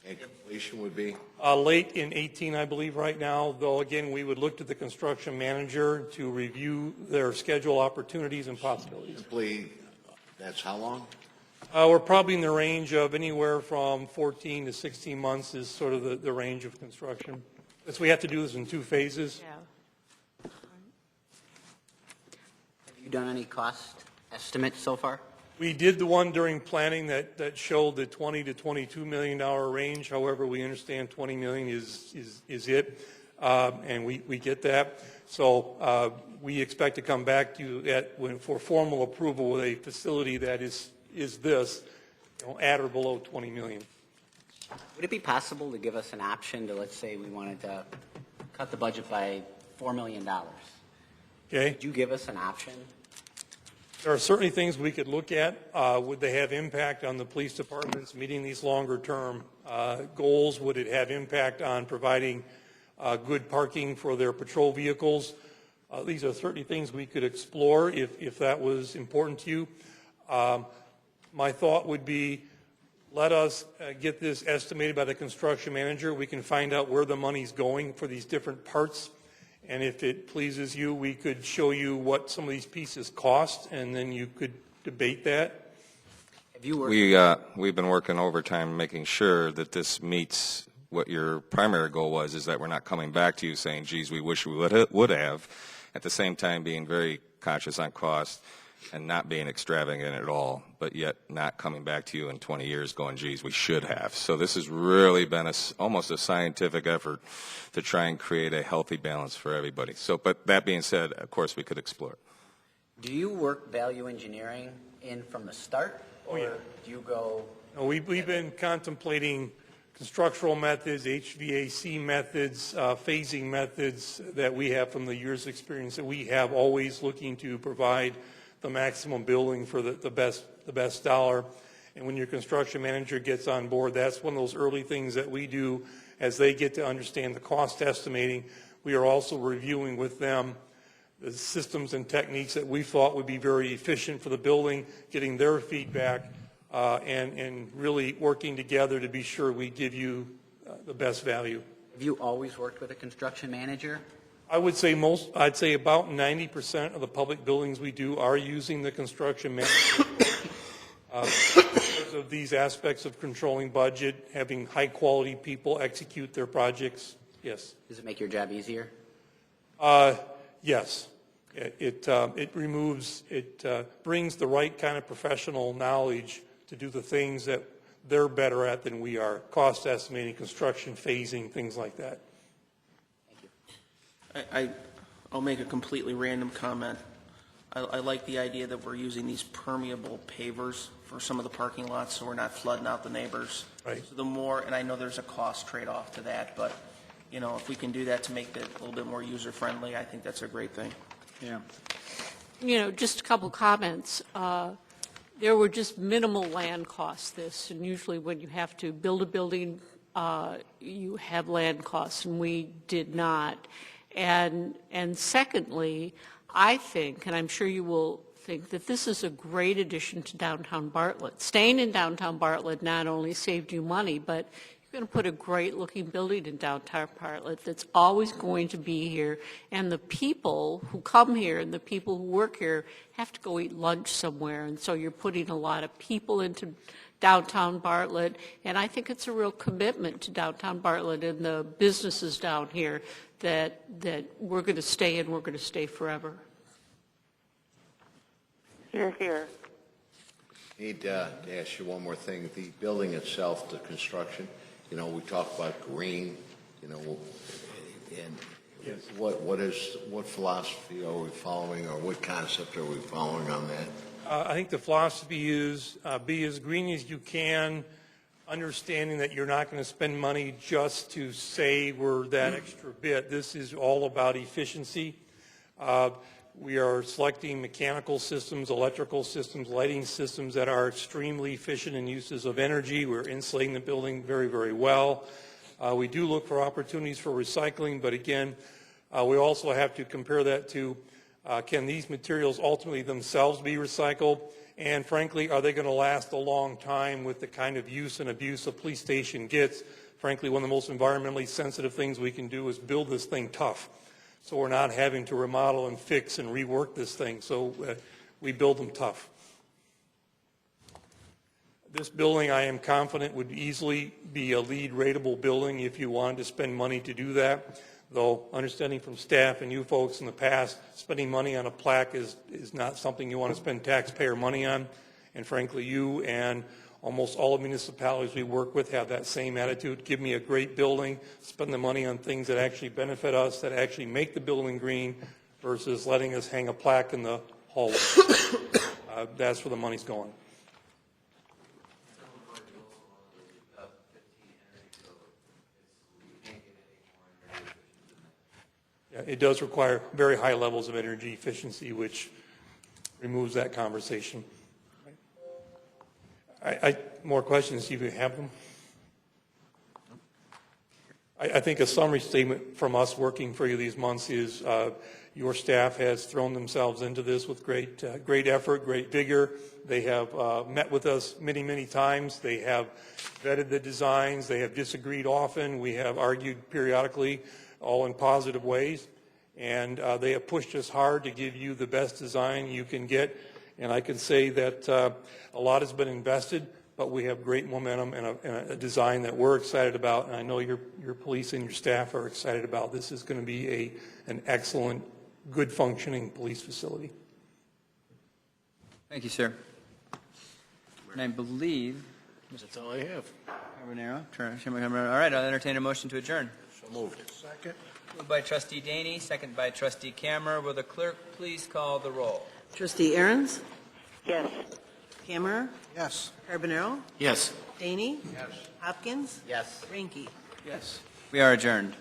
And completion would be? Late in 18, I believe, right now, though, again, we would look to the construction manager to review their schedule opportunities and possibilities. Simply, that's how long? We're probably in the range of anywhere from 14 to 16 months is sort of the range of construction. Because we have to do this in 2 phases. Yeah. Have you done any cost estimates so far? We did the one during planning that showed the $20 to $22 million range. However, we understand $20 million is it, and we get that. So we expect to come back to you for formal approval with a facility that is this, at or below $20 million. Would it be possible to give us an option to, let's say we wanted to cut the budget by $4 million? Okay. Would you give us an option? There are certainly things we could look at. Would they have impact on the police departments meeting these longer term goals? Would it have impact on providing good parking for their patrol vehicles? These are certainly things we could explore if that was important to you. My thought would be let us get this estimated by the construction manager. We can find out where the money's going for these different parts. And if it pleases you, we could show you what some of these pieces cost, and then you could debate that. We've been working overtime making sure that this meets what your primary goal was, is that we're not coming back to you saying, geez, we wish we would have, at the same time being very conscious on cost and not being extravagant at all, but yet not coming back to you in 20 years going, geez, we should have. So this has really been almost a scientific effort to try and create a healthy balance for everybody. So, but that being said, of course, we could explore it. Do you work value engineering in from the start, or do you go? No, we've been contemplating structural methods, HVAC methods, phasing methods that we have from the years' experience that we have, always looking to provide the maximum building for the best dollar. And when your construction manager gets on board, that's one of those early things that we do as they get to understand the cost estimating. We are also reviewing with them the systems and techniques that we thought would be very efficient for the building, getting their feedback, and really working together to be sure we give you the best value. Have you always worked with a construction manager? I would say I'd say about 90% of the public buildings we do are using the construction manager. Because of these aspects of controlling budget, having high-quality people execute their projects, yes. Does it make your job easier? Yes. It brings the right kind of professional knowledge to do the things that they're better at than we are, cost estimating, construction phasing, things like that. I'll make a completely random comment. I like the idea that we're using these permeable pavers for some of the parking lots so we're not flooding out the neighbors. Right. So the more, and I know there's a cost trade-off to that, but, you know, if we can do that to make it a little bit more user-friendly, I think that's a great thing. Yeah. You know, just a couple comments. There were just minimal land costs this, and usually when you have to build a building, you have land costs, and we did not. And secondly, I think, and I'm sure you will think, that this is a great addition to downtown Bartlett. Staying in downtown Bartlett not only saved you money, but you're going to put a great-looking building in downtown Bartlett that's always going to be here, and the people who come here and the people who work here have to go eat lunch somewhere, and so you're putting a lot of people into downtown Bartlett, and I think it's a real commitment to downtown Bartlett and the businesses down here that we're going to stay and we're going to stay forever. Here, here. Need to ask you one more thing. The building itself, the construction, you know, we talk about green, you know, and what philosophy are we following, or what concept are we following on that? I think the philosophy is be as green as you can, understanding that you're not going to spend money just to save or that extra bit. This is all about efficiency. We are selecting mechanical systems, electrical systems, lighting systems that are extremely efficient in uses of energy. We're insulating the building very, very well. We do look for opportunities for recycling, but again, we also have to compare that to can these materials ultimately themselves be recycled? And frankly, are they going to last a long time with the kind of use and abuse a police station gets? Frankly, one of the most environmentally sensitive things we can do is build this thing tough. So we're not having to remodel and fix and rework this thing. So we build them tough. This building, I am confident, would easily be a LEED rateable building if you wanted to spend money to do that. Though, understanding from staff and you folks in the past, spending money on a plaque is not something you want to spend taxpayer money on. And frankly, you and almost all the municipalities we work with have that same attitude. Give me a great building, spend the money on things that actually benefit us, that actually make the building green, versus letting us hang a plaque in the hallway. That's where the money's going. Yeah, it does require very high levels of energy efficiency, which removes that conversation. More questions, if you have them? I think a summary statement from us working for you these months is your staff has thrown themselves into this with great effort, great vigor. They have met with us many, many times. They have vetted the designs. They have disagreed often. We have argued periodically, all in positive ways. And they have pushed us hard to give you the best design you can get. And I can say that a lot has been invested, but we have great momentum and a design that we're excited about, and I know your police and your staff are excited about. This is going to be an excellent, good functioning police facility. Thank you, sir. And I believe that's all I have. All right, I'll entertain a motion to adjourn. So moved. Second. Moved by Trustee Daney, second by Trustee Kammerer. Will the clerk please call the roll? Trustee Ahrens? Yes. Kammerer? Yes. Carbonaro? Yes. Daney? Yes. Hopkins? Yes. Ranky? Yes. We are adjourned.